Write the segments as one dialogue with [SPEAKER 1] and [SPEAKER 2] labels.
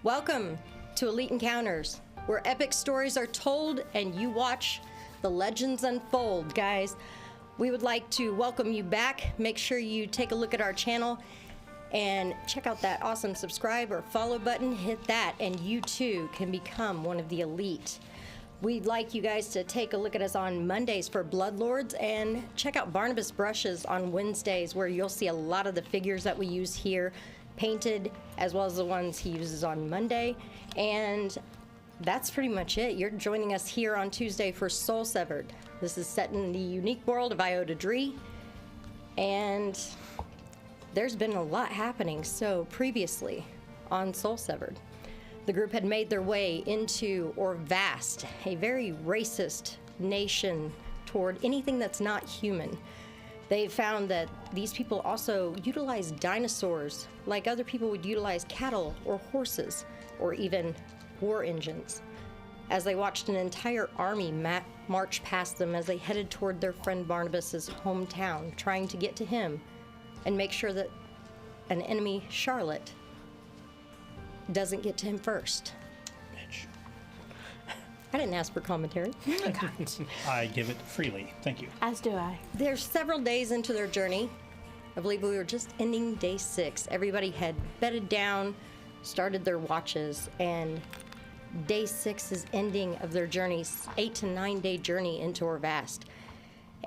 [SPEAKER 1] Welcome to Elite Encounters, where epic stories are told and you watch the legends unfold, guys. We would like to welcome you back. Make sure you take a look at our channel and check out that awesome subscribe or follow button. Hit that and you too can become one of the elite. We'd like you guys to take a look at us on Mondays for Bloodlords and check out Barnabas Brushes on Wednesdays, where you'll see a lot of the figures that we use here painted, as well as the ones he uses on Monday. And that's pretty much it. You're joining us here on Tuesday for Soul Severed. This is set in the unique world of Iota Dree, and there's been a lot happening. So previously on Soul Severed, the group had made their way into Orvast, a very racist nation toward anything that's not human. They found that these people also utilize dinosaurs like other people would utilize cattle or horses or even war engines. As they watched an entire army march past them as they headed toward their friend Barnabas's hometown, trying to get to him and make sure that an enemy, Charlotte, doesn't get to him first.
[SPEAKER 2] Bitch.
[SPEAKER 1] I didn't ask for commentary.
[SPEAKER 2] I give it freely. Thank you.
[SPEAKER 3] As do I.
[SPEAKER 1] They're several days into their journey. I believe we were just ending day 6. Everybody had bedded down, started their watches, and day 6 is ending of their journey's 8 to 9 day journey into Orvast.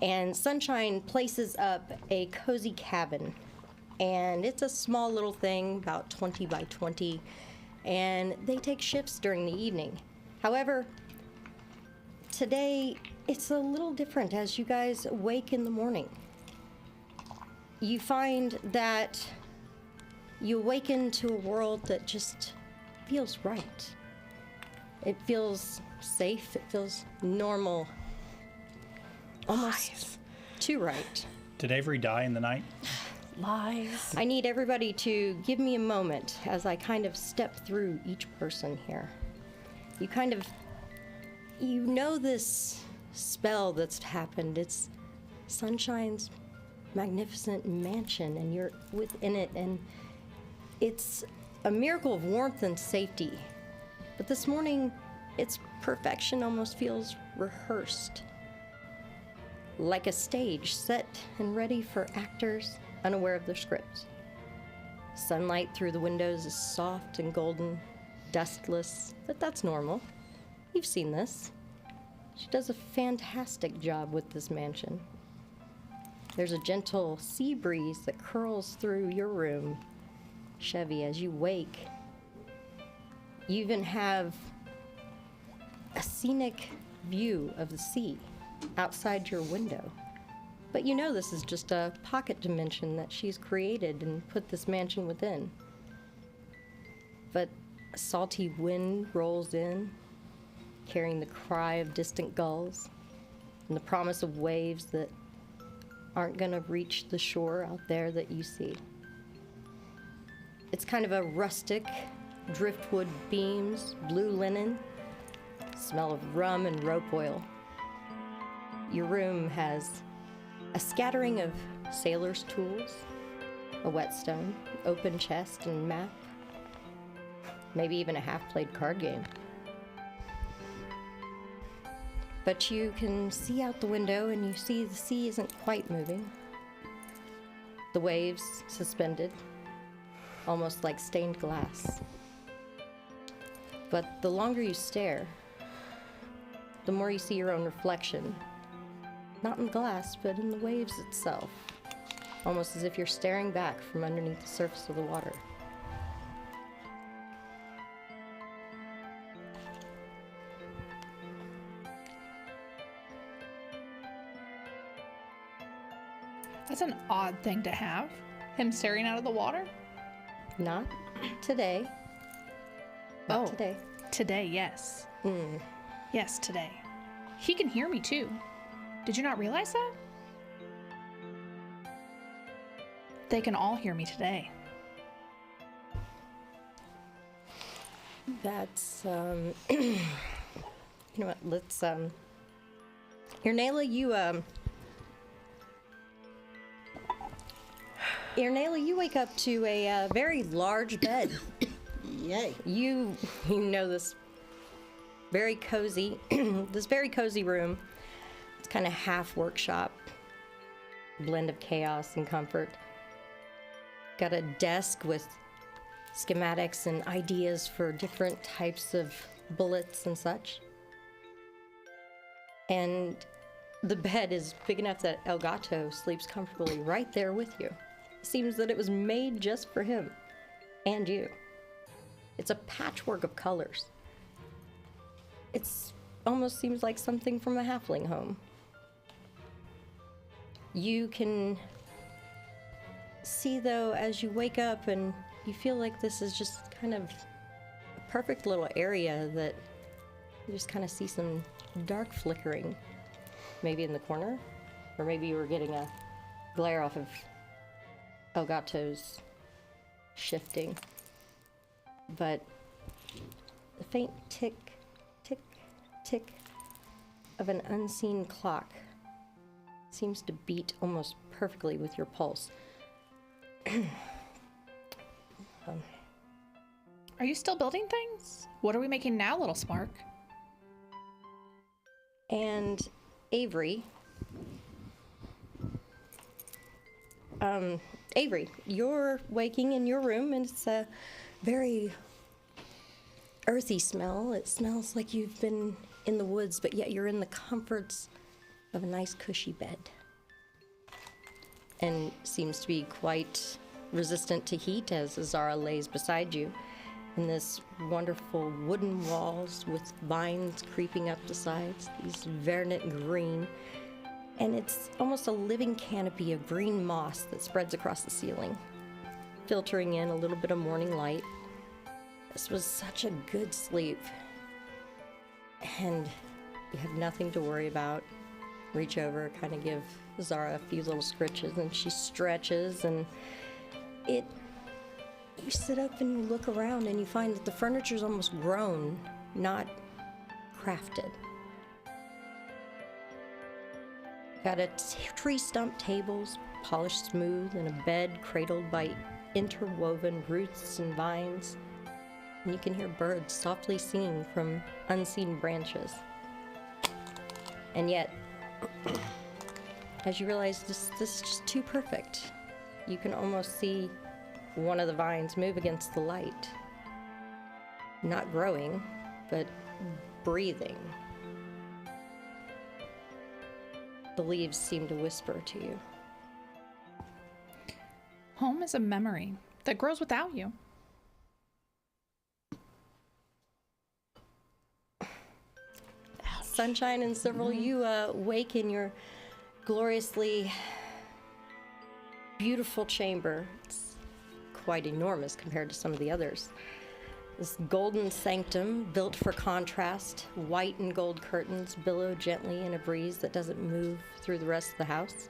[SPEAKER 1] And Sunshine places up a cozy cabin. And it's a small little thing, about 20 by 20, and they take shifts during the evening. However, today it's a little different. As you guys wake in the morning, you find that you awaken to a world that just feels right. It feels safe, it feels normal, almost too right.
[SPEAKER 2] Did Avery die in the night?
[SPEAKER 3] Lies.
[SPEAKER 1] I need everybody to give me a moment as I kind of step through each person here. You know this spell that's happened. It's Sunshine's magnificent mansion, and you're within it, and it's a miracle of warmth and safety. But this morning, its perfection almost feels rehearsed. Like a stage set and ready for actors unaware of their scripts. Sunlight through the windows is soft and golden, dustless, but that's normal. You've seen this. She does a fantastic job with this mansion. There's a gentle sea breeze that curls through your room, Chevy, as you wake. You even have a scenic view of the sea outside your window. But you know this is just a pocket dimension that she's created and put this mansion within. But a salty wind rolls in, carrying the cry of distant gulls and the promise of waves that aren't going to reach the shore out there that you see. It's kind of a rustic, driftwood beams, blue linen, smell of rum and rope oil. Your room has a scattering of sailor's tools, a whetstone, open chest and map, maybe even a half-played card game. But you can see out the window and you see the sea isn't quite moving. The waves suspended, almost like stained glass. But the longer you stare, the more you see your own reflection. Not in the glass, but in the waves itself. Almost as if you're staring back from underneath the surface of the water.
[SPEAKER 4] That's an odd thing to have. Him staring out of the water?
[SPEAKER 1] Not today. Not today.
[SPEAKER 4] Today, yes. Yes, today. He can hear me too. Did you not realize that? They can all hear me today.
[SPEAKER 1] That's, you know what, let's, Irnayla, you wake up to a very large bed Yay. You know this very cozy, this very cozy room. It's kind of half workshop, blend of chaos and comfort. Got a desk with schematics and ideas for different types of bullets and such. And the bed is big enough that El Gato sleeps comfortably right there with you. Seems that it was made just for him and you. It's a patchwork of colors. It's almost seems like something from a halfling home. You can see, though, as you wake up and you feel like this is just kind of a perfect little area that you just kind of see some dark flickering. Maybe in the corner, or maybe you were getting a glare off of Elgato's shifting. But the faint tick, tick, tick of an unseen clock seems to beat almost perfectly with your pulse.
[SPEAKER 4] Are you still building things? What are we making now, little Spark?
[SPEAKER 1] And Avery, you're waking in your room, and it's a very earthy smell. It smells like you've been in the woods, but yet you're in the comforts of a nice cushy bed. And seems to be quite resistant to heat as Azara lays beside you in this wonderful wooden walls with vines creeping up the sides, these vernet green. And it's almost a living canopy of green moss that spreads across the ceiling, filtering in a little bit of morning light. This was such a good sleep. And you have nothing to worry about. Reach over, kind of give Zara a few little scritches, and she stretches, and you sit up and you look around and you find that the furniture's almost grown, not crafted. Got a tree stump tables, polished smooth, and a bed cradled by interwoven roots and vines. And you can hear birds softly singing from unseen branches. And yet, as you realize this is just too perfect, you can almost see one of the vines move against the light. Not growing, but breathing. The leaves seem to whisper to you.
[SPEAKER 4] Home is a memory that grows without you.
[SPEAKER 1] Sunshine and several, you wake in your gloriously beautiful chamber. It's quite enormous compared to some of the others. This golden sanctum, built for contrast, white and gold curtains billow gently in a breeze that doesn't move through the rest of the house.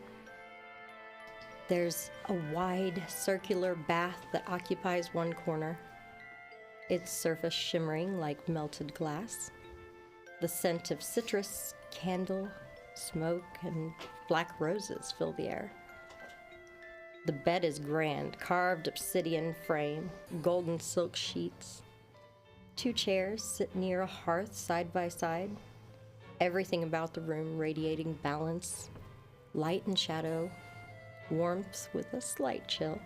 [SPEAKER 1] There's a wide circular bath that occupies one corner, its surface shimmering like melted glass. The scent of citrus, candle, smoke, and black roses fill the air. The bed is grand, carved obsidian frame, golden silk sheets. 2 chairs sit near a hearth side by side. Everything about the room radiating balance, light and shadow, warmth with a slight chill.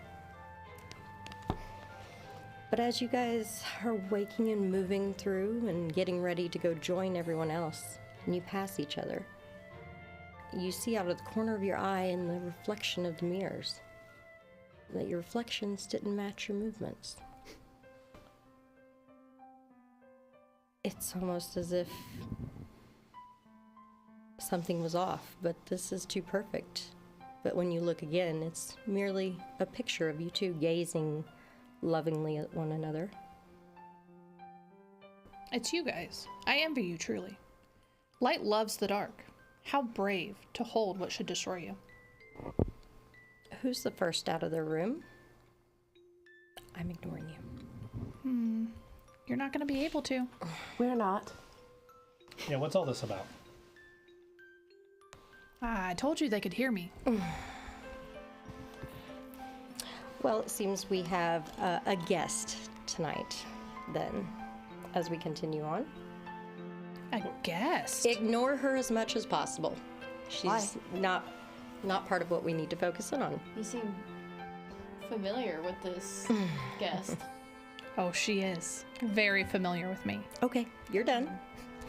[SPEAKER 1] But as you guys are waking and moving through and getting ready to go join everyone else, and you pass each other, you see out of the corner of your eye in the reflection of the mirrors that your reflections didn't match your movements. It's almost as if something was off, but this is too perfect. But when you look again, it's merely a picture of you two gazing lovingly at one another.
[SPEAKER 4] It's you guys. I envy you truly. Light loves the dark. How brave to hold what should destroy you.
[SPEAKER 1] Who's the first out of the room? I'm ignoring you.
[SPEAKER 4] You're not going to be able to.
[SPEAKER 3] We're not.
[SPEAKER 2] Yeah, what's all this about?
[SPEAKER 4] I told you they could hear me.
[SPEAKER 1] Well, it seems we have a guest tonight. then, as we continue on.
[SPEAKER 4] I guess.
[SPEAKER 1] Ignore her as much as possible. She's
[SPEAKER 3] Why?
[SPEAKER 1] not part of what we need to focus in on.
[SPEAKER 5] You seem familiar with this guest.
[SPEAKER 4] Oh, she is. Very familiar with me.
[SPEAKER 1] Okay, you're done.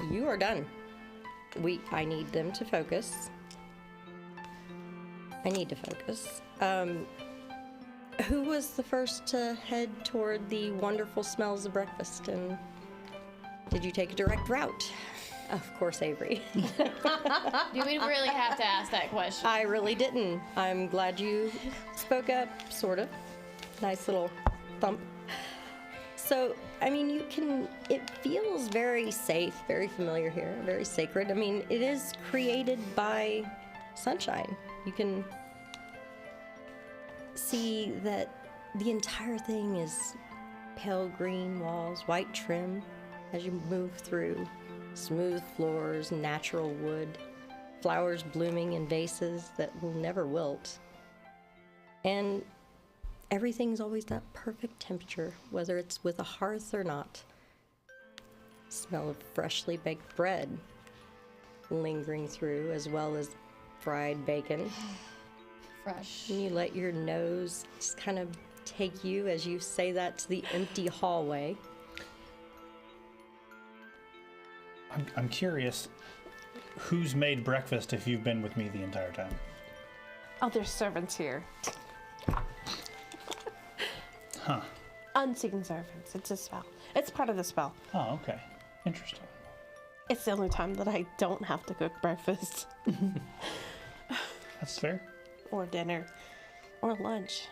[SPEAKER 1] You are done. I need them to focus. I need to focus. Who was the first to head toward the wonderful smells of breakfast? And did you take a direct route? Of course, Avery.
[SPEAKER 5] Do we really have to ask that question?
[SPEAKER 1] I really didn't. I'm glad you spoke up, sort of. Nice little thump. So, I mean, it feels very safe, very familiar here, very sacred. I mean, it is created by sunshine. You can see that the entire thing is pale green walls, white trim as you move through, smooth floors, natural wood, flowers blooming in vases that will never wilt. And everything's always that perfect temperature, whether it's with a hearth or not. Smell of freshly baked bread lingering through, as well as fried bacon.
[SPEAKER 5] Fresh.
[SPEAKER 1] And you let your nose just kind of take you as you say that to the empty hallway.
[SPEAKER 2] I'm curious, who's made breakfast if you've been with me the entire time?
[SPEAKER 3] Oh, there's servants here.
[SPEAKER 2] Huh.
[SPEAKER 3] Unseen servants. It's a spell. It's part of the spell.
[SPEAKER 2] Oh, okay. Interesting.
[SPEAKER 3] It's the only time that I don't have to cook breakfast
[SPEAKER 2] That's fair.
[SPEAKER 3] or dinner or lunch.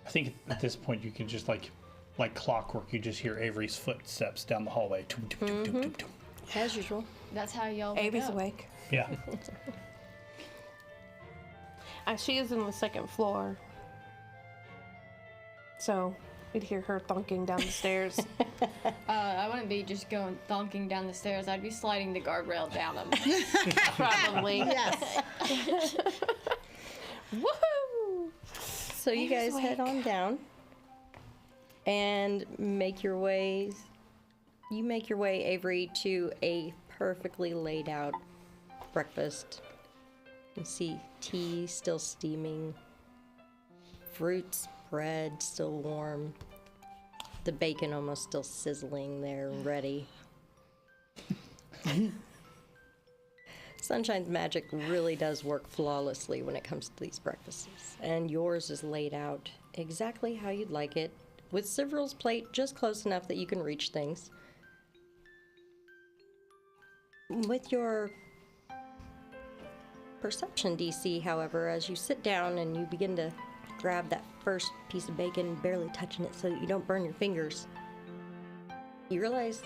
[SPEAKER 2] I think at this point you can just like clockwork, you just hear Avery's footsteps down the hallway. Toom, toom, toom, toom, toom, toom.
[SPEAKER 1] As usual.
[SPEAKER 5] That's how y'all wake
[SPEAKER 3] Avery's
[SPEAKER 5] up.
[SPEAKER 3] awake.
[SPEAKER 2] Yeah.
[SPEAKER 3] She is on the second floor. So we'd hear her thunking down the stairs.
[SPEAKER 5] I wouldn't be just going thonking down the stairs. I'd be sliding the guardrail down them.
[SPEAKER 3] Probably.
[SPEAKER 1] Yes.
[SPEAKER 3] Woohoo!
[SPEAKER 1] So you guys
[SPEAKER 3] Avery's
[SPEAKER 1] head on down and make your way, Avery, to a perfectly laid out breakfast. You see tea still steaming, fruits, bread still warm, the bacon almost still sizzling there and ready. Sunshine's magic really does work flawlessly when it comes to these breakfasts, and yours is laid out exactly how you'd like it, with Several's plate just close enough that you can reach things. With your perception DC, however, as you sit down and you begin to grab that first piece of bacon, barely touching it so that you don't burn your fingers, you realize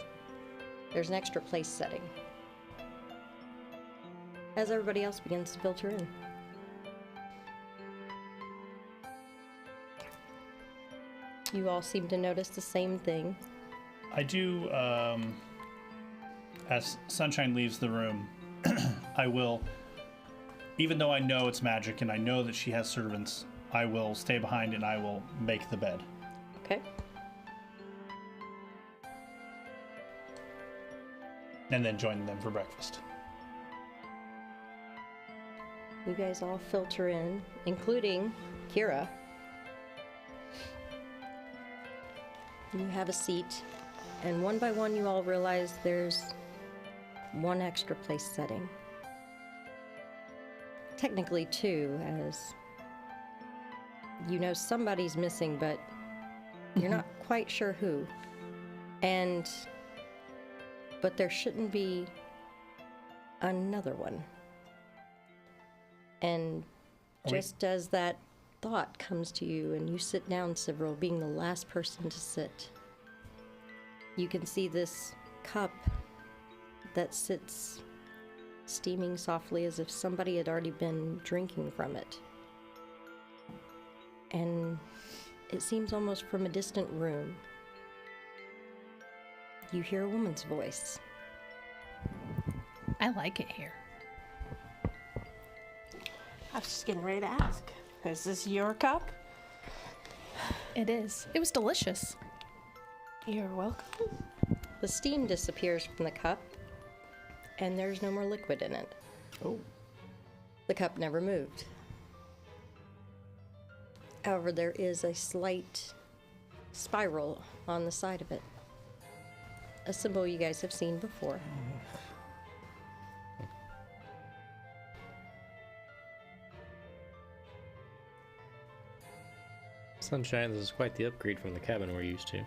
[SPEAKER 1] there's an extra place setting as everybody else begins to filter in. You all seem to notice the same thing.
[SPEAKER 2] I do, as Sunshine leaves the room, I will, even though I know it's magic and I know that she has servants, I will stay behind and I will make the bed.
[SPEAKER 1] Okay.
[SPEAKER 2] And then join them for breakfast.
[SPEAKER 1] You guys all filter in, including Kira. You have a seat, and one by one you all realize there's one extra place setting. Technically two, as you know somebody's missing, but you're not quite sure who. But there shouldn't be another one. And just as that thought comes to you and you sit down, Several, being the last person to sit, you can see this cup that sits steaming softly as if somebody had already been drinking from it. And it seems almost from a distant room. You hear a woman's voice.
[SPEAKER 4] I like it here.
[SPEAKER 3] I was just getting ready to ask. Is this your cup?
[SPEAKER 4] It is. It was delicious.
[SPEAKER 3] You're welcome.
[SPEAKER 1] The steam disappears from the cup, and there's no more liquid in it.
[SPEAKER 2] Oh.
[SPEAKER 1] The cup never moved. However, there is a slight spiral on the side of it. A symbol you guys have seen before.
[SPEAKER 6] Sunshine, this is quite the upgrade from the cabin we're used to.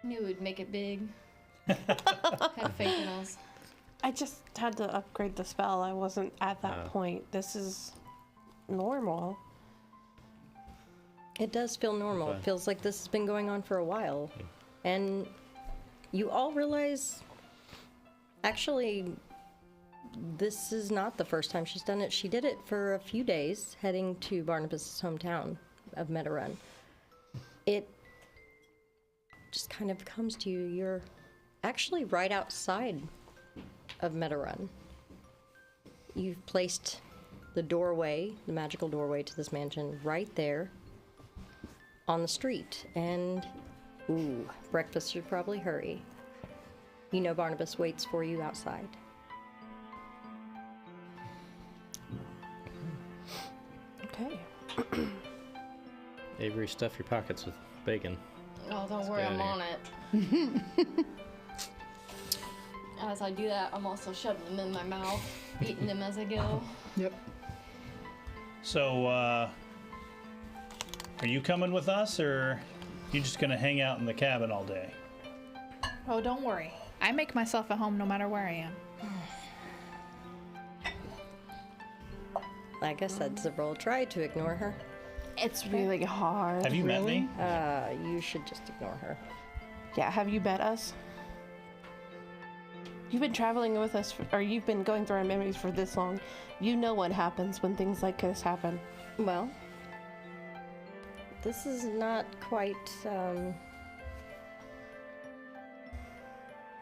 [SPEAKER 5] Knew we'd make it big. Had faith in us.
[SPEAKER 3] I just had to upgrade the spell. I wasn't at that
[SPEAKER 6] Oh.
[SPEAKER 3] point. This is normal.
[SPEAKER 1] It does feel normal.
[SPEAKER 6] Okay.
[SPEAKER 1] It feels like this has been going on for a while. And you all realize, actually, this is not the first time she's done it. She did it for a few days, heading to Barnabas' hometown of Meadowrun. It just kind of comes to you. You're actually right outside of Meadowrun. You've placed the doorway, the magical doorway to this mansion, right there on the street. And, ooh, breakfast should probably hurry. You know Barnabas waits for you outside.
[SPEAKER 3] Okay.
[SPEAKER 6] Avery, stuff your pockets with bacon.
[SPEAKER 5] Oh, don't
[SPEAKER 6] Let's
[SPEAKER 5] worry,
[SPEAKER 6] get
[SPEAKER 5] I'm
[SPEAKER 6] outta
[SPEAKER 5] on it. As I do that, I'm also shoving them in my mouth, eating them as I go.
[SPEAKER 2] Yep. So, are you coming with us, or you just gonna hang out in the cabin all day?
[SPEAKER 4] Oh, don't worry. I make myself at home no matter where I am.
[SPEAKER 1] Like I said, Zabril tried to ignore her.
[SPEAKER 3] It's really hard.
[SPEAKER 2] Have you met me?
[SPEAKER 1] You should just ignore her.
[SPEAKER 3] Yeah, have you met us? You've been traveling with us, or you've been going through our memories for this long. You know what happens when things like this happen.
[SPEAKER 1] Well, this is not quite,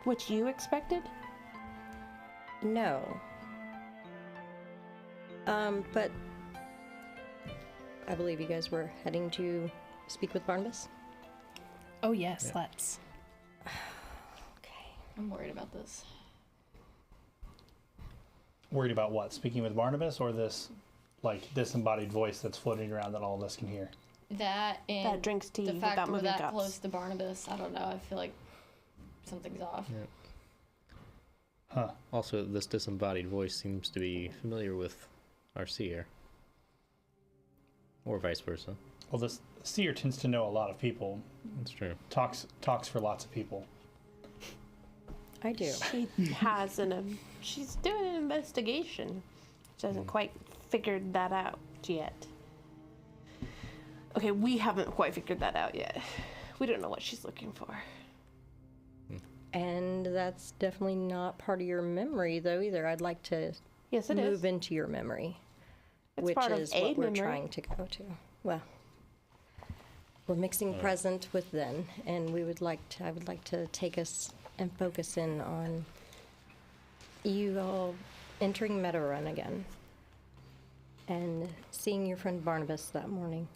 [SPEAKER 3] What you expected?
[SPEAKER 1] no. But I believe you guys were heading to speak with Barnabas?
[SPEAKER 4] Oh, yes, let's.
[SPEAKER 1] Okay.
[SPEAKER 5] I'm worried about this.
[SPEAKER 2] Worried about what? Speaking with Barnabas, or this, like, disembodied voice that's floating around that all of us can hear?
[SPEAKER 5] That and
[SPEAKER 3] That drinks tea
[SPEAKER 5] the fact
[SPEAKER 3] without
[SPEAKER 5] we're
[SPEAKER 3] moving
[SPEAKER 5] that
[SPEAKER 3] cups.
[SPEAKER 5] close to Barnabas. I don't know. I feel like something's off.
[SPEAKER 6] Yeah.
[SPEAKER 2] Huh.
[SPEAKER 6] Also, this disembodied voice seems to be familiar with our seer. Or vice versa.
[SPEAKER 2] Well, this seer tends to know a lot of people.
[SPEAKER 6] That's true.
[SPEAKER 2] Talks for lots of people.
[SPEAKER 1] I do.
[SPEAKER 3] She has she's doing an investigation. She hasn't quite figured that out yet. Okay, we haven't quite figured that out yet. We don't know what she's looking for.
[SPEAKER 1] And that's definitely not part of your memory, though, either. I'd like to
[SPEAKER 3] Yes, it
[SPEAKER 1] move
[SPEAKER 3] is.
[SPEAKER 1] into your memory,
[SPEAKER 3] It's
[SPEAKER 1] which
[SPEAKER 3] part of
[SPEAKER 1] is
[SPEAKER 3] a
[SPEAKER 1] what we're
[SPEAKER 3] memory.
[SPEAKER 1] trying to go to. Well, we're mixing present with then, and I would like to take us and focus in on you all entering Meadowrun again and seeing your friend Barnabas that morning.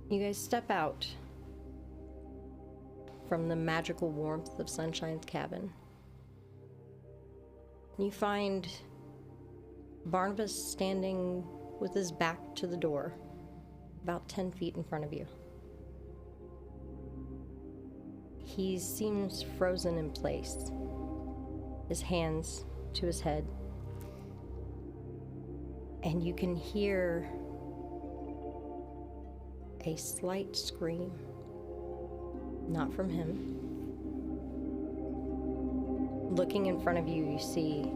[SPEAKER 1] You guys step out from the magical warmth of Sunshine's cabin. You find Barnabas standing with his back to the door, about 10 feet in front of you. He seems frozen in place, his hands to his head. And you can hear a slight scream, not from him. Looking in front of you, you see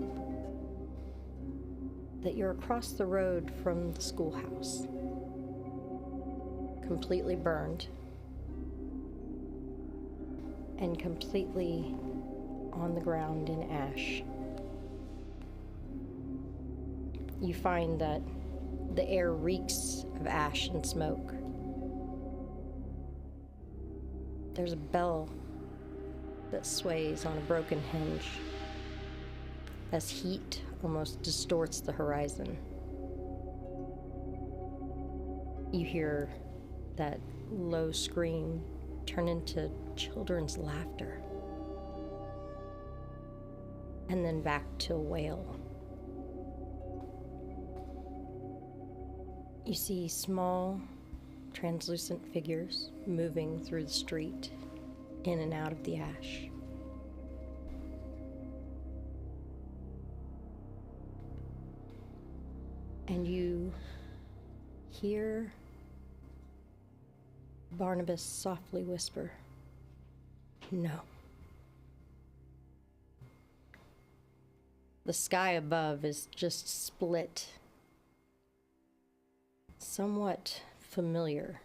[SPEAKER 1] that you're across the road from the schoolhouse, completely burned and completely on the ground in ash. You find that the air reeks of ash and smoke. There's a bell that sways on a broken hinge as heat almost distorts the horizon. You hear that low scream turn into children's laughter. And then back to a wail. You see small, translucent figures moving through the street, in and out of the ash. And you hear Barnabas softly whisper, "No." The sky above is just split. Somewhat familiar.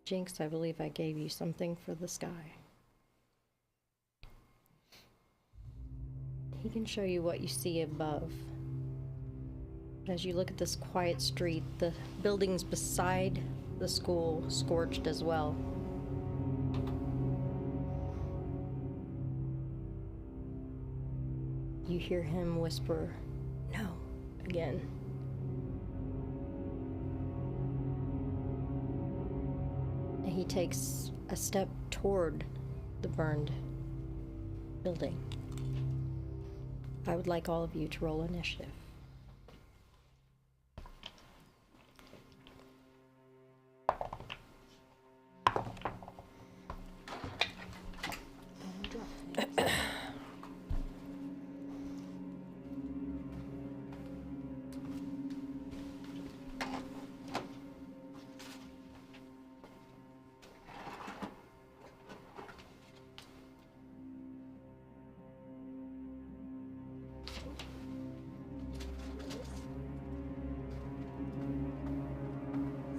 [SPEAKER 1] Jinx, I believe I gave you something for the sky. He can show you what you see above. As you look at this quiet street, the buildings beside the school scorched as well. You hear him whisper, "No," again. And he takes a step toward the burned building. I would like all of you to roll initiative.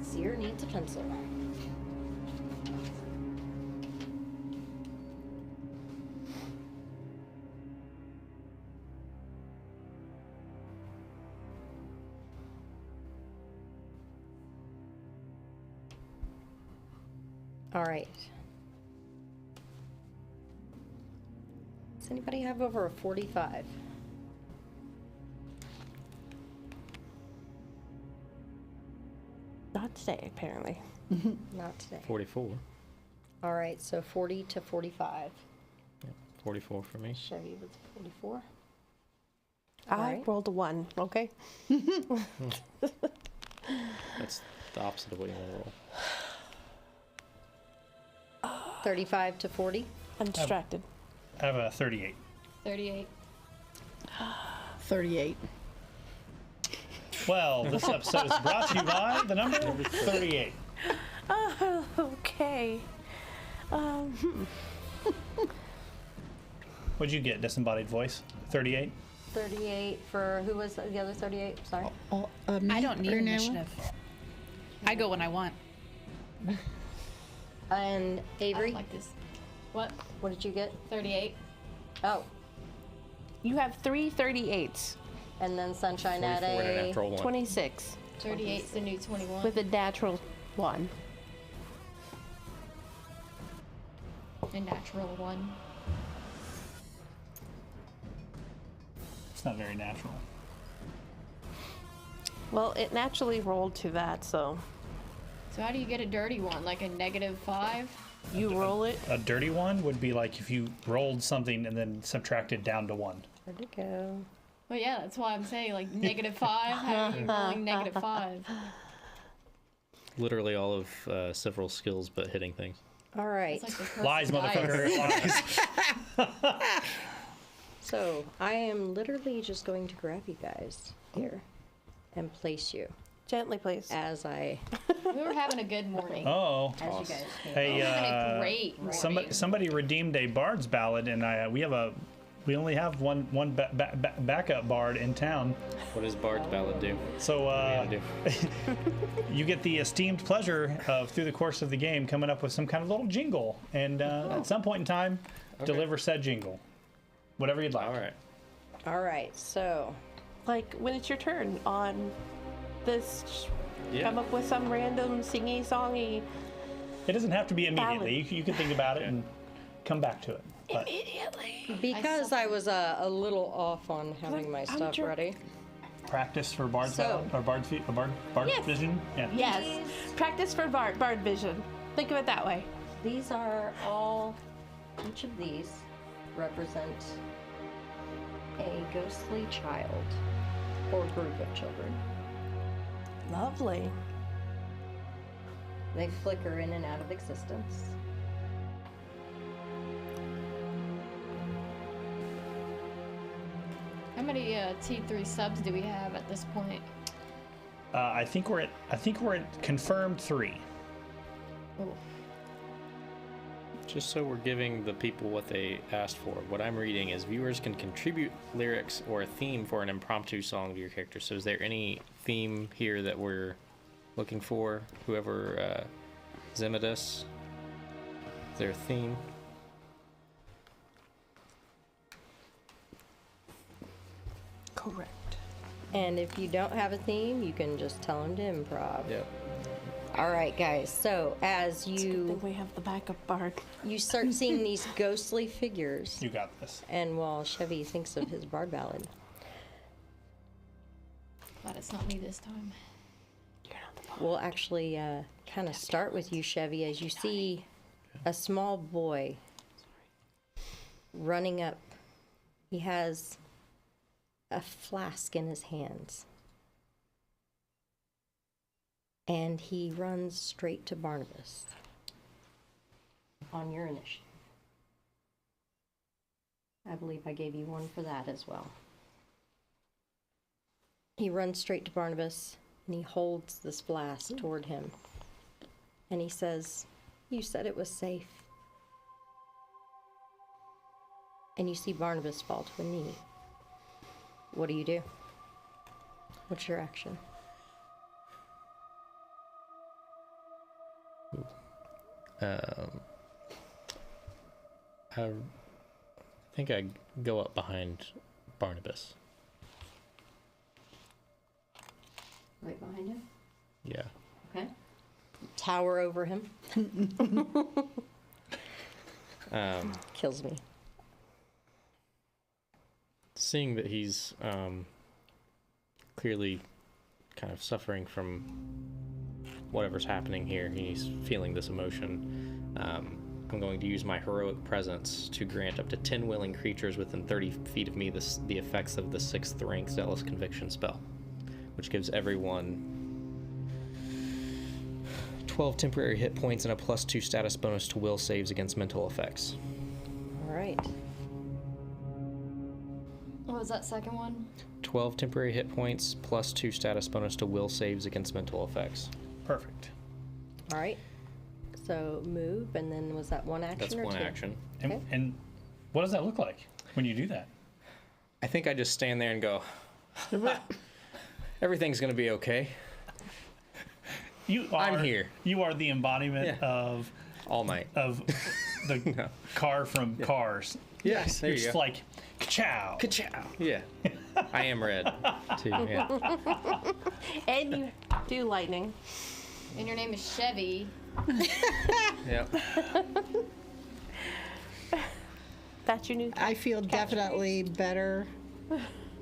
[SPEAKER 1] Seer needs a pencil. All right. Does anybody have over a 45?
[SPEAKER 3] Not today, apparently.
[SPEAKER 1] Not today.
[SPEAKER 6] 44.
[SPEAKER 1] All right, so 40 to 45.
[SPEAKER 6] Yeah, 44 for me.
[SPEAKER 1] Chevy with 44.
[SPEAKER 3] I
[SPEAKER 1] Alright.
[SPEAKER 3] rolled a 1, okay?
[SPEAKER 6] That's the opposite of what you want to roll.
[SPEAKER 1] 35 to 40.
[SPEAKER 3] I'm distracted.
[SPEAKER 2] I have a 38.
[SPEAKER 5] 38.
[SPEAKER 7] 38.
[SPEAKER 2] Well, this episode is brought to you by the number 38.
[SPEAKER 3] Oh, okay.
[SPEAKER 2] What'd you get, disembodied voice? 38?
[SPEAKER 1] 38 for, who was the other 38? Sorry.
[SPEAKER 7] Me
[SPEAKER 4] I don't need
[SPEAKER 7] or Noah?
[SPEAKER 4] initiative. I go when I want.
[SPEAKER 1] And
[SPEAKER 5] I
[SPEAKER 1] Avery,
[SPEAKER 5] don't like this. What?
[SPEAKER 1] what did you get?
[SPEAKER 5] 38.
[SPEAKER 1] Oh,
[SPEAKER 3] You have 3 38s,
[SPEAKER 1] and then Sunshine at
[SPEAKER 6] 44 and a
[SPEAKER 1] a...
[SPEAKER 6] natural 1.
[SPEAKER 3] 26,
[SPEAKER 5] 38's the new 21.
[SPEAKER 3] with a natural 1.
[SPEAKER 5] a natural 1.
[SPEAKER 2] It's not very natural.
[SPEAKER 3] Well, it naturally rolled to that, so
[SPEAKER 5] So how do you get a dirty one? Like a -5?
[SPEAKER 3] you roll it.
[SPEAKER 2] A dirty one would be like if you rolled something and then subtracted down to 1.
[SPEAKER 1] Where'd it go?
[SPEAKER 5] Well, yeah, that's why I'm saying like -5. How are you rolling -5?
[SPEAKER 6] Literally all of several skills, but hitting things.
[SPEAKER 1] All right.
[SPEAKER 5] It's like the cursed
[SPEAKER 2] Lies,
[SPEAKER 5] dice.
[SPEAKER 2] motherfucker. Lies.
[SPEAKER 1] So I am literally just going to grab you guys here and place you
[SPEAKER 3] Gently, please.
[SPEAKER 1] as I...
[SPEAKER 5] We were having a good morning.
[SPEAKER 2] Oh.
[SPEAKER 1] As you guys came.
[SPEAKER 2] Hey,
[SPEAKER 5] Having a great morning.
[SPEAKER 2] somebody redeemed a bard's ballad, and we only have one backup bard in town.
[SPEAKER 6] What does Bard's Ballad do?
[SPEAKER 2] So
[SPEAKER 6] What do you
[SPEAKER 2] you get the esteemed pleasure of, through the course of the game, coming up with some kind of little jingle, and at some point in time, deliver said jingle, whatever you'd like.
[SPEAKER 6] All right.
[SPEAKER 1] All right, so...
[SPEAKER 3] Like, when it's your turn on this,
[SPEAKER 6] Yeah.
[SPEAKER 3] come up with some random singy-songy
[SPEAKER 2] It doesn't have to be immediately.
[SPEAKER 3] Ballad.
[SPEAKER 2] You can think about it and come back to it. But
[SPEAKER 3] immediately.
[SPEAKER 1] Because I was a little off on having my
[SPEAKER 3] I'm
[SPEAKER 1] stuff
[SPEAKER 3] jerk.
[SPEAKER 1] ready.
[SPEAKER 2] practice for Bard's
[SPEAKER 1] So-
[SPEAKER 2] or Bard's
[SPEAKER 3] Yes.
[SPEAKER 2] vision? Yeah.
[SPEAKER 3] Yes. Practice for bard vision. Think of it that way.
[SPEAKER 1] These are all, each of these represent a ghostly child or group of children.
[SPEAKER 3] Lovely.
[SPEAKER 1] They flicker in and out of existence.
[SPEAKER 5] How many T3 subs do we have at this point?
[SPEAKER 2] I think we're at confirmed 3.
[SPEAKER 5] Ooh.
[SPEAKER 6] Just so we're giving the people what they asked for, what I'm reading is viewers can contribute lyrics or a theme for an impromptu song of your character. So is there any theme here that we're looking for? Whoever Zemidus, is there a theme?
[SPEAKER 3] Correct.
[SPEAKER 1] And if you don't have a theme, you can just tell them to improv.
[SPEAKER 6] Yep.
[SPEAKER 1] All right, guys. So as
[SPEAKER 3] Good
[SPEAKER 1] you
[SPEAKER 3] thing we have the backup bard.
[SPEAKER 1] start seeing these ghostly figures,
[SPEAKER 2] You got this.
[SPEAKER 1] and while Chevy thinks of his bard ballad,
[SPEAKER 5] Glad it's not me this time.
[SPEAKER 3] You're not the bard.
[SPEAKER 1] we'll actually kind of start with you, Chevy, as you see a small boy running up. He has a flask in his hands. And he runs straight to Barnabas on your initiative. I believe I gave you one for that as well. He runs straight to Barnabas and he holds this flask toward him. And he says, "You said it was safe." And you see Barnabas fall to a knee. What do? What's your action?
[SPEAKER 6] I think I go up behind Barnabas.
[SPEAKER 1] Right behind him?
[SPEAKER 6] Yeah.
[SPEAKER 1] Okay. Tower over him. Kills me.
[SPEAKER 6] Seeing that he's clearly kind of suffering from whatever's happening here, he's feeling this emotion. I'm going to use my heroic presence to grant up to 10 willing creatures within 30 feet of me the effects of the 6th rank Zealous Conviction spell, which gives everyone 12 temporary hit points and a +2 status bonus to will saves against mental effects.
[SPEAKER 1] All right.
[SPEAKER 5] What was that second one?
[SPEAKER 6] 12 temporary hit points +2 status bonus to will saves against mental effects.
[SPEAKER 2] Perfect.
[SPEAKER 1] All right. So move, and then was that one action
[SPEAKER 6] That's
[SPEAKER 1] or
[SPEAKER 6] one
[SPEAKER 1] two?
[SPEAKER 6] action.
[SPEAKER 2] And,
[SPEAKER 1] Okay.
[SPEAKER 2] and what does that look like when you do that?
[SPEAKER 6] I think I just stand there and go, everything's going to be okay. I'm here.
[SPEAKER 2] You are the embodiment
[SPEAKER 6] Yeah.
[SPEAKER 2] of
[SPEAKER 6] All night.
[SPEAKER 2] the
[SPEAKER 6] No.
[SPEAKER 2] car from Cars.
[SPEAKER 6] Yes, there
[SPEAKER 2] You're
[SPEAKER 6] you
[SPEAKER 2] just
[SPEAKER 6] go.
[SPEAKER 2] like, ka-chow.
[SPEAKER 6] Ka-chow. Yeah. I am red, too. Yeah.
[SPEAKER 3] And you do lightning.
[SPEAKER 5] And your name is Chevy.
[SPEAKER 6] Yep.
[SPEAKER 3] That's your new.
[SPEAKER 7] I feel definitely better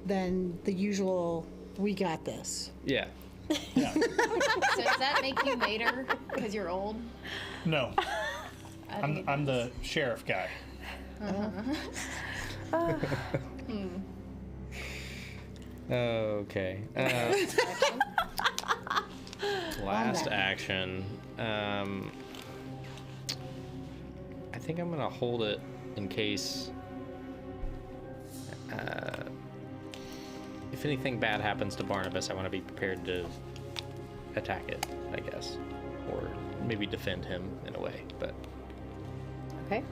[SPEAKER 7] than the usual, we got this.
[SPEAKER 6] Yeah.
[SPEAKER 2] Yeah.
[SPEAKER 5] So does that make you later because you're old?
[SPEAKER 2] No,
[SPEAKER 5] I think it
[SPEAKER 2] I'm
[SPEAKER 5] does.
[SPEAKER 2] the sheriff guy.
[SPEAKER 6] Okay. Last action. I think I'm gonna hold it in case if anything bad happens to Barnabas, I want to be prepared to attack it, I guess, or maybe defend him in a way. But
[SPEAKER 1] Okay.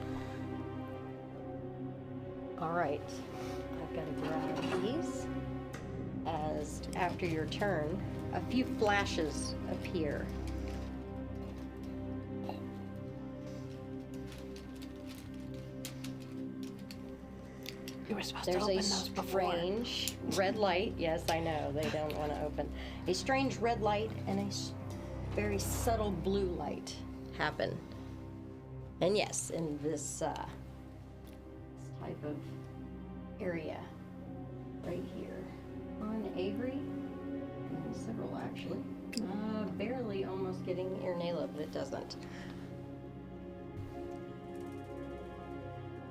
[SPEAKER 1] All right. I've got to grab these. As after your turn, a few flashes appear.
[SPEAKER 3] You were supposed
[SPEAKER 1] There's
[SPEAKER 3] to open
[SPEAKER 1] a
[SPEAKER 3] those before.
[SPEAKER 1] strange red light. Yes, I know. They don't want to open. A strange red light and a very subtle blue light happen. And yes, in this type of area, right here, on Avery. And several, actually. Barely almost getting Irnela, but it doesn't.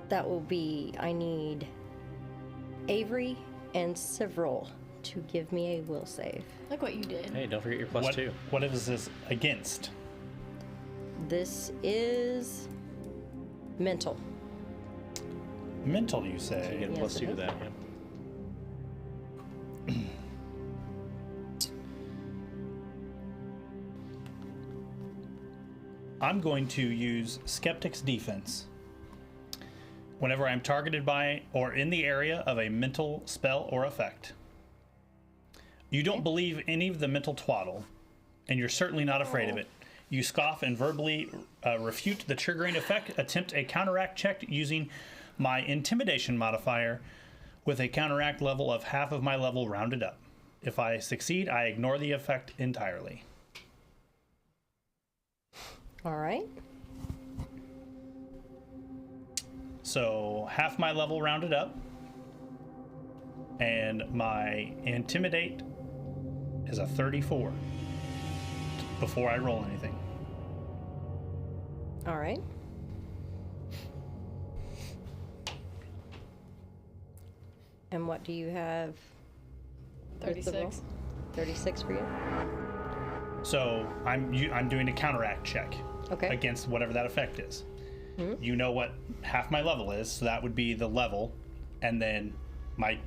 [SPEAKER 1] That will be, I need Avery and Several to give me a will save.
[SPEAKER 5] Look what you did.
[SPEAKER 6] Hey, don't forget your plus
[SPEAKER 2] What,
[SPEAKER 6] 2.
[SPEAKER 2] what is this against?
[SPEAKER 1] This is mental.
[SPEAKER 2] Mental, you
[SPEAKER 6] You
[SPEAKER 2] say?
[SPEAKER 6] get a
[SPEAKER 1] Yes,
[SPEAKER 6] plus
[SPEAKER 1] it
[SPEAKER 6] 2 to
[SPEAKER 1] is.
[SPEAKER 6] that, yeah.
[SPEAKER 2] I'm going to use Skeptic's Defense. Whenever I'm targeted by or in the area of a mental spell or effect, you don't believe any of the mental twaddle, and you're certainly not afraid of it. You scoff and verbally refute the triggering effect, attempt a counteract check using my intimidation modifier with a counteract level of half of my level rounded up. If I succeed, I ignore the effect entirely.
[SPEAKER 1] All right.
[SPEAKER 2] So half my level rounded up, and my intimidate is a 34 before I roll anything.
[SPEAKER 1] All right. And what do you have? with the roll?
[SPEAKER 5] 36.
[SPEAKER 1] 36 for you?
[SPEAKER 2] So I'm doing a counteract check
[SPEAKER 1] Okay.
[SPEAKER 2] against whatever that effect is. You know what half my level is, so that would be the level, and then my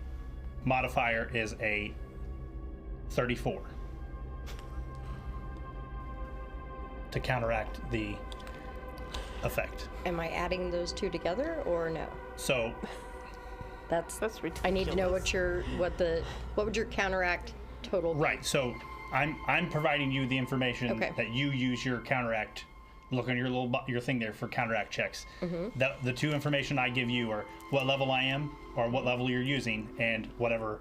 [SPEAKER 2] modifier is a 34 to counteract the effect.
[SPEAKER 1] Am I adding those two together or no?
[SPEAKER 2] So
[SPEAKER 1] That's
[SPEAKER 3] ridiculous.
[SPEAKER 1] I need to know what would your counteract total be?
[SPEAKER 2] right, so I'm providing you the information
[SPEAKER 1] Okay.
[SPEAKER 2] that you use your counteract. Look on your thing there for counteract checks. The two information I give you are what level I am or what level you're using, and whatever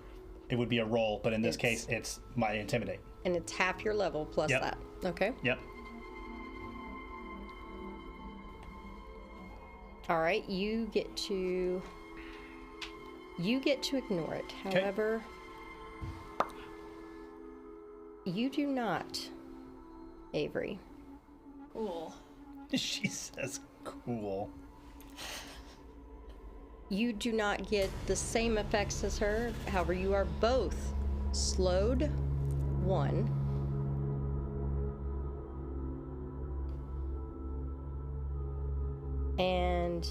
[SPEAKER 2] it would be a roll. But in this case, it's my intimidate.
[SPEAKER 1] And it's half your level plus
[SPEAKER 2] Yep.
[SPEAKER 1] that. Okay.
[SPEAKER 2] Yep.
[SPEAKER 1] All right, you get to ignore it.
[SPEAKER 2] Okay.
[SPEAKER 1] However, you do not, Avery.
[SPEAKER 5] Cool.
[SPEAKER 2] She says, "Cool."
[SPEAKER 1] You do not get the same effects as her. However, you are both slowed 1. And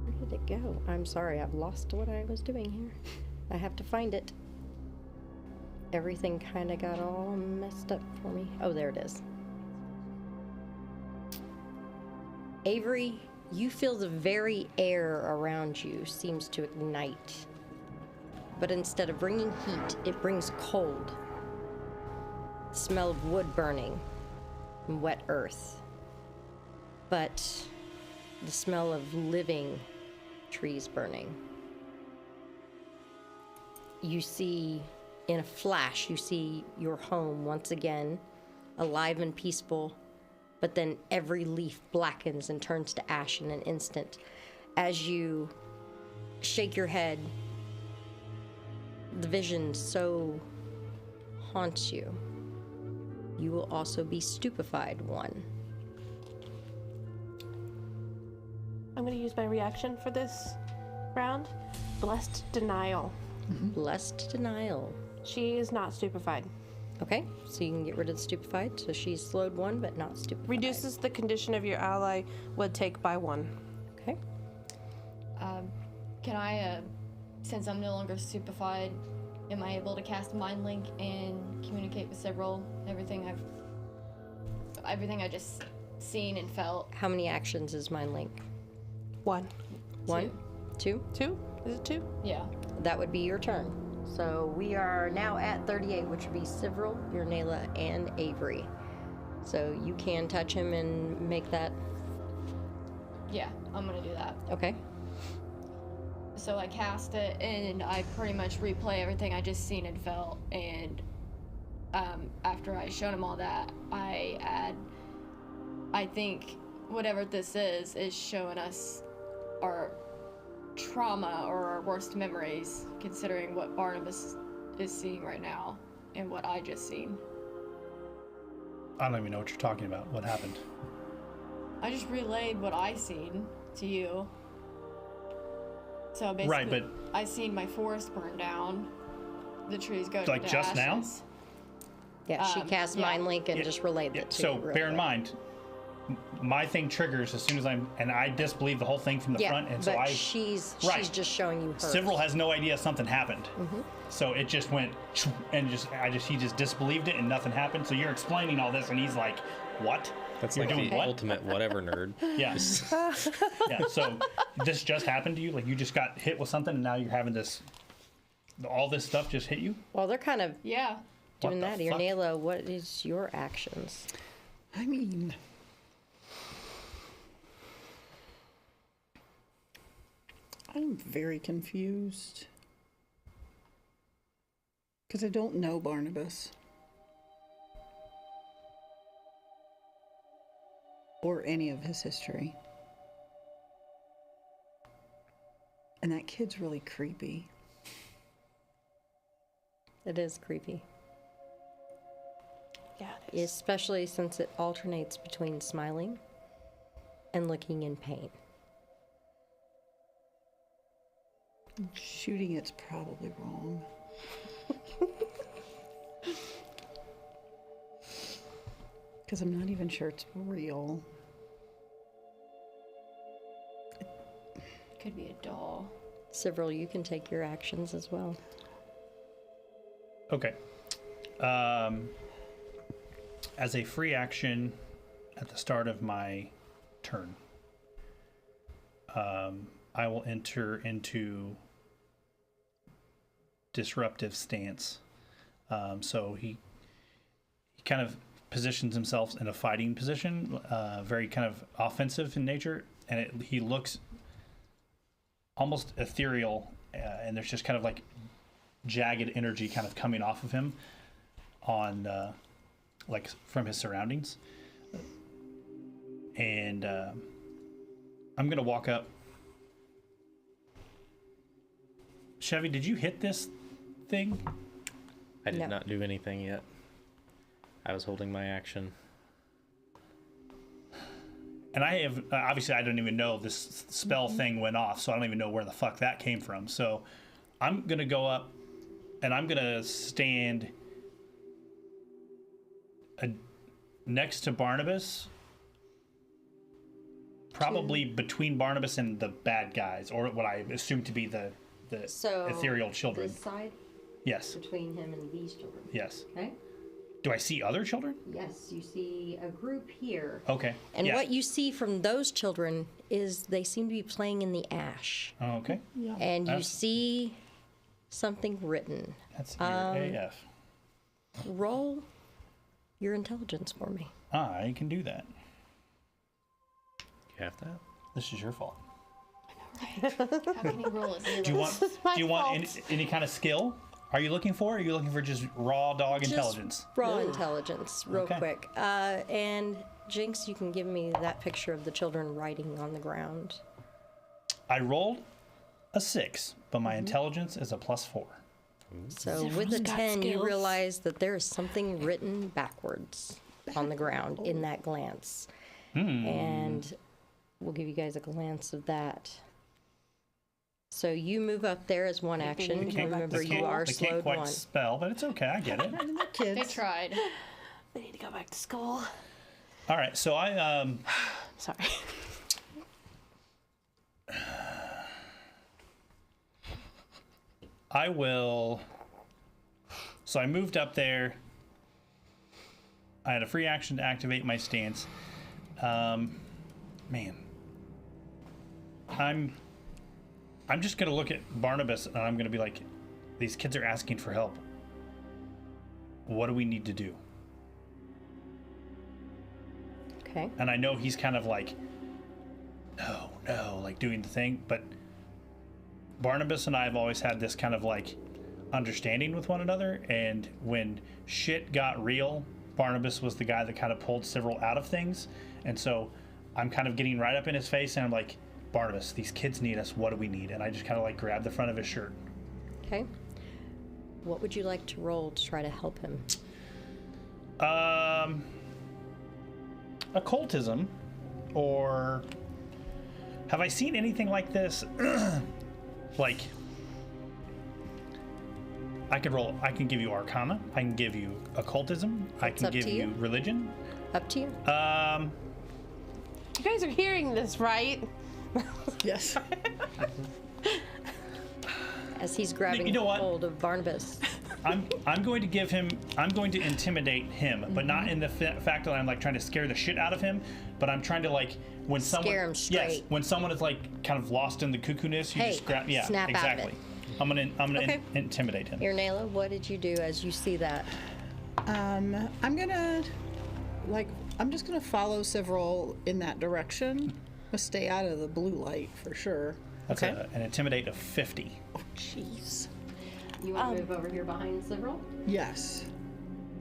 [SPEAKER 1] where did it go? I'm sorry, I've lost what I was doing here. I have to find it. Everything kind of got all messed up for me. Oh, there it is. Avery, you feel the very air around you seems to ignite. But instead of bringing heat, it brings cold. The smell of wood burning and wet earth. But the smell of living trees burning. You see, in a flash, you see your home once again, alive and peaceful. But then every leaf blackens and turns to ash in an instant. As you shake your head, the vision so haunts you. You will also be stupefied 1.
[SPEAKER 3] I'm going to use my reaction for this round. Blessed Denial.
[SPEAKER 1] Blessed Denial.
[SPEAKER 3] She is not stupefied.
[SPEAKER 1] Okay, so you can get rid of the stupefied. So she's slowed 1, but not stupefied.
[SPEAKER 3] Reduces the condition of your ally would take by 1.
[SPEAKER 1] Okay.
[SPEAKER 5] Can I, since I'm no longer stupefied, am I able to cast Mind Link and communicate with several? Everything I just seen and felt.
[SPEAKER 1] How many actions is Mind Link?
[SPEAKER 3] 1.
[SPEAKER 1] 1? 2?
[SPEAKER 3] 2? Is it 2?
[SPEAKER 5] Yeah.
[SPEAKER 1] That would be your turn. So we are now at 38, which would be Sivril, Irnela, and Avery. So you can touch him and make that.
[SPEAKER 5] Yeah, I'm gonna do that.
[SPEAKER 1] Okay.
[SPEAKER 5] So I cast it, and I pretty much replay everything I just seen and felt. And after I showed him all that, I think whatever this is showing us our trauma or our worst memories, considering what Barnabas is seeing right now and what I just seen.
[SPEAKER 2] I don't even know what you're talking about. What happened?
[SPEAKER 5] I just relayed what I seen to you. So basically,
[SPEAKER 2] Right, but
[SPEAKER 5] I seen my forest burn down. The trees go
[SPEAKER 2] like
[SPEAKER 5] to
[SPEAKER 2] just now?
[SPEAKER 5] ashes.
[SPEAKER 1] Yeah, she cast
[SPEAKER 5] yeah.
[SPEAKER 1] Mind Link and just relayed it to
[SPEAKER 2] So
[SPEAKER 1] you. real
[SPEAKER 2] bear in
[SPEAKER 1] quick.
[SPEAKER 2] mind, my thing triggers as soon as and I disbelieve the whole thing from the
[SPEAKER 1] Yeah,
[SPEAKER 2] front, and so
[SPEAKER 1] but
[SPEAKER 2] I.
[SPEAKER 1] she's
[SPEAKER 2] Right.
[SPEAKER 1] just showing you her.
[SPEAKER 2] Several has no idea something happened, so it just went and he just disbelieved it and nothing happened. So you're explaining all this, and he's like, "What?
[SPEAKER 6] That's
[SPEAKER 2] You're
[SPEAKER 6] like
[SPEAKER 2] doing
[SPEAKER 6] the
[SPEAKER 2] what?"
[SPEAKER 6] ultimate whatever nerd.
[SPEAKER 2] Yeah. Yeah. So this just happened to you? Like you just got hit with something, and now you're having this. All this stuff just hit you?
[SPEAKER 1] Well, they're kind of
[SPEAKER 5] Yeah.
[SPEAKER 1] doing
[SPEAKER 2] What the
[SPEAKER 1] that.
[SPEAKER 2] fuck?
[SPEAKER 1] Nayla, what is your actions?
[SPEAKER 7] I mean, I'm very confused. Because I don't know Barnabas. Or any of his history. And that kid's really creepy.
[SPEAKER 1] It is creepy,
[SPEAKER 3] Yeah, it is.
[SPEAKER 1] especially since it alternates between smiling and looking in pain.
[SPEAKER 7] Shooting it's probably wrong. Because I'm not even sure it's real.
[SPEAKER 5] Could be a doll.
[SPEAKER 1] Several, you can take your actions as well.
[SPEAKER 2] Okay. As a free action at the start of my turn, I will enter into disruptive stance. So he kind of positions himself in a fighting position, very kind of offensive in nature, and he looks almost ethereal, and there's just kind of like jagged energy kind of coming off of him on like from his surroundings. And I'm gonna walk up. Chevy, did you hit this thing?
[SPEAKER 6] I did
[SPEAKER 1] No.
[SPEAKER 6] not do anything yet. I was holding my action.
[SPEAKER 2] And I have obviously I don't even know this spell thing went off, so I don't even know where the fuck that came from. So I'm gonna go up and I'm gonna stand next to Barnabas, probably between Barnabas and the bad guys, or what I assume to be the
[SPEAKER 1] So
[SPEAKER 2] ethereal children.
[SPEAKER 1] This side
[SPEAKER 2] Yes,
[SPEAKER 1] between him and these children.
[SPEAKER 2] yes.
[SPEAKER 1] Okay.
[SPEAKER 2] Do I see other children?
[SPEAKER 1] Yes, you see a group here.
[SPEAKER 2] Okay.
[SPEAKER 1] And
[SPEAKER 2] yeah.
[SPEAKER 1] what you see from those children is they seem to be playing in the ash.
[SPEAKER 2] Oh, okay.
[SPEAKER 1] And you
[SPEAKER 2] That's-
[SPEAKER 1] see something written.
[SPEAKER 2] That's your AF.
[SPEAKER 1] Roll your intelligence for me.
[SPEAKER 2] I can do that.
[SPEAKER 6] You have that?
[SPEAKER 2] This is your fault.
[SPEAKER 5] How can he roll a zero?
[SPEAKER 2] Do you want? Do you want any kind of skill? Are you looking for? Or are you looking for just raw dog intelligence?
[SPEAKER 1] Just raw intelligence, real
[SPEAKER 2] Okay.
[SPEAKER 1] quick. And Jinx, you can give me that picture of the children writing on the ground.
[SPEAKER 2] I rolled a 6, but my intelligence is a +4.
[SPEAKER 1] So with a
[SPEAKER 3] Everyone's got
[SPEAKER 1] 10, you
[SPEAKER 3] skills.
[SPEAKER 1] realize that there is something written backwards on the ground in that glance. And we'll give you guys a glance of that. So you move up there as one action. Remember, you are
[SPEAKER 2] They can't
[SPEAKER 1] slowed
[SPEAKER 2] quite
[SPEAKER 1] one.
[SPEAKER 2] spell, but it's okay. I get it.
[SPEAKER 5] They
[SPEAKER 7] Kids.
[SPEAKER 5] tried.
[SPEAKER 3] They need to go back to school.
[SPEAKER 2] All right, so I
[SPEAKER 3] Sorry.
[SPEAKER 2] I will. So I moved up there. I had a free action to activate my stance. Man, I'm just gonna look at Barnabas and I'm gonna be like, these kids are asking for help. What do we need to do?
[SPEAKER 1] Okay.
[SPEAKER 2] And I know he's kind of like, no, like doing the thing, but Barnabas and I have always had this kind of like understanding with one another, and when shit got real, Barnabas was the guy that kind of pulled several out of things, and so I'm kind of getting right up in his face and I'm like, Barnabas, these kids need us, what do we need? And I just kind of like grab the front of his shirt.
[SPEAKER 1] Okay. What would you like to roll to try to help him?
[SPEAKER 2] Occultism, or have I seen anything like this? Like, I can give you Arcana, I can give you Occultism, I can
[SPEAKER 1] up
[SPEAKER 2] give
[SPEAKER 1] to
[SPEAKER 2] you
[SPEAKER 1] you.
[SPEAKER 2] Religion.
[SPEAKER 1] Up to you.
[SPEAKER 3] You guys are hearing this, right?
[SPEAKER 7] Yes.
[SPEAKER 1] As he's grabbing
[SPEAKER 2] You know what?
[SPEAKER 1] hold of Barnabas.
[SPEAKER 2] I'm going to give him. I'm going to intimidate him, but not in the fact that I'm like trying to scare the shit out of him. But I'm trying to like when someone.
[SPEAKER 1] Scare him straight.
[SPEAKER 2] Yes, when someone is like kind of lost in the cuckoo-ness, you
[SPEAKER 1] Hey,
[SPEAKER 2] just grab. Yeah,
[SPEAKER 1] snap out of
[SPEAKER 2] exactly.
[SPEAKER 1] it.
[SPEAKER 2] I'm gonna
[SPEAKER 1] Okay.
[SPEAKER 2] intimidate him.
[SPEAKER 1] Irnayla, what did you do as you see that?
[SPEAKER 7] I'm just gonna follow several in that direction. I'll stay out of the blue light for sure.
[SPEAKER 2] That's an intimidate of 50.
[SPEAKER 7] Oh, jeez.
[SPEAKER 1] You want to move over here behind several?
[SPEAKER 7] Yes.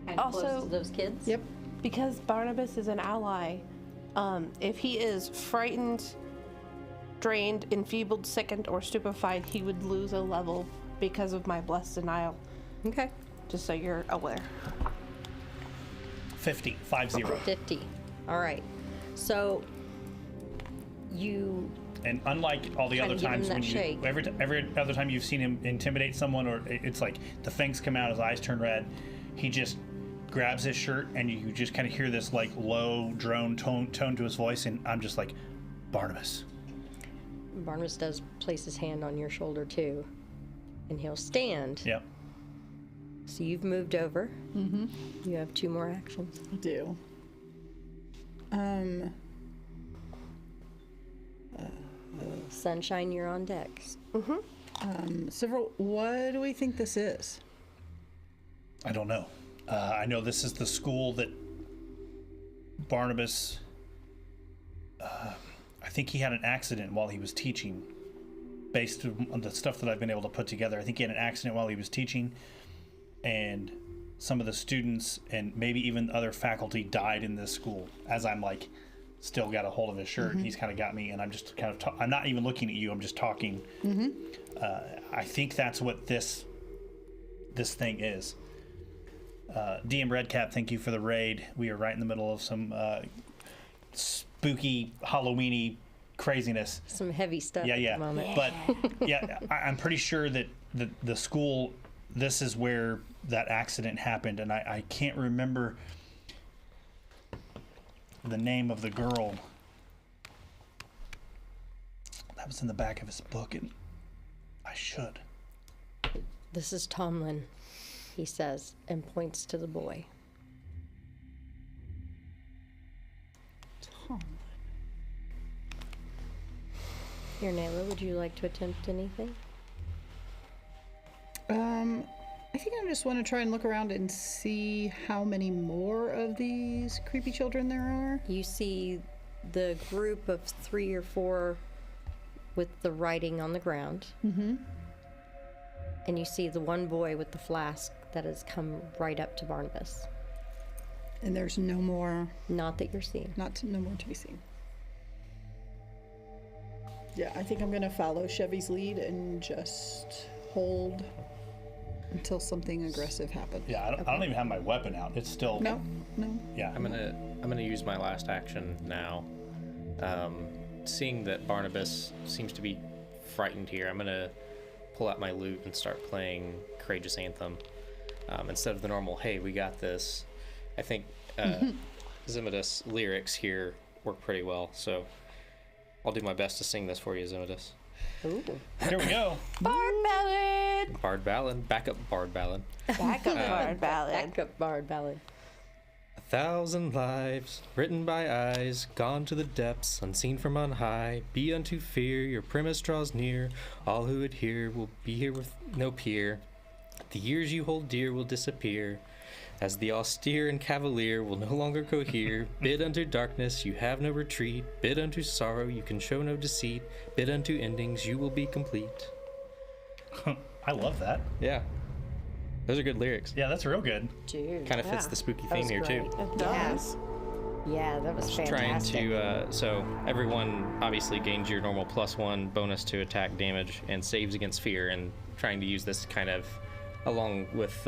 [SPEAKER 1] Kind of close
[SPEAKER 3] Also-
[SPEAKER 1] to those kids?
[SPEAKER 7] Yep.
[SPEAKER 3] Because Barnabas is an ally, if he is frightened, drained, enfeebled, sickened, or stupefied, he would lose a level because of my blessed denial.
[SPEAKER 1] Okay.
[SPEAKER 3] Just so you're aware.
[SPEAKER 2] 50. 50.
[SPEAKER 1] 50. All right. So you
[SPEAKER 2] And unlike all the
[SPEAKER 1] Kinda
[SPEAKER 2] other
[SPEAKER 1] give him
[SPEAKER 2] times
[SPEAKER 1] that
[SPEAKER 2] when you
[SPEAKER 1] shake.
[SPEAKER 2] every other time you've seen him intimidate someone, or it's like the fangs come out, his eyes turn red, he just grabs his shirt and you just kind of hear this like low drone tone to his voice, and I'm just like, Barnabas.
[SPEAKER 1] Barnabas does place his hand on your shoulder too, and he'll stand.
[SPEAKER 2] Yep.
[SPEAKER 1] So you've moved over. Mm-hmm. You have 2 more actions.
[SPEAKER 7] I do.
[SPEAKER 1] Sunshine, you're on deck.
[SPEAKER 7] Several. What do we think this is?
[SPEAKER 2] I don't know. I know this is the school that Barnabas. I think he had an accident while he was teaching. Based on the stuff that I've been able to put together, I think he had an accident while he was teaching, and some of the students and maybe even other faculty died in this school. As I'm like, still got a hold of his shirt, he's kind of got me, and I'm just kind of. I'm not even looking at you. I'm just talking. I think that's what this thing is. DM Redcap, thank you for the raid. We are right in the middle of some spooky Halloweeny craziness.
[SPEAKER 1] Some heavy stuff
[SPEAKER 2] Yeah,
[SPEAKER 1] at
[SPEAKER 2] yeah.
[SPEAKER 1] the moment.
[SPEAKER 2] But yeah, I'm pretty sure that the school, this is where that accident happened, and I can't remember the name of the girl. That was in the back of his book, and I should.
[SPEAKER 1] This is Tomlin, he says, and points to the boy. Irnayla, would you like to attempt anything?
[SPEAKER 7] I think I just want to try and look around and see how many more of these creepy children there are.
[SPEAKER 1] You see the group of 3 or 4 with the writing on the ground. Mm-hmm. And you see the one boy with the flask that has come right up to Barnabas.
[SPEAKER 7] And there's no more,
[SPEAKER 1] Not that you're seeing.
[SPEAKER 7] no more to be seen. Yeah, I think I'm gonna follow Chevy's lead and just hold until something aggressive happens.
[SPEAKER 2] Yeah, I don't even have my weapon out. It's still.
[SPEAKER 7] No.
[SPEAKER 2] Yeah.
[SPEAKER 6] I'm gonna use my last action now. Seeing that Barnabas seems to be frightened here, I'm gonna pull out my lute and start playing Courageous Anthem instead of the normal "Hey, we got this." I think Zimidus lyrics here work pretty well, so I'll do my best to sing this for you, Zimidus.
[SPEAKER 1] Ooh.
[SPEAKER 2] Here we go.
[SPEAKER 3] Bard ballad!
[SPEAKER 6] Bard ballad, backup bard ballad.
[SPEAKER 3] Backup bard ballad.
[SPEAKER 1] Backup bard ballad.
[SPEAKER 6] 1,000 lives written by eyes gone to the depths, unseen from on high. Be unto fear, your premise draws near. All who adhere will be here with no peer. The years you hold dear will disappear, as the austere and cavalier will no longer cohere. Bid unto darkness, you have no retreat. Bid unto sorrow, you can show no deceit. Bid unto endings, you will be complete.
[SPEAKER 2] I love that.
[SPEAKER 6] Yeah, those are good lyrics.
[SPEAKER 2] Yeah, that's real good.
[SPEAKER 1] Dude.
[SPEAKER 6] Kind of fits the spooky
[SPEAKER 1] That
[SPEAKER 6] theme
[SPEAKER 1] was
[SPEAKER 6] here too.
[SPEAKER 1] great.
[SPEAKER 3] It does.
[SPEAKER 1] Yeah, that was
[SPEAKER 6] Trying
[SPEAKER 1] fantastic.
[SPEAKER 6] to so everyone obviously gains your normal +1 bonus to attack damage and saves against fear, and trying to use this kind of along with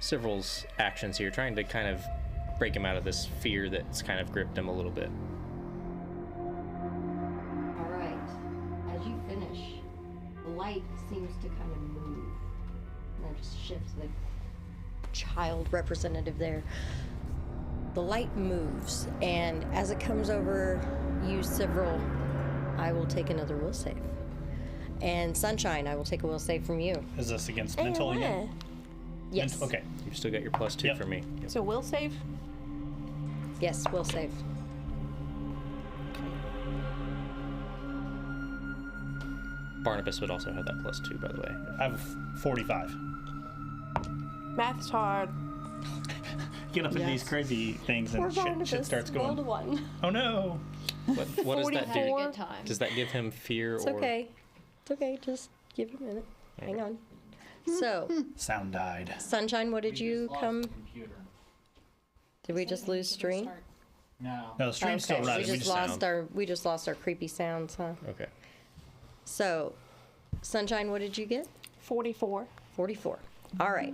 [SPEAKER 6] Civil's actions here, trying to kind of break him out of this fear that's kind of gripped him a little bit.
[SPEAKER 1] All right. As you finish, the light seems to kind of move. And I just shift the child representative there. The light moves, and as it comes over you several, I will take another will save. And Sunshine, I will take a will save from you.
[SPEAKER 2] Is this against mental again?
[SPEAKER 1] Yes.
[SPEAKER 2] Okay.
[SPEAKER 6] You've still got your +2
[SPEAKER 2] Yep.
[SPEAKER 6] for me. Yep.
[SPEAKER 3] So will save?
[SPEAKER 1] Yes, will save.
[SPEAKER 6] Barnabas would also have that +2, by the way.
[SPEAKER 2] I have 45.
[SPEAKER 3] Math's hard.
[SPEAKER 2] Get up in these
[SPEAKER 1] Yes.
[SPEAKER 2] crazy things and shit starts
[SPEAKER 1] rolled a
[SPEAKER 2] going.
[SPEAKER 1] 1.
[SPEAKER 2] Oh no!
[SPEAKER 6] What does that
[SPEAKER 5] Had a
[SPEAKER 6] do?
[SPEAKER 5] good time.
[SPEAKER 6] Does that give him fear
[SPEAKER 1] It's
[SPEAKER 6] or
[SPEAKER 1] okay. It's okay. Just give it a minute. Hang on. So,
[SPEAKER 2] Sound died.
[SPEAKER 1] Sunshine, what did you come? Did we just lose stream?
[SPEAKER 8] No.
[SPEAKER 2] No, the stream's still
[SPEAKER 1] We
[SPEAKER 2] running.
[SPEAKER 1] just lost our creepy sounds, huh?
[SPEAKER 6] Okay.
[SPEAKER 1] So, Sunshine, what did you get?
[SPEAKER 3] 44.
[SPEAKER 1] 44. All right.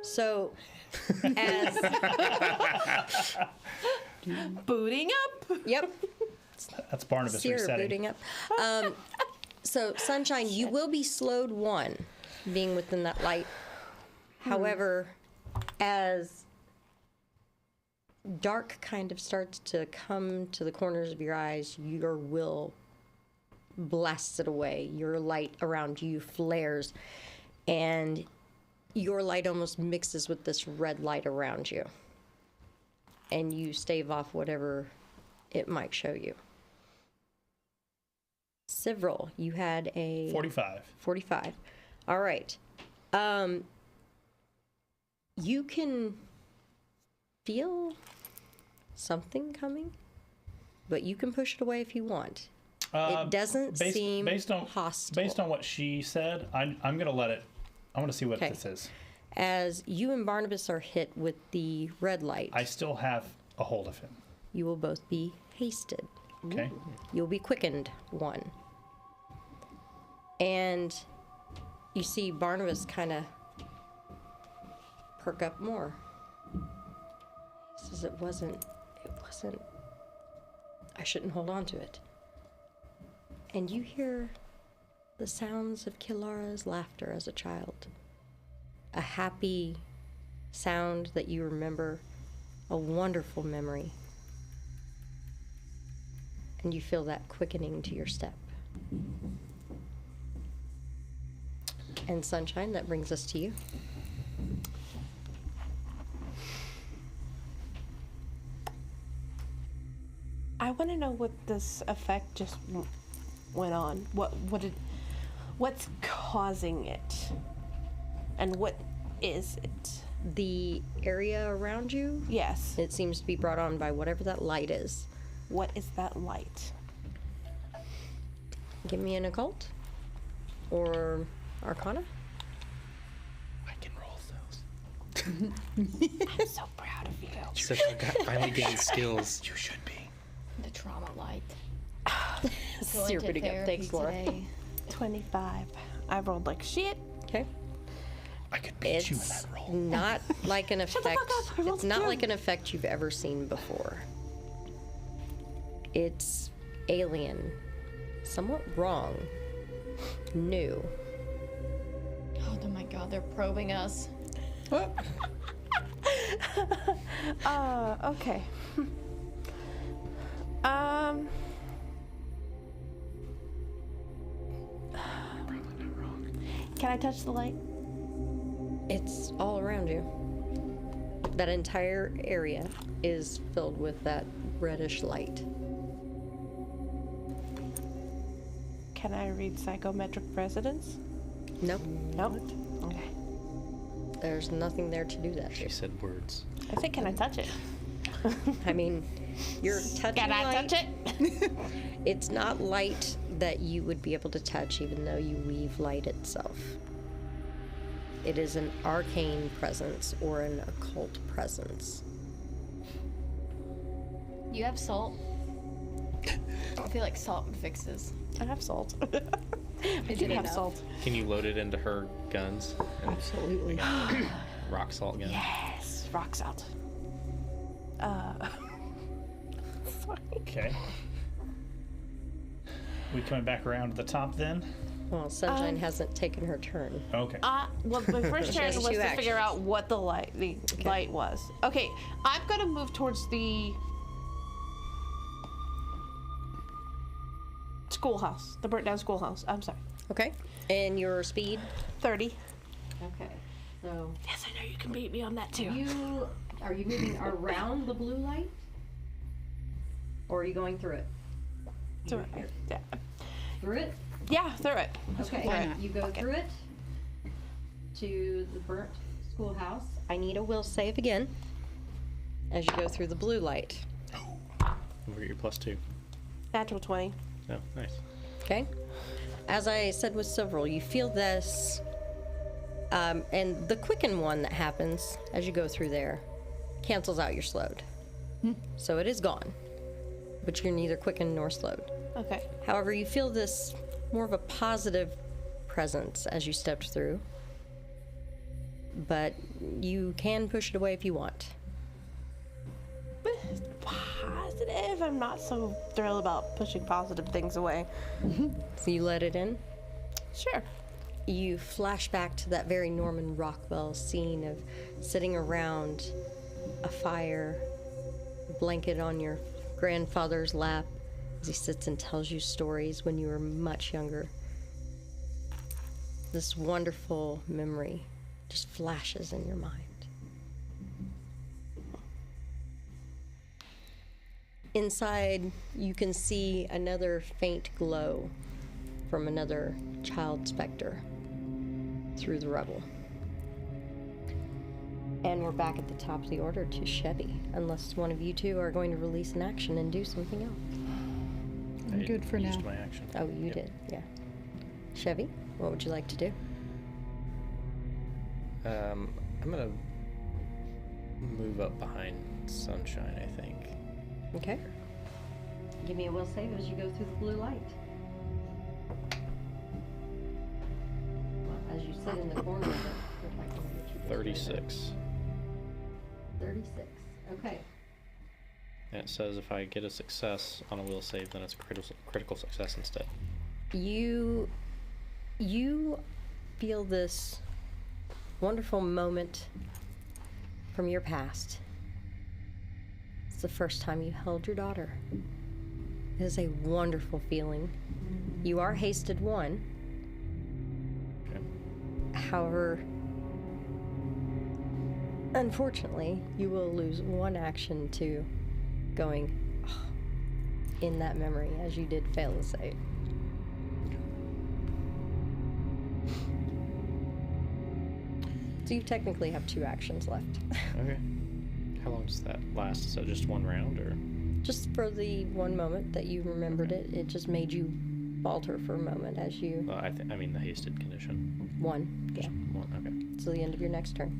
[SPEAKER 1] So, as
[SPEAKER 3] Booting up.
[SPEAKER 1] yep,
[SPEAKER 2] That's Barnabas
[SPEAKER 1] Seer
[SPEAKER 2] resetting.
[SPEAKER 1] booting up. So, Sunshine, you will be slowed 1, being within that light. However, as dark kind of starts to come to the corners of your eyes, your will blasts it away. Your light around you flares, and your light almost mixes with this red light around you. And you stave off whatever it might show you. Several, you had a
[SPEAKER 2] 45.
[SPEAKER 1] 45. All right. You can feel something coming, but you can push it away if you want. It doesn't seem hostile.
[SPEAKER 2] Based on what she said, I'm gonna let it. I want to see what
[SPEAKER 1] Okay.
[SPEAKER 2] this is.
[SPEAKER 1] As you and Barnabas are hit with the red light,
[SPEAKER 2] I still have a hold of him.
[SPEAKER 1] you will both be hasted.
[SPEAKER 2] Okay.
[SPEAKER 1] You'll be quickened 1. And you see Barnabas kind of perk up more. He says it wasn't, I shouldn't hold on to it. And you hear the sounds of Kilara's laughter as a child. A happy sound that you remember, a wonderful memory. And you feel that quickening to your step. And Sunshine, that brings us to you.
[SPEAKER 3] I want to know what this effect just went on. What's causing it? And what is it?
[SPEAKER 1] The area around you,
[SPEAKER 3] Yes.
[SPEAKER 1] it seems to be brought on by whatever that light is.
[SPEAKER 3] What is that light?
[SPEAKER 1] Give me an occult or arcana.
[SPEAKER 2] I can roll those.
[SPEAKER 3] I'm so proud of you.
[SPEAKER 6] Civil finally gained skills.
[SPEAKER 2] You should be.
[SPEAKER 5] The trauma light.
[SPEAKER 1] You're pretty good. Thanks, Laura.
[SPEAKER 5] Today.
[SPEAKER 3] 25. I rolled like shit.
[SPEAKER 1] Okay.
[SPEAKER 2] I could beat you in
[SPEAKER 1] It's
[SPEAKER 2] that roll.
[SPEAKER 1] not like an effect.
[SPEAKER 3] the fuck up, I rolled
[SPEAKER 1] It's not
[SPEAKER 3] two.
[SPEAKER 1] like an effect you've ever seen before. It's alien, somewhat wrong, new.
[SPEAKER 5] Oh my god, they're probing us.
[SPEAKER 3] Okay. Can I touch the light?
[SPEAKER 1] It's all around you. That entire area is filled with that reddish light.
[SPEAKER 3] Can I read psychometric resonance?
[SPEAKER 1] Nope,
[SPEAKER 3] Nope. Okay.
[SPEAKER 1] there's nothing there to do that
[SPEAKER 6] She
[SPEAKER 1] to.
[SPEAKER 6] said words.
[SPEAKER 3] I said, can I touch it?
[SPEAKER 1] I mean, you're touching
[SPEAKER 3] Can I
[SPEAKER 1] light.
[SPEAKER 3] touch it?
[SPEAKER 1] It's not light that you would be able to touch, even though you weave light itself. It is an arcane presence or an occult presence.
[SPEAKER 5] You have salt? I feel like salt would fix this.
[SPEAKER 3] I have salt. I do have salt.
[SPEAKER 6] Can you load it into her guns? And
[SPEAKER 7] Absolutely.
[SPEAKER 6] rock salt gun.
[SPEAKER 3] Yes, rock salt. Sorry.
[SPEAKER 2] Okay. We coming back around to the top then?
[SPEAKER 1] Well, Sunshine hasn't taken her turn.
[SPEAKER 2] Okay.
[SPEAKER 3] Well, my first turn
[SPEAKER 1] has
[SPEAKER 3] was
[SPEAKER 1] two
[SPEAKER 3] to figure
[SPEAKER 1] actions.
[SPEAKER 3] out what the light was. Okay, I'm gonna move towards the schoolhouse, the burnt down schoolhouse. I'm sorry.
[SPEAKER 1] Okay. And your speed?
[SPEAKER 3] 30.
[SPEAKER 1] Okay. So
[SPEAKER 3] Yes, I know you can beat me on that too.
[SPEAKER 1] are you moving around the blue light? Or are you going through it?
[SPEAKER 3] Through it. Yeah.
[SPEAKER 1] Through it?
[SPEAKER 3] Yeah, through it.
[SPEAKER 1] Okay.
[SPEAKER 7] Why not?
[SPEAKER 1] You go through it to the burnt schoolhouse. I need a will save again as you go through the blue light.
[SPEAKER 6] Over your +2.
[SPEAKER 3] Natural 20.
[SPEAKER 6] Oh, nice.
[SPEAKER 1] Okay. As I said with several, you feel this, and the quicken one that happens as you go through there cancels out your slowed. So it is gone, but you're neither quickened nor slowed.
[SPEAKER 3] Okay.
[SPEAKER 1] However, you feel this more of a positive presence as you stepped through, but you can push it away if you want.
[SPEAKER 3] Positive. I'm not so thrilled about pushing positive things away.
[SPEAKER 1] So you let it in.
[SPEAKER 3] Sure.
[SPEAKER 1] You flash back to that very Norman Rockwell scene of sitting around a fire, blanket on your grandfather's lap as he sits and tells you stories when you were much younger. This wonderful memory just flashes in your mind. Inside, you can see another faint glow from another child specter through the rubble. And we're back at the top of the order to Chevy, unless one of you two are going to release an action and do something else.
[SPEAKER 7] I'm good for
[SPEAKER 6] used
[SPEAKER 7] now.
[SPEAKER 6] my action.
[SPEAKER 1] Oh, you did, yeah. Chevy, what would you like to do?
[SPEAKER 6] I'm gonna move up behind Sunshine, I think.
[SPEAKER 1] Okay. Give me a will save as you go through the blue light. Well, as you sit in the corner of it, if I can get you to
[SPEAKER 6] 36.
[SPEAKER 1] 36. Okay.
[SPEAKER 6] And it says if I get a success on a will save, then it's a critical success instead.
[SPEAKER 1] You feel this wonderful moment from your past. It's the first time you held your daughter. It is a wonderful feeling. You are hasted 1.
[SPEAKER 6] Okay.
[SPEAKER 1] However, unfortunately, you will lose 1 action to going in that memory as you did fail to save. So you technically have 2 actions left.
[SPEAKER 6] Okay. How long does that last? So just 1 round, or?
[SPEAKER 1] Just for the 1 moment that you remembered it, it just made you falter for a moment as you...
[SPEAKER 6] I mean the hasted condition.
[SPEAKER 1] 1, yeah.
[SPEAKER 6] Just 1. Okay.
[SPEAKER 1] Till the end of your next turn.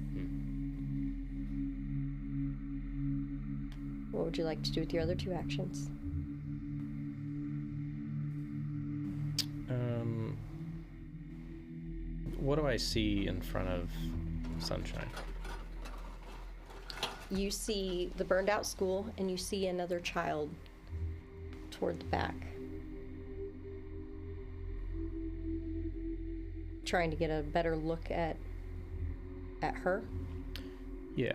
[SPEAKER 1] What would you like to do with your other 2 actions?
[SPEAKER 6] What do I see in front of Sunshine?
[SPEAKER 1] You see the burned out school, and you see another child toward the back. Trying to get a better look at her.
[SPEAKER 6] Yeah.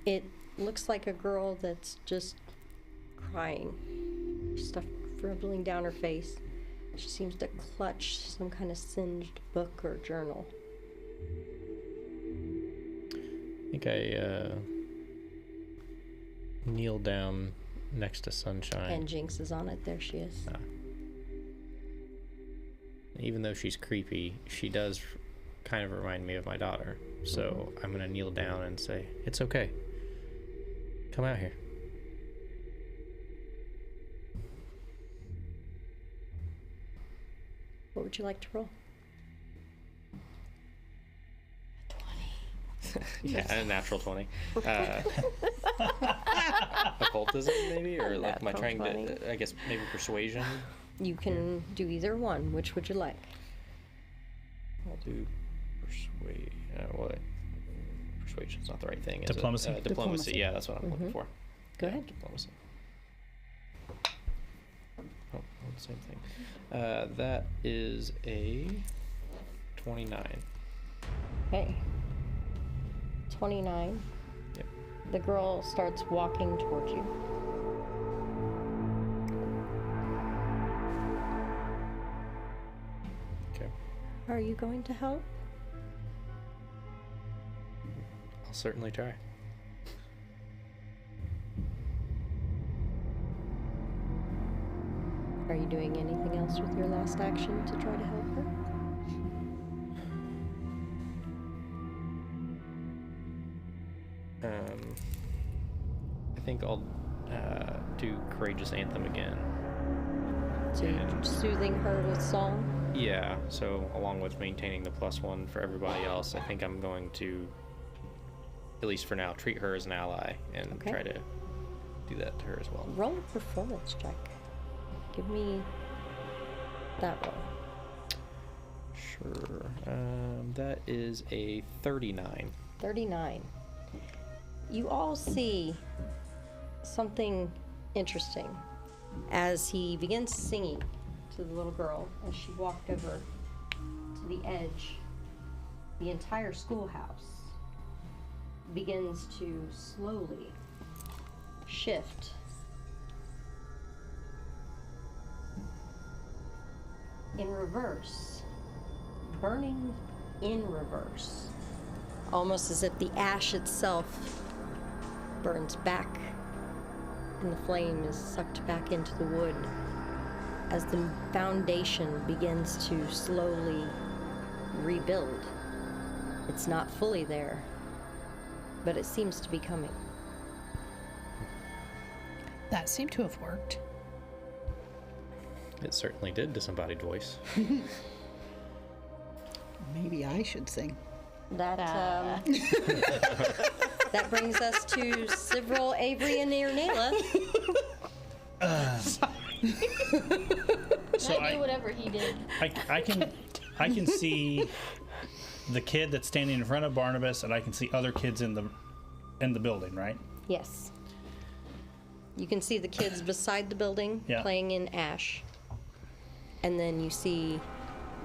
[SPEAKER 1] It looks like a girl that's just crying. Stuff dribbling down her face. She seems to clutch some kind of singed book or journal.
[SPEAKER 6] I think I kneel down next to Sunshine.
[SPEAKER 1] And Jinx is on it. There she is.
[SPEAKER 6] Even though she's creepy, she does kind of remind me of my daughter. So I'm going to kneel down and say, "It's okay. Come out here."
[SPEAKER 1] What would you like to roll?
[SPEAKER 6] Yeah, a natural 20. Occultism, maybe? Or like, am I
[SPEAKER 3] Natural
[SPEAKER 6] trying
[SPEAKER 3] 20.
[SPEAKER 6] to, I guess, maybe persuasion?
[SPEAKER 1] You can do either one. Which would you like?
[SPEAKER 6] I'll do persuade. What? Persuasion's not the right thing. Is
[SPEAKER 2] Diplomacy?
[SPEAKER 6] It? Diplomacy. Yeah, that's what I'm looking for.
[SPEAKER 1] Go ahead.
[SPEAKER 6] Diplomacy. Oh, same thing. That is a 29.
[SPEAKER 1] Okay. 29.
[SPEAKER 6] Yep.
[SPEAKER 1] The girl starts walking towards you.
[SPEAKER 6] Okay.
[SPEAKER 1] Are you going to help?
[SPEAKER 6] I'll certainly try.
[SPEAKER 1] Are you doing anything else with your last action to try to help her?
[SPEAKER 6] I think I'll do Courageous Anthem again.
[SPEAKER 1] So you're
[SPEAKER 6] And-
[SPEAKER 1] soothing her with song?
[SPEAKER 6] Yeah, so along with maintaining the +1 for everybody else, I think I'm going to, at least for now, treat her as an ally and
[SPEAKER 1] Okay.
[SPEAKER 6] try to do that to her as well.
[SPEAKER 1] Roll a performance check. Give me that roll.
[SPEAKER 6] Sure. That is a 39.
[SPEAKER 1] 39. You all see something interesting as he begins singing to the little girl as she walked over to the edge. The entire schoolhouse begins to slowly shift in reverse, burning in reverse, almost as if the ash itself burns back and the flame is sucked back into the wood as the foundation begins to slowly rebuild. It's not fully there, but it seems to be coming.
[SPEAKER 4] That seemed to have worked.
[SPEAKER 6] It certainly did, disembodied voice.
[SPEAKER 7] Maybe I should sing.
[SPEAKER 1] That that brings us to Sivril, Avery, and Irnela.
[SPEAKER 2] So
[SPEAKER 5] I do whatever he did.
[SPEAKER 2] I can see the kid that's standing in front of Barnabas, and I can see other kids in the building, right?
[SPEAKER 1] Yes. You can see the kids beside the building
[SPEAKER 2] Yeah.
[SPEAKER 1] playing in ash. And then you see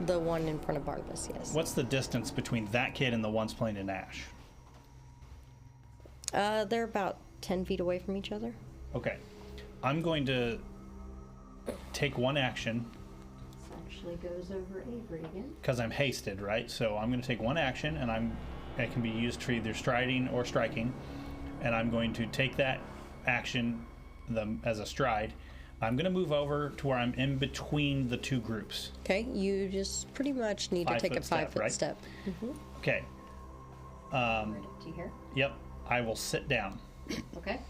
[SPEAKER 1] the one in front of Barnabas, yes.
[SPEAKER 2] What's the distance between that kid and the ones playing in ash?
[SPEAKER 1] They're about 10 feet away from each other.
[SPEAKER 2] Okay. I'm going to take one action
[SPEAKER 1] This actually goes over Avery again.
[SPEAKER 2] because I'm hasted, right? So I'm going to take one action, and it can be used for either striding or striking, and I'm going to take that action as a stride. I'm going to move over to where I'm in between the two groups.
[SPEAKER 1] Okay, you just pretty much need to take a
[SPEAKER 2] 5-foot step,
[SPEAKER 1] 5-foot
[SPEAKER 2] right?
[SPEAKER 1] step.
[SPEAKER 2] Okay.
[SPEAKER 1] Right up to here.
[SPEAKER 2] Yep. I will sit down.
[SPEAKER 1] Okay.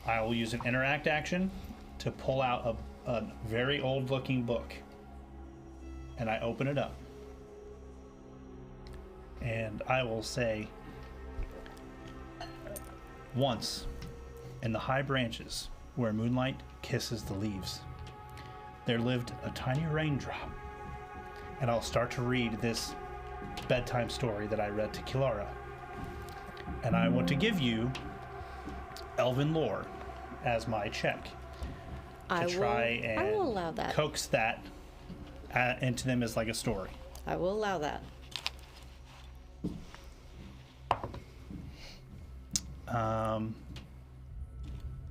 [SPEAKER 2] I will use an interact action to pull out a very old looking book. And I open it up. And I will say, once in the high branches where moonlight kisses the leaves, there lived a tiny raindrop. And I'll start to read this bedtime story that I read to Kilara. And I want to give you elven lore as my check to try and
[SPEAKER 1] I will allow that.
[SPEAKER 2] coax that into them as like a story.
[SPEAKER 1] I will allow that.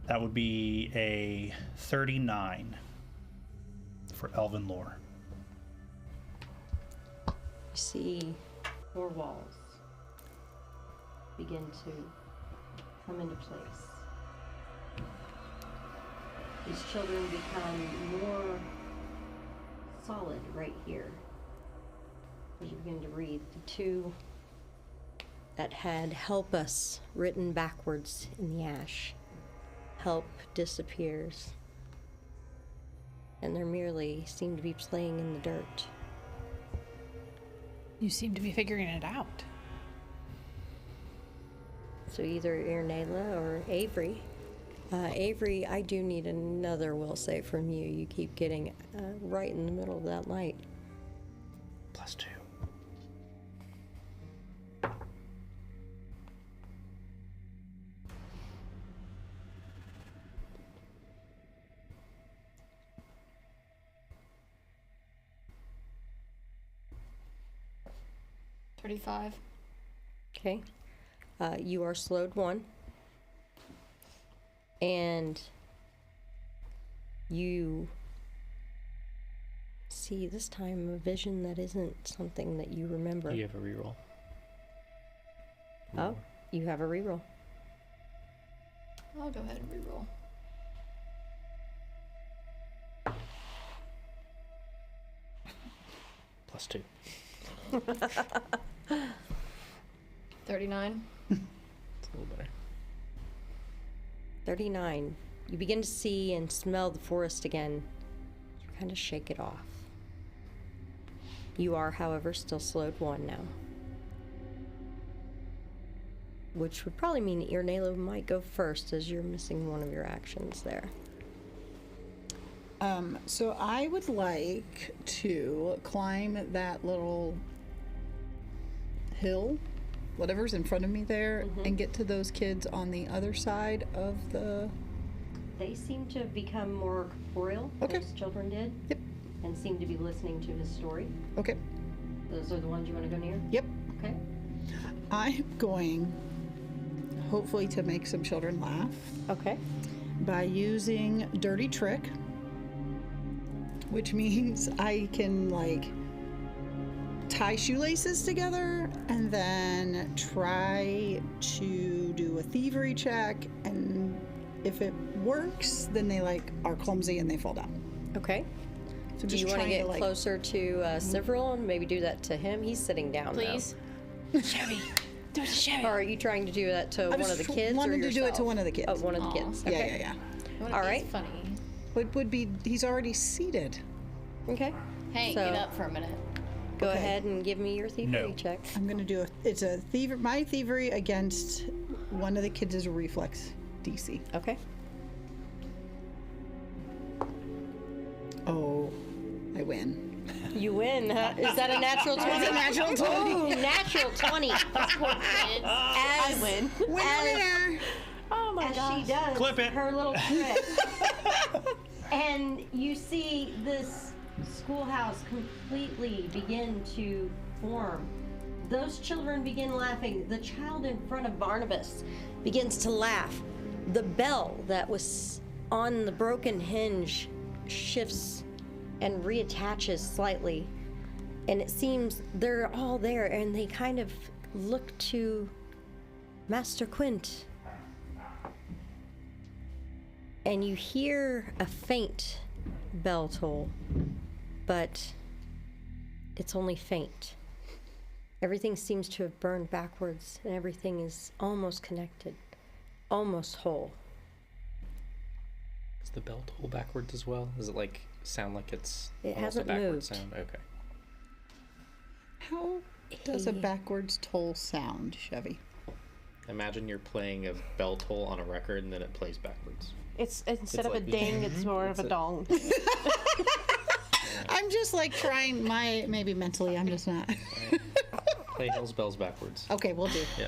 [SPEAKER 2] That would be a 39 for elven lore.
[SPEAKER 1] You see 4 walls begin to come into place. These children become more solid right here as you begin to read. The 2 that had "help us" written backwards in the ash. Help disappears. And they merely seem to be playing in the dirt.
[SPEAKER 4] You seem to be figuring it out.
[SPEAKER 1] So either Irnela or Avery, Avery, I do need another will save from you. You keep getting right in the middle of that light.
[SPEAKER 6] +2.
[SPEAKER 5] $35.
[SPEAKER 1] Okay. You are slowed 1. And you see this time a vision that isn't something that you remember.
[SPEAKER 6] You have a reroll.
[SPEAKER 1] Oh, you have a reroll.
[SPEAKER 5] I'll go ahead and reroll.
[SPEAKER 6] +2.
[SPEAKER 5] 39.
[SPEAKER 6] It's a little better.
[SPEAKER 1] 39. You begin to see and smell the forest again. You kind of shake it off. You are, however, still slowed 1 now. Which would probably mean Irnalo might go first, as you're missing one of your actions there.
[SPEAKER 7] So I would like to climb that little hill, whatever's in front of me there, and get to those kids on the other side of the...
[SPEAKER 1] They seem to have become more corporeal,
[SPEAKER 7] Okay.
[SPEAKER 1] those children did.
[SPEAKER 7] Yep.
[SPEAKER 1] And seem to be listening to his story.
[SPEAKER 7] Okay.
[SPEAKER 1] Those are the ones you want to go near?
[SPEAKER 7] Yep.
[SPEAKER 1] Okay.
[SPEAKER 7] I'm going, hopefully, to make some children laugh
[SPEAKER 1] Okay.
[SPEAKER 7] by using Dirty Trick, which means I can, like, tie shoelaces together and then try to do a thievery check, and if it works, then they, like, are clumsy and they fall down.
[SPEAKER 1] Okay.
[SPEAKER 7] So
[SPEAKER 1] Do you want to
[SPEAKER 7] trying
[SPEAKER 1] get
[SPEAKER 7] like,
[SPEAKER 1] closer to Sivril and maybe do that to him? He's sitting down now.
[SPEAKER 5] Please.
[SPEAKER 4] Chevy. Do it to Chevy.
[SPEAKER 1] Or are you trying to do that to
[SPEAKER 7] I
[SPEAKER 1] one
[SPEAKER 7] was
[SPEAKER 1] of the kids or
[SPEAKER 7] wanted
[SPEAKER 1] yourself?
[SPEAKER 7] to do it to one of the kids.
[SPEAKER 1] Oh, one of the
[SPEAKER 5] Aw.
[SPEAKER 1] kids.
[SPEAKER 7] Yeah,
[SPEAKER 1] Okay.
[SPEAKER 7] yeah.
[SPEAKER 5] What
[SPEAKER 1] All
[SPEAKER 5] if
[SPEAKER 1] right.
[SPEAKER 5] he's funny?
[SPEAKER 7] What would be, he's already seated.
[SPEAKER 1] Okay.
[SPEAKER 5] Hey,
[SPEAKER 1] So-
[SPEAKER 5] get up for a minute.
[SPEAKER 1] Go
[SPEAKER 7] Okay.
[SPEAKER 1] ahead and give me your thievery
[SPEAKER 2] No.
[SPEAKER 1] check.
[SPEAKER 7] I'm gonna do my thievery against one of the kids' reflex DC.
[SPEAKER 1] Okay.
[SPEAKER 7] Oh, I win.
[SPEAKER 1] You win. Huh? Is that a natural 20?
[SPEAKER 7] It's a natural 20.
[SPEAKER 1] Ooh, natural 20.
[SPEAKER 3] I win.
[SPEAKER 7] Winner!
[SPEAKER 3] Oh my
[SPEAKER 1] As
[SPEAKER 3] gosh.
[SPEAKER 1] she does
[SPEAKER 2] Clip it.
[SPEAKER 1] her little trick. And you see this schoolhouse completely begin to form. Those children begin laughing. The child in front of Barnabas begins to laugh. The bell that was on the broken hinge shifts and reattaches slightly. And it seems they're all there and they kind of look to Master Quint. And you hear a faint bell toll, but it's only faint. Everything seems to have burned backwards, and everything is almost connected, almost whole.
[SPEAKER 6] Is the bell toll backwards as well? Does it like sound like it's
[SPEAKER 1] It
[SPEAKER 6] almost
[SPEAKER 1] hasn't
[SPEAKER 6] a backwards
[SPEAKER 1] moved.
[SPEAKER 6] sound? Okay.
[SPEAKER 7] How does a backwards toll sound, Chevy?
[SPEAKER 6] Imagine you're playing a bell toll on a record and then it plays backwards.
[SPEAKER 3] It's instead
[SPEAKER 6] It's
[SPEAKER 3] of
[SPEAKER 6] like
[SPEAKER 3] a
[SPEAKER 6] the-
[SPEAKER 3] ding, it's more of
[SPEAKER 6] It's
[SPEAKER 3] a
[SPEAKER 6] a-
[SPEAKER 3] dong.
[SPEAKER 7] I'm just like trying maybe mentally, I'm just not.
[SPEAKER 6] Play Hell's Bells backwards.
[SPEAKER 7] Okay, we'll do.
[SPEAKER 6] Yeah.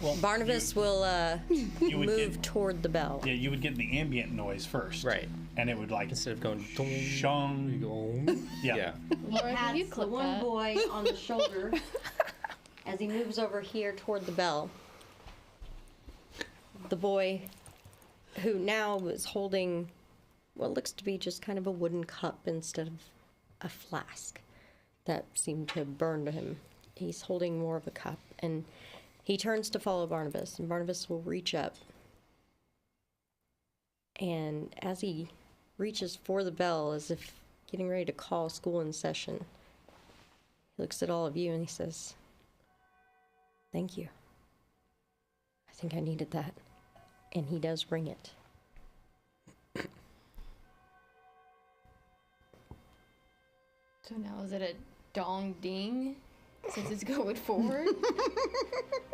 [SPEAKER 2] Well,
[SPEAKER 1] Barnabas will
[SPEAKER 2] you would
[SPEAKER 1] move
[SPEAKER 2] get,
[SPEAKER 1] toward the bell.
[SPEAKER 2] yeah, you would get the ambient noise first.
[SPEAKER 6] Right.
[SPEAKER 2] And it would like
[SPEAKER 6] Instead of going dong, you
[SPEAKER 2] shung.
[SPEAKER 6] go
[SPEAKER 2] Yeah.
[SPEAKER 6] yeah.
[SPEAKER 5] Laura, can you
[SPEAKER 1] Pats the
[SPEAKER 5] clip
[SPEAKER 1] one
[SPEAKER 5] that?
[SPEAKER 1] boy on the shoulder as he moves over here toward the bell. The boy, who now is holding what looks to be just kind of a wooden cup instead of a flask that seemed to burn to him. He's holding more of a cup, and he turns to follow Barnabas, and Barnabas will reach up. And as he reaches for the bell, as if getting ready to call school in session, he looks at all of you and he says, "Thank you. I think I needed that." And he does ring it.
[SPEAKER 5] So now is it a dong ding? Since it's going forward?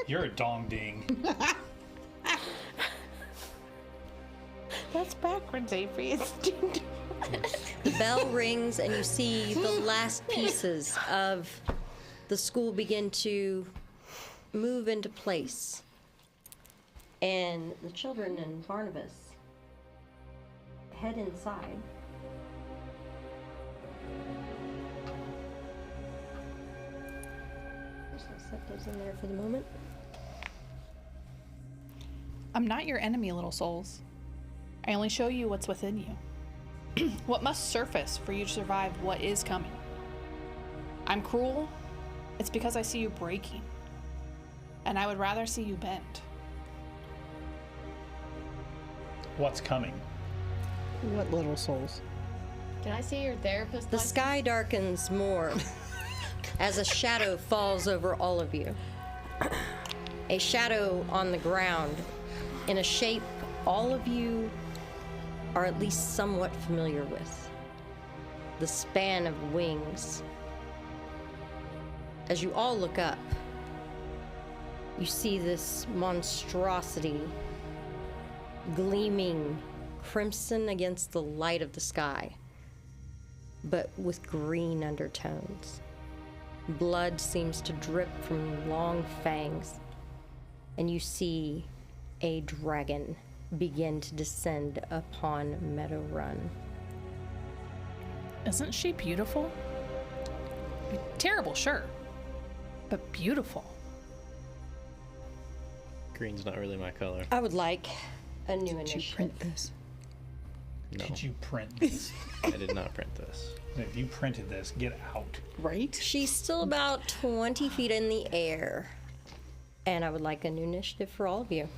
[SPEAKER 2] You're a dong ding.
[SPEAKER 3] That's backwards, Avery. It's
[SPEAKER 1] The bell rings, and you see the last pieces of the school begin to move into place. And the children and Barnabas head inside. Just gonna set those in there for the moment.
[SPEAKER 4] I'm not your enemy, little souls. I only show you what's within you. What must surface for you to survive what is coming. I'm cruel. It's because I see you breaking. And I would rather see you bent.
[SPEAKER 2] What's coming?
[SPEAKER 7] What little souls?
[SPEAKER 5] Can I see your therapist?
[SPEAKER 1] The
[SPEAKER 5] license?
[SPEAKER 1] sky darkens more as a shadow falls over all of you. A shadow on the ground in a shape all of you are at least somewhat familiar with. The span of wings. As you all look up, you see this monstrosity gleaming crimson against the light of the sky, but with green undertones. Blood seems to drip from long fangs, and you see a dragon begin to descend upon Meadow Run.
[SPEAKER 4] Isn't she beautiful? Terrible, sure. But beautiful.
[SPEAKER 6] Green's not really my color.
[SPEAKER 1] I would like a new
[SPEAKER 7] Did you
[SPEAKER 1] initiative.
[SPEAKER 7] print this?
[SPEAKER 6] No,
[SPEAKER 2] Did you print this?
[SPEAKER 6] I did not print this.
[SPEAKER 2] If you printed this, get out.
[SPEAKER 7] Right?
[SPEAKER 1] She's still about 20 feet in the air. And I would like a new initiative for all of you.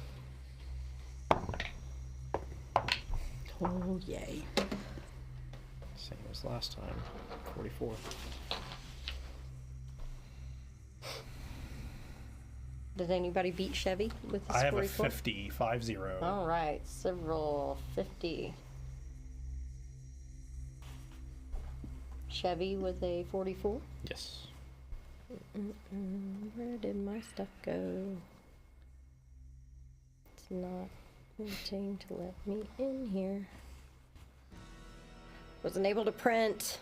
[SPEAKER 7] Oh, yay.
[SPEAKER 6] Same as last time. 44.
[SPEAKER 1] Did anybody beat Chevy with his
[SPEAKER 2] I have
[SPEAKER 1] 44?
[SPEAKER 2] a 50, 5-0.
[SPEAKER 1] All right, several 50. Chevy with a 44.
[SPEAKER 6] Yes.
[SPEAKER 1] Where did my stuff go? It's not wanting to let me in here. Wasn't able to print.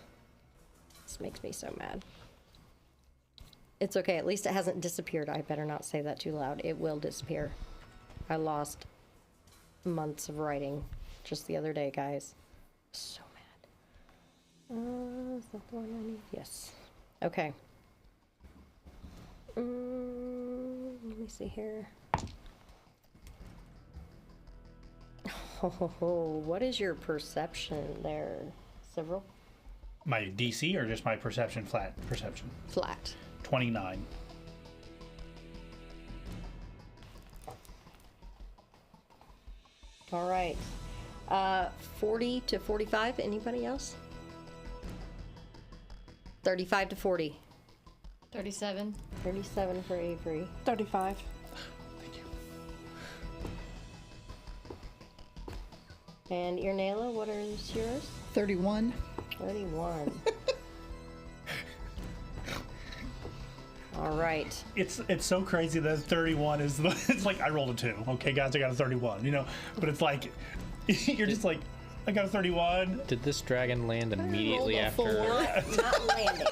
[SPEAKER 1] This makes me so mad. It's okay, at least it hasn't disappeared. I better not say that too loud. It will disappear. I lost months of writing just the other day, guys. So mad. Is that the one I need? Yes. Okay. Let me see here. Oh, what is your perception there, Several?
[SPEAKER 2] My DC or just my perception? Flat perception.
[SPEAKER 1] Flat.
[SPEAKER 2] 29.
[SPEAKER 1] All right. 40 to 45. Anybody else? 35 to 40.
[SPEAKER 5] 37.
[SPEAKER 1] 37 for Avery.
[SPEAKER 3] 35.
[SPEAKER 2] Thank you.
[SPEAKER 1] And Irnayla, what is yours?
[SPEAKER 7] 31.
[SPEAKER 1] 31. All right.
[SPEAKER 2] It's so crazy that 31 is the, it's like I rolled a 2. Okay, guys, I got a 31. You know, but it's like you're just like I got a 31.
[SPEAKER 6] Did this dragon land immediately after?
[SPEAKER 1] Not landing.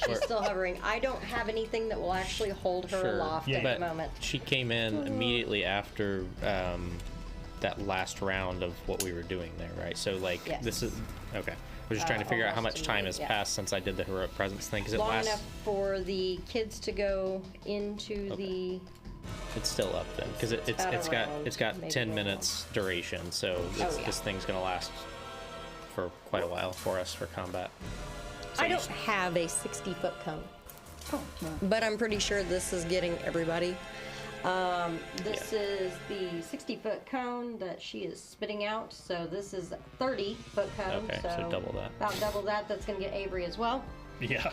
[SPEAKER 1] She's still hovering. I don't have anything that will actually hold her
[SPEAKER 6] Sure.
[SPEAKER 1] aloft
[SPEAKER 2] Yeah.
[SPEAKER 1] at
[SPEAKER 6] But
[SPEAKER 1] the moment.
[SPEAKER 6] she came in immediately after that last round of what we were doing there, right? So like
[SPEAKER 1] Yes.
[SPEAKER 6] this is okay. I was just trying to figure out how
[SPEAKER 1] almost
[SPEAKER 6] much time has
[SPEAKER 1] immediate, yeah.
[SPEAKER 6] passed since I did the heroic presence thing. Because it
[SPEAKER 1] Long
[SPEAKER 6] lasts.
[SPEAKER 1] enough for the kids to go into the.
[SPEAKER 6] It's still up then because it's
[SPEAKER 1] about
[SPEAKER 6] got
[SPEAKER 1] around, maybe
[SPEAKER 6] 10
[SPEAKER 1] a little
[SPEAKER 6] minutes duration. So
[SPEAKER 1] yeah.
[SPEAKER 6] this thing's gonna last for quite a while for us for combat.
[SPEAKER 1] I don't have a 60-foot cone,
[SPEAKER 7] Oh, well.
[SPEAKER 1] but I'm pretty sure this is getting everybody. This is the 60-foot cone that she is spitting out. So this is 30-foot cone.
[SPEAKER 6] Okay, so double that.
[SPEAKER 1] About double that. That's going to get Avery as well.
[SPEAKER 2] Yeah.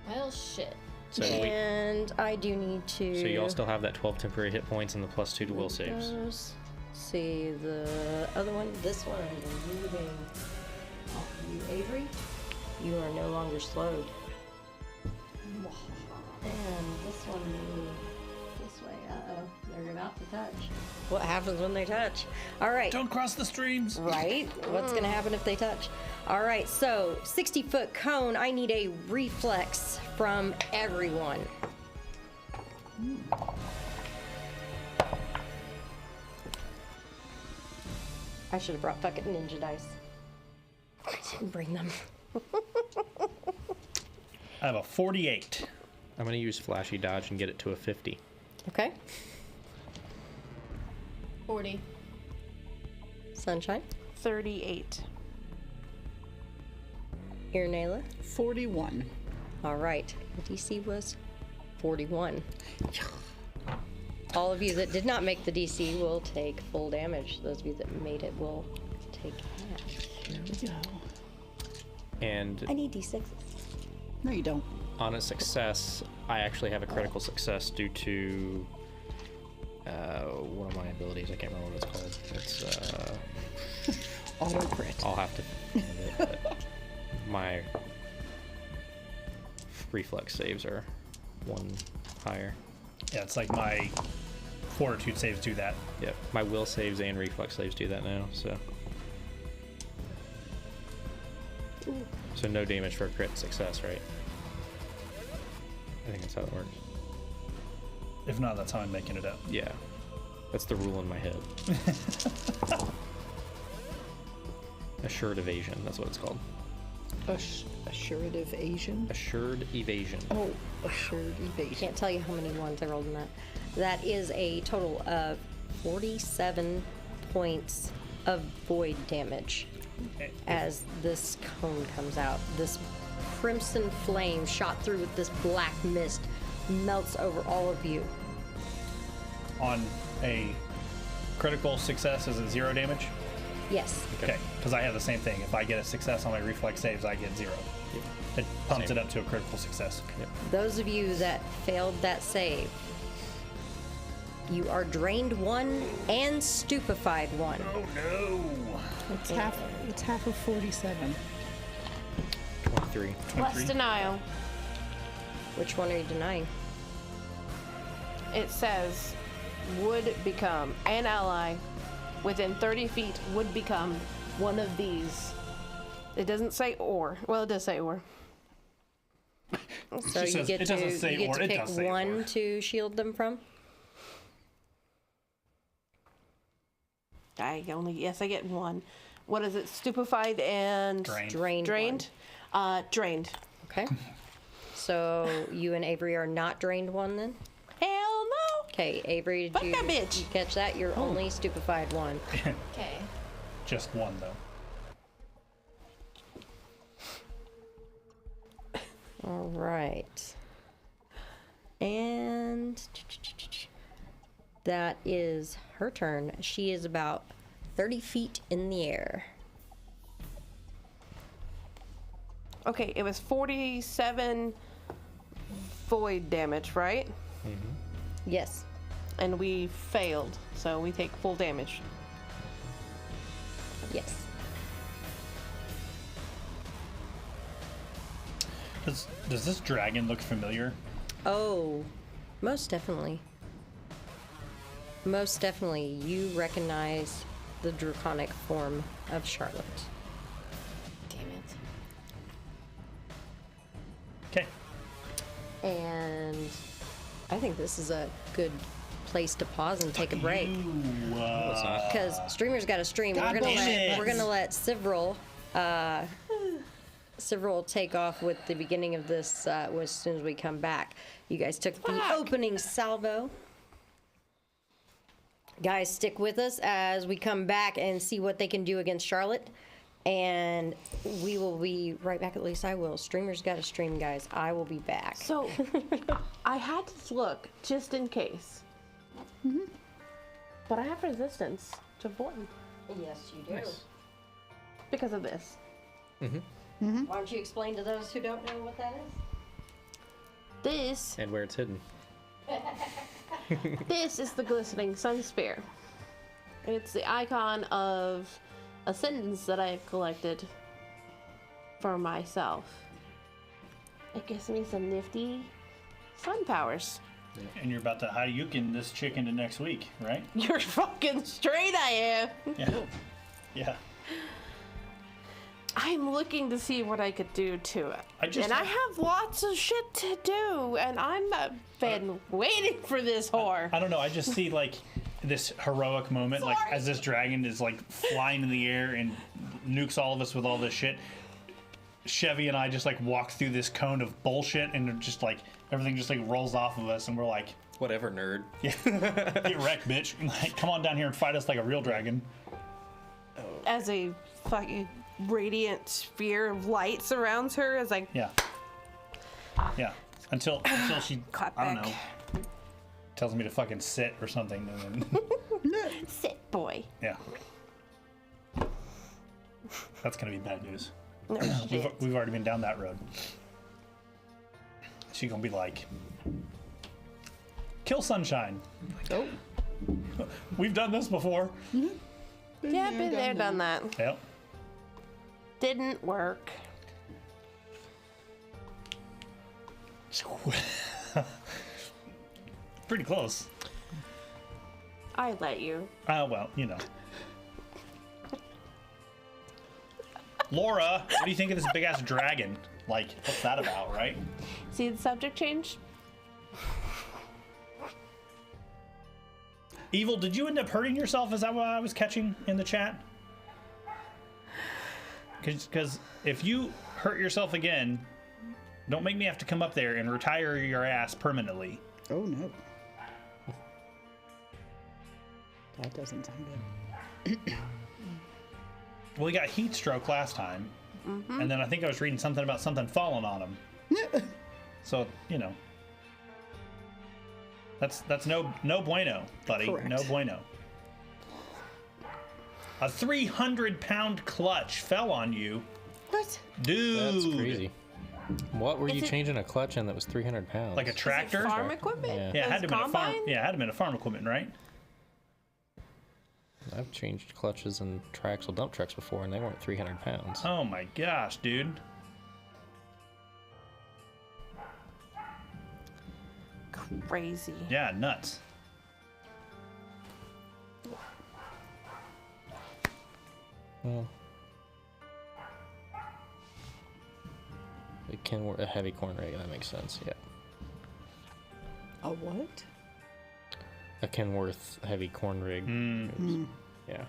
[SPEAKER 5] Well, shit.
[SPEAKER 6] So
[SPEAKER 1] And I do need to.
[SPEAKER 6] so you all still have that 12 temporary hit points and the +2 to will saves.
[SPEAKER 1] Those. See the other one. This one is moving off of you, Avery. You are no longer slowed. And this one moved this way. uh-oh, they're about to touch. What happens when they touch? All right.
[SPEAKER 2] Don't cross the streams.
[SPEAKER 1] Right? What's going to happen if they touch? All right, so 60-foot cone, I need a reflex from everyone. I should have brought fucking ninja dice. I didn't bring them.
[SPEAKER 2] I have a 48.
[SPEAKER 6] I'm gonna use flashy dodge and get it to a 50.
[SPEAKER 1] Okay.
[SPEAKER 5] 40.
[SPEAKER 1] Sunshine.
[SPEAKER 3] 38.
[SPEAKER 1] Here, Nayla.
[SPEAKER 7] 41.
[SPEAKER 1] All right. The DC was 41. All of you that did not make the DC will take full damage. Those of you that made it will take half.
[SPEAKER 7] There we go.
[SPEAKER 6] And
[SPEAKER 1] I need D6s.
[SPEAKER 7] No, you don't.
[SPEAKER 6] on a success, I actually have a critical success due to one of my abilities. I can't remember what it's called. It's
[SPEAKER 7] Auto crit.
[SPEAKER 6] I'll have to find it, but my reflex saves are one higher.
[SPEAKER 2] Yeah, it's like my fortitude saves do that.
[SPEAKER 6] Yep, my will saves and reflex saves do that now, so. So no damage for a crit success, right? I think that's how it works.
[SPEAKER 2] If not, that's how I'm making it up.
[SPEAKER 6] Yeah, that's the rule in my head. Assured evasion, that's what it's called.
[SPEAKER 7] Assured evasion.
[SPEAKER 6] Assured evasion.
[SPEAKER 7] Oh, assured evasion.
[SPEAKER 1] Can't tell you how many ones I rolled in that. That is a total of 47 points of void damage as this cone comes out. This crimson flame shot through with this black mist melts over all of you.
[SPEAKER 2] On a critical success, is it 0 damage?
[SPEAKER 1] Yes.
[SPEAKER 2] Okay, because I have the same thing. If I get a success on my reflex saves, I get 0. It pumps
[SPEAKER 6] Same.
[SPEAKER 2] it up to a critical success.
[SPEAKER 6] Yep.
[SPEAKER 1] Those of you that failed that save, you are drained 1 and stupefied 1.
[SPEAKER 2] Oh no!
[SPEAKER 7] It's half of 47.
[SPEAKER 6] 23.
[SPEAKER 3] Plus denial.
[SPEAKER 1] Which one are you denying?
[SPEAKER 3] It says would become an ally within 30 feet would become one of these. It doesn't say or. Well, it does say or.
[SPEAKER 1] So
[SPEAKER 2] She
[SPEAKER 1] you
[SPEAKER 2] says
[SPEAKER 1] get
[SPEAKER 2] it
[SPEAKER 1] to,
[SPEAKER 2] doesn't say
[SPEAKER 1] you get
[SPEAKER 2] or,
[SPEAKER 1] to
[SPEAKER 2] it
[SPEAKER 1] pick
[SPEAKER 2] does say
[SPEAKER 1] one
[SPEAKER 2] or.
[SPEAKER 1] to shield them from?
[SPEAKER 3] I get one. What is it? Stupefied and
[SPEAKER 2] Drained.
[SPEAKER 3] drained? Drained.
[SPEAKER 1] Okay. So you and Avery are not drained 1 then?
[SPEAKER 3] Hell no.
[SPEAKER 1] Okay, Avery, did
[SPEAKER 3] Fuck
[SPEAKER 1] you,
[SPEAKER 3] that bitch.
[SPEAKER 1] you catch that? You're only stupefied 1.
[SPEAKER 5] Okay.
[SPEAKER 2] Just 1 though.
[SPEAKER 1] All right. And that is her turn. She is about 30 feet in the air.
[SPEAKER 3] Okay, it was 47 void damage, right?
[SPEAKER 1] Yes.
[SPEAKER 3] And we failed, so we take full damage.
[SPEAKER 1] Yes.
[SPEAKER 2] Does this dragon look familiar?
[SPEAKER 1] Oh, most definitely. Most definitely. You recognize the draconic form of Charlotte.
[SPEAKER 5] Damn it.
[SPEAKER 2] Okay.
[SPEAKER 1] And I think this is a good place to pause and take a break. Because streamers got to stream.
[SPEAKER 2] God damn it.
[SPEAKER 1] We're gonna let Sivril take off with the beginning of this as soon as we come back. You guys took the opening salvo. Guys, stick with us as we come back and see what they can do against Charlotte. And we will be right back. At least I will. Streamers got to stream, guys. I will be back.
[SPEAKER 3] So, I had to look just in case. But I have resistance to void
[SPEAKER 1] Yes, you do.
[SPEAKER 3] because of this.
[SPEAKER 1] Why don't you explain to those who don't know what that is?
[SPEAKER 3] This
[SPEAKER 6] And where it's hidden.
[SPEAKER 3] This is the glistening sun spear. It's the icon of a sentence that I've collected for myself. It gives me some nifty sun powers.
[SPEAKER 2] And you're about to Hadouken this chick into next week, right?
[SPEAKER 3] You're fucking straight, I am.
[SPEAKER 2] Yeah. Yeah.
[SPEAKER 3] I'm looking to see what I could do to it.
[SPEAKER 2] I
[SPEAKER 3] have lots of shit to do, and I'm been waiting for this whore.
[SPEAKER 2] I don't know. I just see like this heroic moment, like as this dragon is like flying in the air and nukes all of us with all this shit. Chevy and I just like walk through this cone of bullshit, and just like everything just like rolls off of us, and we're like,
[SPEAKER 6] Whatever, nerd.
[SPEAKER 2] "Get wrecked, bitch! Like, come on down here and fight us like a real dragon."
[SPEAKER 3] As a fucking radiant sphere of light surrounds her, as I
[SPEAKER 2] Yeah. Until she,
[SPEAKER 3] clap
[SPEAKER 2] I don't
[SPEAKER 3] back.
[SPEAKER 2] know, tells me to fucking sit or something, and then
[SPEAKER 3] Sit, boy.
[SPEAKER 2] yeah. That's gonna be bad news.
[SPEAKER 3] No shit.
[SPEAKER 2] We've already been down that road. She's gonna be like, "Kill Sunshine."
[SPEAKER 7] Oh.
[SPEAKER 2] We've done this before.
[SPEAKER 3] Yeah, been there, done that.
[SPEAKER 2] Yep.
[SPEAKER 3] Didn't work.
[SPEAKER 2] Pretty close.
[SPEAKER 3] I let you.
[SPEAKER 2] Well, you know. Laura, what do you think of this big ass dragon? Like, what's that about, right?
[SPEAKER 3] See the subject change?
[SPEAKER 2] Evil, did you end up hurting yourself? Is that what I was catching in the chat? Because if you hurt yourself again, don't make me have to come up there and retire your ass permanently.
[SPEAKER 7] Oh no. That doesn't sound good.
[SPEAKER 2] Well, he got heat stroke last time, and then I think I was reading something about something falling on him. So, you know, that's no bueno, buddy.
[SPEAKER 7] Correct.
[SPEAKER 2] No bueno. A 300-pound clutch fell on you,
[SPEAKER 3] What?
[SPEAKER 2] dude.
[SPEAKER 6] That's crazy. What were
[SPEAKER 3] Is
[SPEAKER 6] you
[SPEAKER 3] it-
[SPEAKER 6] changing a clutch in that was 300 pounds?
[SPEAKER 2] Like a tractor.
[SPEAKER 3] Farm equipment?
[SPEAKER 6] Yeah.
[SPEAKER 2] Yeah, it had to
[SPEAKER 3] Those
[SPEAKER 2] have been a farm.
[SPEAKER 3] combine?
[SPEAKER 2] Yeah, it had to have been a farm equipment, right?
[SPEAKER 6] I've changed clutches in triaxle dump trucks before, and they weren't 300 pounds.
[SPEAKER 2] Oh my gosh, dude.
[SPEAKER 3] Crazy.
[SPEAKER 2] Yeah, nuts.
[SPEAKER 6] Well, it can work a heavy corn rig. That makes sense. Yeah,
[SPEAKER 7] A what?
[SPEAKER 6] a Kenworth heavy corn rig. Yeah.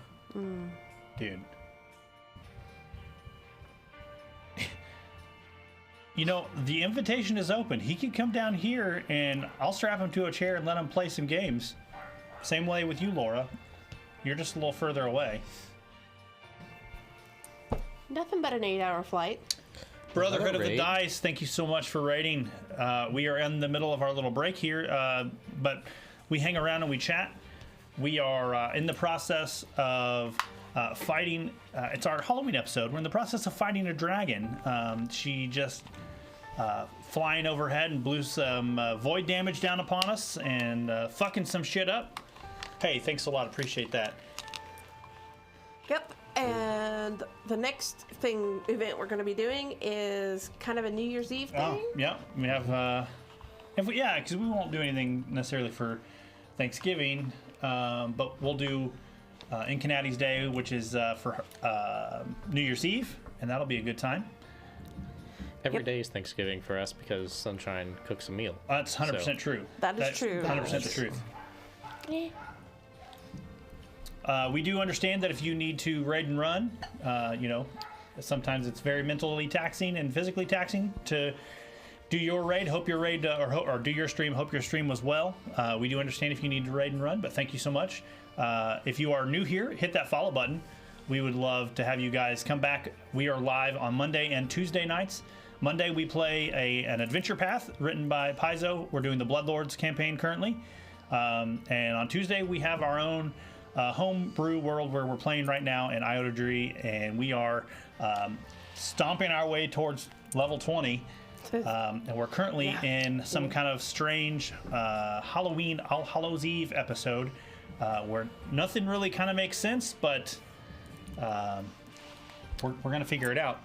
[SPEAKER 2] Dude. You know, the invitation is open. He can come down here and I'll strap him to a chair and let him play some games. Same way with you, Laura. You're just a little further away.
[SPEAKER 3] Nothing but an 8-hour flight.
[SPEAKER 2] Brotherhood of the
[SPEAKER 6] Raid.
[SPEAKER 2] Dice, thank you so much for raiding. We are in the middle of our little break here, but we hang around and we chat. We are in the process of fighting. It's our Halloween episode. We're in the process of fighting a dragon. She just flying overhead and blew some void damage down upon us and fucking some shit up. Hey, thanks a lot. Appreciate that.
[SPEAKER 3] Yep. And the next event we're going to be doing is kind of a New Year's Eve thing.
[SPEAKER 2] Oh, yeah. We have, because we won't do anything necessarily for Thanksgiving, but we'll do Incanati's Day, which is for New Year's Eve, and that'll be a good time.
[SPEAKER 6] Every day is Thanksgiving for us because Sunshine cooks a meal.
[SPEAKER 2] That's 100%
[SPEAKER 6] So-
[SPEAKER 2] true.
[SPEAKER 3] That is
[SPEAKER 2] That's
[SPEAKER 3] true.
[SPEAKER 2] 100% the truth.
[SPEAKER 3] Eh.
[SPEAKER 2] We do understand that if you need to raid and run, sometimes it's very mentally taxing and physically taxing to do your raid. Hope your raid or do your stream. Hope your stream was well. We do understand if you need to raid and run, but thank you so much. If you are new here, hit that follow button. We would love to have you guys come back. We are live on Monday and Tuesday nights. Monday we play an adventure path written by Paizo. We're doing the Bloodlords campaign currently, and on Tuesday we have our own homebrew world where we're playing right now in Iotadri, and we are stomping our way towards level 20. And we're currently in some kind of strange Halloween, All Hallows Eve episode where nothing really kind of makes sense, but we're going to figure it out.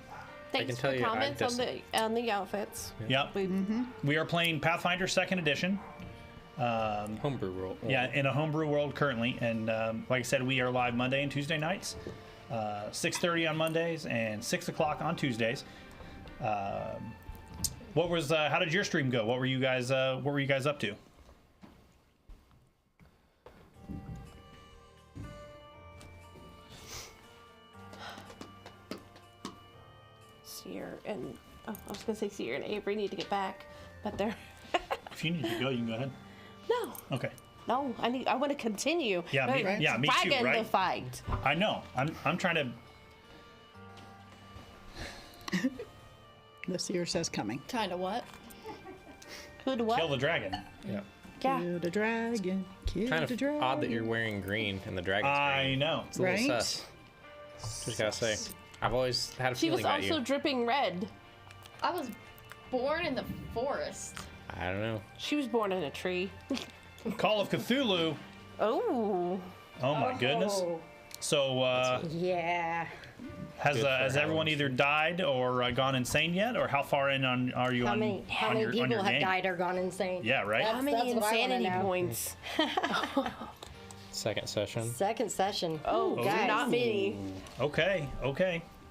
[SPEAKER 3] Thanks
[SPEAKER 6] can
[SPEAKER 3] for
[SPEAKER 6] tell you, I
[SPEAKER 3] comments
[SPEAKER 6] just-
[SPEAKER 3] on the outfits.
[SPEAKER 2] Yep. We are playing Pathfinder 2nd Edition.
[SPEAKER 6] Homebrew world.
[SPEAKER 2] Yeah, in a homebrew world currently, and like I said, we are live Monday and Tuesday nights, 6:30 on Mondays and 6 o'clock on Tuesdays. What was? How did your stream go? What were you guys? What were you guys up to?
[SPEAKER 3] Seer and I was gonna say Seer and Avery need to get back, but they're
[SPEAKER 2] If you need to go, you can go ahead.
[SPEAKER 3] no.
[SPEAKER 2] Okay.
[SPEAKER 3] No, I want to continue.
[SPEAKER 2] Yeah, me-
[SPEAKER 3] Right.
[SPEAKER 2] yeah, me too,
[SPEAKER 3] Dragon
[SPEAKER 2] right?
[SPEAKER 3] the fight.
[SPEAKER 2] I know. I'm trying to
[SPEAKER 7] The seer says coming.
[SPEAKER 4] Kind of what?
[SPEAKER 3] Who to what?
[SPEAKER 2] kill the dragon.
[SPEAKER 6] Yeah.
[SPEAKER 3] Yeah.
[SPEAKER 7] Kill the dragon. Kill
[SPEAKER 6] Kind
[SPEAKER 7] the
[SPEAKER 6] of
[SPEAKER 7] dragon.
[SPEAKER 6] odd that you're wearing green and the dragon's
[SPEAKER 2] I
[SPEAKER 6] green.
[SPEAKER 2] know.
[SPEAKER 6] It's a little
[SPEAKER 7] Right?
[SPEAKER 6] sus. Just gotta say. I've always had a
[SPEAKER 3] She
[SPEAKER 6] feeling
[SPEAKER 3] was
[SPEAKER 6] about
[SPEAKER 3] also
[SPEAKER 6] you.
[SPEAKER 3] dripping red.
[SPEAKER 5] I was born in the forest.
[SPEAKER 6] I don't know.
[SPEAKER 3] She was born in a tree.
[SPEAKER 2] Call of Cthulhu.
[SPEAKER 3] Oh.
[SPEAKER 2] Oh my goodness. So
[SPEAKER 1] Yeah.
[SPEAKER 2] has
[SPEAKER 6] Good for
[SPEAKER 2] everyone
[SPEAKER 6] Hallows.
[SPEAKER 2] either died or gone insane yet, or how far in on are you
[SPEAKER 1] How
[SPEAKER 2] on?
[SPEAKER 1] many
[SPEAKER 2] on your
[SPEAKER 1] people have
[SPEAKER 2] game?
[SPEAKER 1] died or gone insane?
[SPEAKER 2] Yeah, right.
[SPEAKER 3] How many
[SPEAKER 1] That's what I wanna
[SPEAKER 3] insanity
[SPEAKER 1] know.
[SPEAKER 3] points?
[SPEAKER 6] Second session.
[SPEAKER 1] Second session.
[SPEAKER 3] Oh,
[SPEAKER 1] guys.
[SPEAKER 3] not many.
[SPEAKER 2] Okay.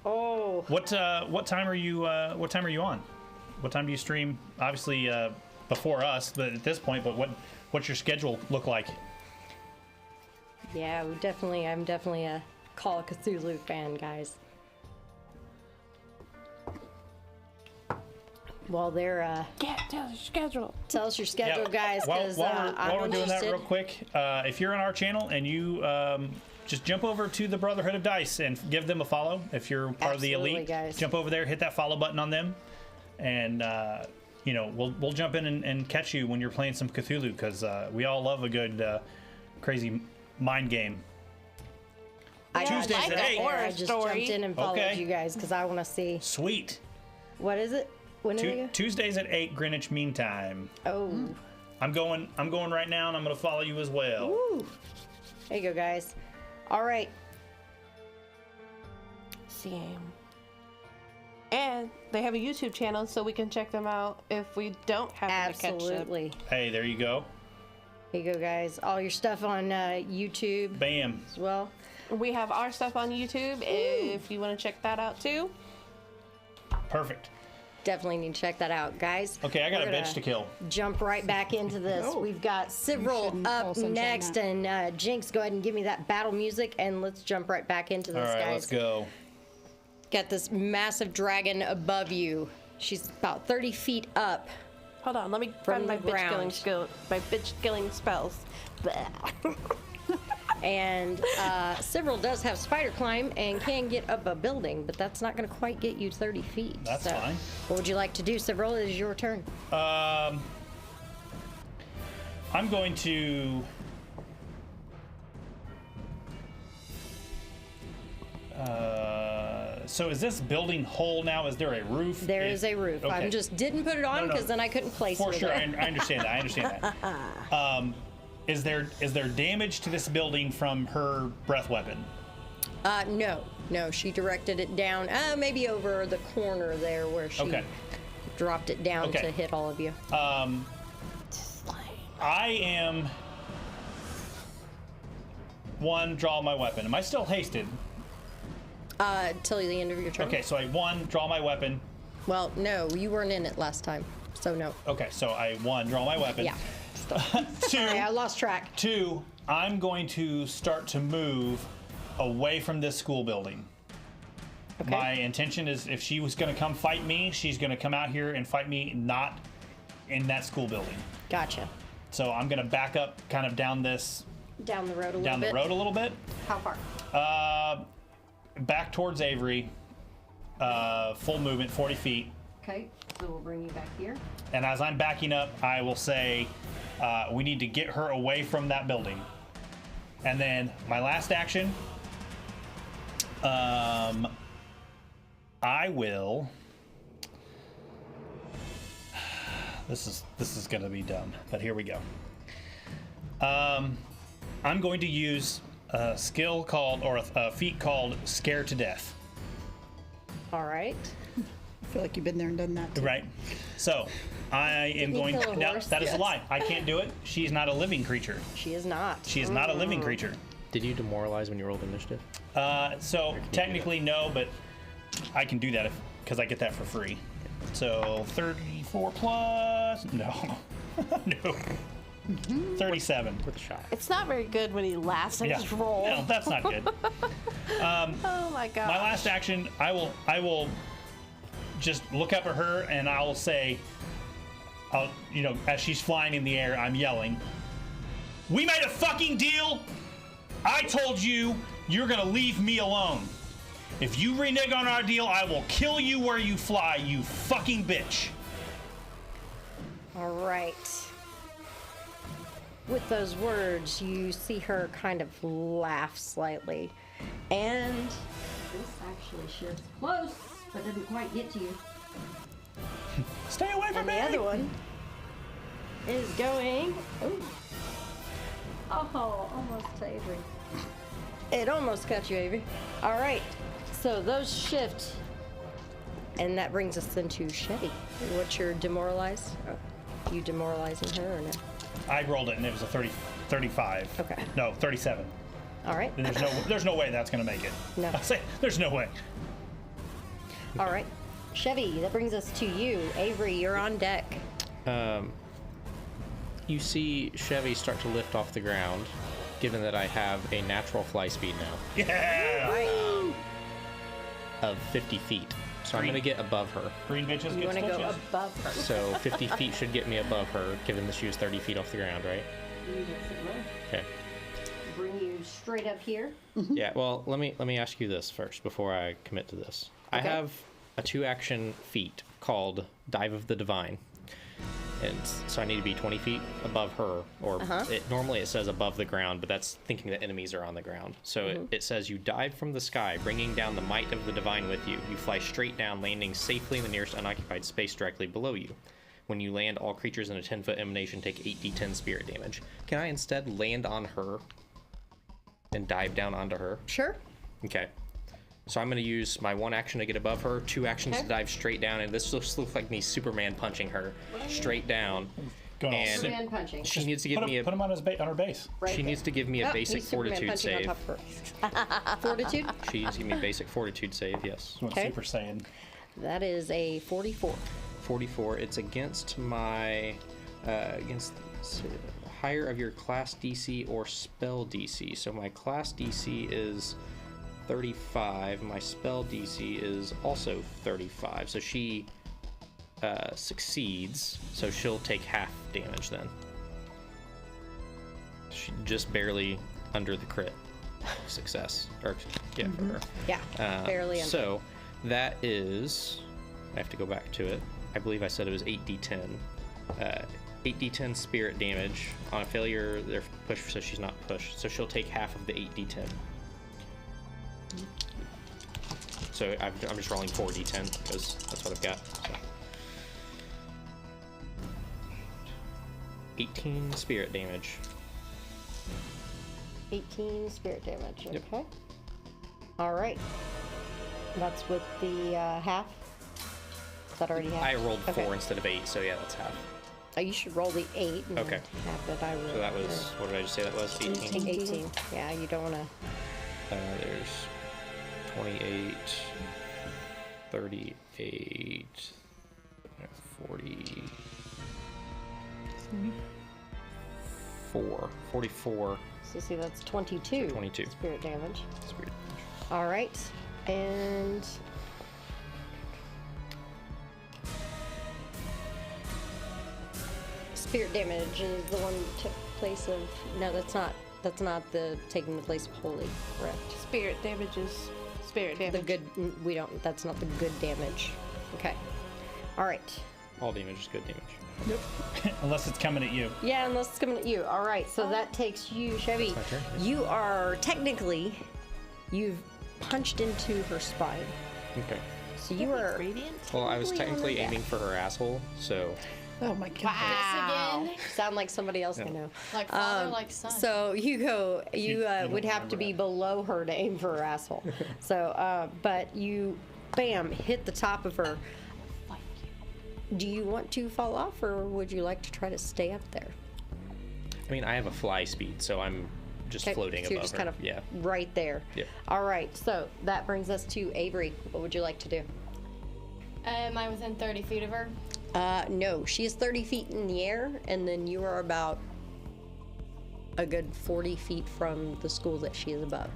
[SPEAKER 1] Oh.
[SPEAKER 2] What time are you on? What time do you stream? Obviously before us, but at this point. But what's your schedule look like?
[SPEAKER 1] Yeah, I'm definitely a Call of Cthulhu fan, guys. Well, they're
[SPEAKER 3] Yeah, tell us your schedule.
[SPEAKER 1] tell us your schedule, guys,
[SPEAKER 2] While,
[SPEAKER 1] because
[SPEAKER 2] while
[SPEAKER 1] I'm
[SPEAKER 2] we're doing that
[SPEAKER 1] interested.
[SPEAKER 2] real quick, if you're on our channel and you just jump over to the Brotherhood of Dice and give them a follow. If you're part of the
[SPEAKER 1] Absolutely,
[SPEAKER 2] elite,
[SPEAKER 1] guys.
[SPEAKER 2] jump over there, hit that follow button on them, and we'll jump in and catch you when you're playing some Cthulhu, because we all love a good crazy mind game. Tuesdays
[SPEAKER 3] like
[SPEAKER 2] at
[SPEAKER 3] a
[SPEAKER 2] 8.
[SPEAKER 3] horror
[SPEAKER 1] I just
[SPEAKER 3] story.
[SPEAKER 1] jumped in and followed
[SPEAKER 2] Okay.
[SPEAKER 1] you guys because I want to see
[SPEAKER 2] Sweet.
[SPEAKER 1] what is it. When do we go?
[SPEAKER 2] Tuesdays at 8 Greenwich Mean Time.
[SPEAKER 1] Oh,
[SPEAKER 2] I'm going right now, and I'm going to follow you as well.
[SPEAKER 1] woo! There you go, guys. All right.
[SPEAKER 3] Sam. And they have a YouTube channel, so we can check them out if we don't happen to catch them.
[SPEAKER 1] Absolutely.
[SPEAKER 2] Hey, there you go.
[SPEAKER 1] Here you go, guys. All your stuff on YouTube
[SPEAKER 2] Bam.
[SPEAKER 1] as well.
[SPEAKER 3] We have our stuff on YouTube if you want to check that out too.
[SPEAKER 2] Perfect.
[SPEAKER 1] Definitely need to check that out, guys.
[SPEAKER 2] Okay, I got
[SPEAKER 1] We're
[SPEAKER 2] a
[SPEAKER 1] gonna
[SPEAKER 2] bitch to kill.
[SPEAKER 1] Jump right back into this.
[SPEAKER 7] Oh.
[SPEAKER 1] We've got several
[SPEAKER 7] shouldn't
[SPEAKER 1] up
[SPEAKER 7] call sunshine
[SPEAKER 1] next,
[SPEAKER 7] that.
[SPEAKER 1] and Jinx, go ahead and give me that battle music, and let's jump right back into
[SPEAKER 2] All
[SPEAKER 1] this,
[SPEAKER 2] right,
[SPEAKER 1] guys.
[SPEAKER 2] let's go.
[SPEAKER 1] Got this massive dragon above you. She's about 30 feet up.
[SPEAKER 3] Hold on, let me
[SPEAKER 1] From
[SPEAKER 3] find my
[SPEAKER 1] the
[SPEAKER 3] bitch killing
[SPEAKER 1] ground.
[SPEAKER 3] skill, my bitch killing spells. Bleh.
[SPEAKER 1] And Several does have spider climb and can get up a building, but that's not going to quite get you 30 feet.
[SPEAKER 2] That's
[SPEAKER 1] so,
[SPEAKER 2] fine.
[SPEAKER 1] What would you like to do, Several? It is your turn.
[SPEAKER 2] I'm going to. So is this building whole now? Is there a roof?
[SPEAKER 1] There is a roof.
[SPEAKER 2] Okay.
[SPEAKER 1] I just didn't put it on
[SPEAKER 2] No, no.
[SPEAKER 1] because then I couldn't place
[SPEAKER 2] For
[SPEAKER 1] it.
[SPEAKER 2] sure, I understand that. I understand that. Is there damage to this building from her breath weapon?
[SPEAKER 1] No. She directed it down, maybe over the corner there where she
[SPEAKER 2] Okay.
[SPEAKER 1] dropped it down
[SPEAKER 2] Okay.
[SPEAKER 1] to hit all of you.
[SPEAKER 2] I am. One, draw my weapon. Am I still hasted?
[SPEAKER 1] Till the end of your turn.
[SPEAKER 2] Okay, so I draw my weapon.
[SPEAKER 1] Well, no, you weren't in it last time, so no.
[SPEAKER 2] Okay, so I draw my weapon.
[SPEAKER 1] Yeah.
[SPEAKER 2] Two,
[SPEAKER 1] I lost track.
[SPEAKER 2] Two, I'm going to start to move away from this school building.
[SPEAKER 1] Okay.
[SPEAKER 2] My intention is if she was going to come fight me, she's going to come out here and fight me, not in that school building.
[SPEAKER 1] Gotcha.
[SPEAKER 2] So I'm going to back up kind of down the road a little bit.
[SPEAKER 1] How far?
[SPEAKER 2] Back towards Avery. Full movement, 40 feet.
[SPEAKER 1] Okay, so we'll bring you back here.
[SPEAKER 2] And as I'm backing up, I will say, we need to get her away from that building. And then my last action, I will. This is gonna be dumb, but here we go. I'm going to use a skill called, or a feat called Scare to Death.
[SPEAKER 1] All right.
[SPEAKER 7] feel like you've been there and done that too.
[SPEAKER 2] Right. So, I am
[SPEAKER 1] you
[SPEAKER 2] going.
[SPEAKER 1] kill a
[SPEAKER 2] No,
[SPEAKER 1] horse?
[SPEAKER 2] that is a lie. I can't do it. She's not a living creature.
[SPEAKER 1] She is not.
[SPEAKER 2] She is not a living creature.
[SPEAKER 6] Did you demoralize when you rolled initiative?
[SPEAKER 2] So technically no, but I can do that because I get that for free. So 34 plus no, no, 37.
[SPEAKER 6] With a shot.
[SPEAKER 3] It's not very good when he laughs at
[SPEAKER 2] Yeah,
[SPEAKER 3] his roll.
[SPEAKER 2] no, that's not good.
[SPEAKER 3] Oh my god.
[SPEAKER 2] My last action, I will just look up at her and I'll say, as she's flying in the air, I'm yelling, "We made a fucking deal. I told you you're gonna leave me alone. If you renege on our deal, I will kill you where you fly, you fucking bitch."
[SPEAKER 1] All right. With those words, you see her kind of laugh slightly. And this actually shifts close, but didn't quite get to you.
[SPEAKER 2] Stay away from
[SPEAKER 1] And
[SPEAKER 2] me.
[SPEAKER 1] the other one is going. Oh, almost to Avery. It almost got you, Avery. All right. So those shift. And that brings us into Chevy. What's your demoralize? Oh, you demoralizing her or no?
[SPEAKER 2] I rolled it and it was a 35.
[SPEAKER 1] Okay.
[SPEAKER 2] No, 37.
[SPEAKER 1] All right.
[SPEAKER 2] And there's no way that's gonna make it.
[SPEAKER 1] No.
[SPEAKER 2] I say there's no way.
[SPEAKER 1] All right. Chevy, that brings us to you. Avery, you're on deck.
[SPEAKER 6] You see Chevy start to lift off the ground, given that I have a natural fly speed now
[SPEAKER 2] Yeah.
[SPEAKER 6] of 50 feet. So I'm
[SPEAKER 2] Green.
[SPEAKER 6] going to get above her.
[SPEAKER 2] Green bitches
[SPEAKER 1] You
[SPEAKER 2] get
[SPEAKER 1] want to go
[SPEAKER 2] stitches.
[SPEAKER 1] above her.
[SPEAKER 6] So 50 feet should get me above her, given that she was 30 feet off the ground, right? Okay.
[SPEAKER 1] Bring you straight up here.
[SPEAKER 6] Yeah, well, let me ask you this first before I commit to this. I
[SPEAKER 1] Okay.
[SPEAKER 6] have a 2-action feat called Dive of the Divine. And so I need to be 20 feet above her, or normally it says above the ground, but that's thinking that enemies are on the ground. So it says you dive from the sky, bringing down the might of the divine with you. You fly straight down, landing safely in the nearest unoccupied space directly below you. When you land, all creatures in a 10-foot emanation take 8d10 spirit damage. Can I instead land on her and dive down onto her?
[SPEAKER 1] Sure.
[SPEAKER 6] Okay. So I'm going to use my 1 action to get above her, 2 actions to dive straight down, and this looks like me Superman punching her straight down.
[SPEAKER 2] Going all
[SPEAKER 6] And-
[SPEAKER 2] sick.
[SPEAKER 1] Man punching.
[SPEAKER 6] She needs to give
[SPEAKER 2] Put
[SPEAKER 6] me
[SPEAKER 2] him on her base.
[SPEAKER 1] Right
[SPEAKER 6] she
[SPEAKER 1] there.
[SPEAKER 6] needs to give me a
[SPEAKER 1] Oh,
[SPEAKER 6] basic
[SPEAKER 1] he's Superman
[SPEAKER 6] fortitude
[SPEAKER 1] punching on
[SPEAKER 6] save.
[SPEAKER 1] top of her. Fortitude?
[SPEAKER 6] She needs to give me a basic fortitude save. Yes.
[SPEAKER 2] What
[SPEAKER 1] Okay.
[SPEAKER 2] Super Saiyan.
[SPEAKER 1] That is a 44.
[SPEAKER 6] 44. It's against my higher of your class DC or spell DC. So my class DC is 35. My spell DC is also 35. So she succeeds. So she'll take half damage then. She just barely under the crit success, or yeah, for her.
[SPEAKER 1] Yeah, barely under.
[SPEAKER 6] So that is, I have to go back to it. I believe I said it was 8d10. 8d10 spirit damage. On a failure, they're pushed, so she's not pushed. So she'll take half of the 8d10. So I'm just rolling 4d10 because that's what I've got. So. 18 spirit damage.
[SPEAKER 1] 18 spirit damage.
[SPEAKER 6] Yep.
[SPEAKER 1] Okay. All right. That's with the half. Is that already half?
[SPEAKER 6] I rolled 4
[SPEAKER 1] Okay.
[SPEAKER 6] instead of 8, so yeah, that's half.
[SPEAKER 1] Oh, you should roll the 8. And
[SPEAKER 6] Okay.
[SPEAKER 1] Half it. I rolled.
[SPEAKER 6] So that was, what did I just say that was? 18?
[SPEAKER 1] 18. Yeah, you don't want to.
[SPEAKER 6] There's 28, 38, 40, 44
[SPEAKER 1] So see, that's 22.
[SPEAKER 6] 22.
[SPEAKER 1] Spirit damage.
[SPEAKER 6] spirit.
[SPEAKER 1] All right. And spirit damage is the one that took place of. No, that's not. That's not the taking the place of holy. Correct.
[SPEAKER 3] Spirit damage is spirit damage.
[SPEAKER 1] The good. We don't. That's not the good damage. Okay. All right.
[SPEAKER 6] All damage is good damage.
[SPEAKER 2] Unless it's coming at you.
[SPEAKER 1] Yeah, unless it's coming at you. All right. So that takes you, Chevy.
[SPEAKER 6] my turn, yes.
[SPEAKER 1] You are technically, you've punched into her spine.
[SPEAKER 6] Okay.
[SPEAKER 1] So you are.
[SPEAKER 3] Radiant?
[SPEAKER 6] Well, I was
[SPEAKER 1] Technically on
[SPEAKER 6] technically
[SPEAKER 1] her
[SPEAKER 6] aiming for her asshole, so
[SPEAKER 7] Oh my god.
[SPEAKER 3] Wow.
[SPEAKER 5] Again,
[SPEAKER 1] Sound like somebody else I know.
[SPEAKER 5] like father, like son.
[SPEAKER 1] So you go. You
[SPEAKER 2] don't
[SPEAKER 1] would have to
[SPEAKER 2] remember
[SPEAKER 1] be
[SPEAKER 2] that.
[SPEAKER 1] below her to aim for her asshole. So, but you, bam, hit the top of her. Do you want to fall off, or would you like to try to stay up there?
[SPEAKER 6] I mean, I have a fly speed, so I'm just
[SPEAKER 1] Okay,
[SPEAKER 6] floating
[SPEAKER 1] so you're
[SPEAKER 6] above
[SPEAKER 1] just
[SPEAKER 6] her.
[SPEAKER 1] kind of
[SPEAKER 6] Yeah.
[SPEAKER 1] right there.
[SPEAKER 6] Yep.
[SPEAKER 1] All right, so that brings us to Avery. What would you like to do?
[SPEAKER 5] Am I within 30 feet of her?
[SPEAKER 1] No, she is 30 feet in the air, and then you are about a good 40 feet from the school that she is above.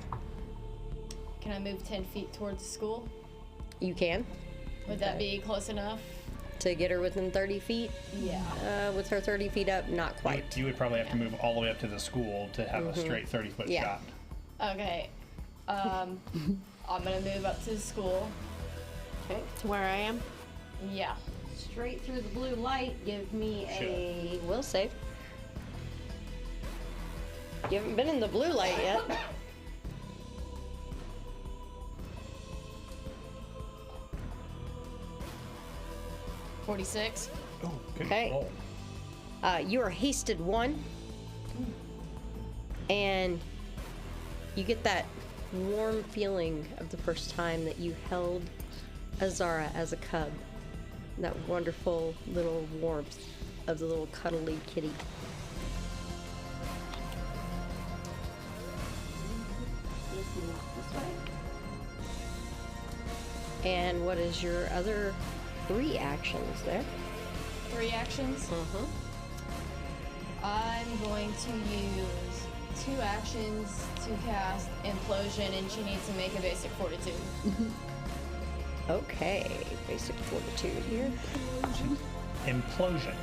[SPEAKER 5] Can I move 10 feet towards the school?
[SPEAKER 1] You can,
[SPEAKER 5] Would that be close enough?
[SPEAKER 1] to get her within 30 feet.
[SPEAKER 5] Yeah.
[SPEAKER 1] With her 30 feet up, not quite.
[SPEAKER 2] You would probably have to move all the way up to the school to have a straight 30-foot
[SPEAKER 1] Yeah.
[SPEAKER 2] shot.
[SPEAKER 5] Okay. I'm gonna move up to the school.
[SPEAKER 3] Okay, to where I am.
[SPEAKER 5] Yeah.
[SPEAKER 1] Straight through the blue light, give me a will save. You haven't been in the blue light yet.
[SPEAKER 5] $46.
[SPEAKER 2] Oh, good
[SPEAKER 1] Okay.
[SPEAKER 2] roll.
[SPEAKER 1] You are hasted 1, and you get that warm feeling of the first time that you held Azara as a cub. That wonderful little warmth of the little cuddly kitty. And what is your other 3 actions there?
[SPEAKER 5] 3 actions. I'm going to use 2 actions to cast Implosion, and she needs to make a basic fortitude.
[SPEAKER 1] Okay, basic fortitude here.
[SPEAKER 2] Implosion.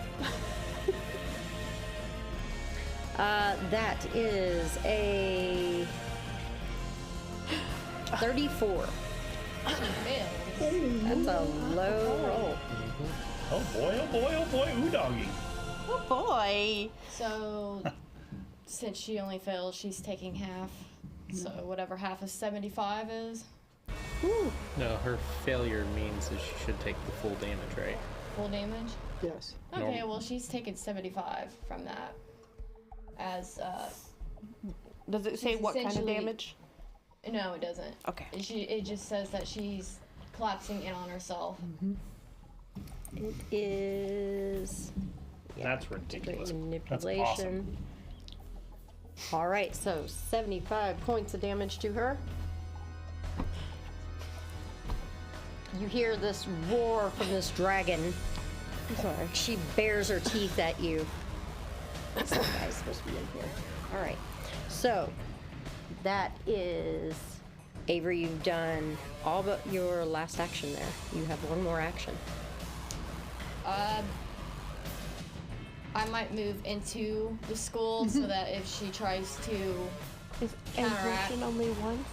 [SPEAKER 1] That is a 34.
[SPEAKER 5] Fails.
[SPEAKER 1] That's a low roll.
[SPEAKER 2] Oh boy, ooh doggy.
[SPEAKER 3] Oh boy.
[SPEAKER 5] So, since she only fails, she's taking half. So, whatever half of 75 is,
[SPEAKER 6] No, her failure means that she should take the full damage, right?
[SPEAKER 5] full damage.
[SPEAKER 7] Yes.
[SPEAKER 5] Okay, well, she's taken 75 from that. As,
[SPEAKER 3] Does it say
[SPEAKER 5] It's
[SPEAKER 3] what kind of
[SPEAKER 5] essentially-
[SPEAKER 3] damage?
[SPEAKER 5] no, it doesn't.
[SPEAKER 3] Okay.
[SPEAKER 5] It just says that she's collapsing in on herself.
[SPEAKER 1] It is
[SPEAKER 2] That's ridiculous. That's
[SPEAKER 1] manipulation.
[SPEAKER 2] awesome.
[SPEAKER 1] All right, so 75 points of damage to her. You hear this roar from this dragon. I'm sorry. She bares her teeth at you. This guy's supposed to be in here. All right. So that is Avery. You've done all but your last action there. You have one more action.
[SPEAKER 5] I might move into the school so that if she tries to
[SPEAKER 3] Is
[SPEAKER 5] Counteract.
[SPEAKER 3] implosion only once?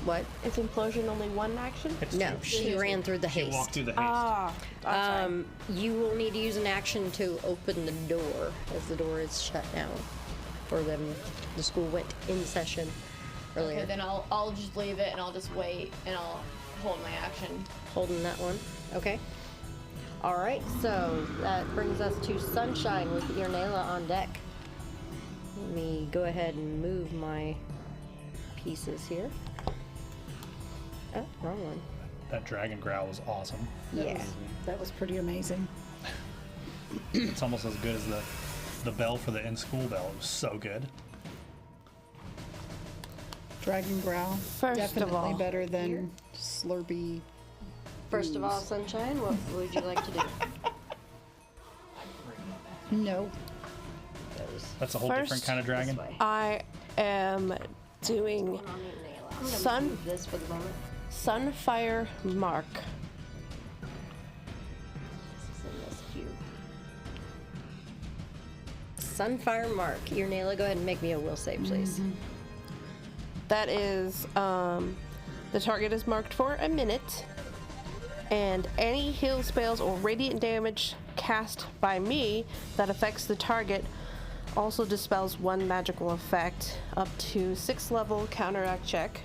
[SPEAKER 1] What?
[SPEAKER 3] Is implosion only one action?
[SPEAKER 2] It's
[SPEAKER 1] No,
[SPEAKER 2] two.
[SPEAKER 1] she ran through the
[SPEAKER 2] She
[SPEAKER 1] haste.
[SPEAKER 2] walked through the haste.
[SPEAKER 1] You will need to use an action to open the door, as the door is shut down. For them, the school went in session earlier.
[SPEAKER 5] Okay, then I'll just leave it and I'll just wait and I'll hold my action.
[SPEAKER 1] Holding that one. Okay. All right. So that brings us to Sunshine with Irnela on deck. Let me go ahead and move my pieces here. Oh, wrong one.
[SPEAKER 2] That dragon growl was awesome.
[SPEAKER 1] Yeah.
[SPEAKER 7] That was pretty amazing.
[SPEAKER 2] It's almost as good as the bell for the in-school bell. It was so good.
[SPEAKER 7] Dragon growl.
[SPEAKER 3] First of
[SPEAKER 7] Definitely
[SPEAKER 3] all,
[SPEAKER 7] better than Slurpee.
[SPEAKER 1] First of all, Sunshine, what would you like to do?
[SPEAKER 7] No.
[SPEAKER 2] That's a whole different
[SPEAKER 3] First-
[SPEAKER 2] kind of dragon.
[SPEAKER 1] This way.
[SPEAKER 3] I am doing
[SPEAKER 1] I'm gonna
[SPEAKER 3] Sun-
[SPEAKER 1] move this for the moment.
[SPEAKER 3] Sunfire Mark.
[SPEAKER 1] This is in this cube. Sunfire Mark. Irnela, go ahead and make me a will save, please.
[SPEAKER 3] That is, the target is marked for a minute, and any heal spells or radiant damage cast by me that affects the target also dispels one magical effect up to 6th level counteract check.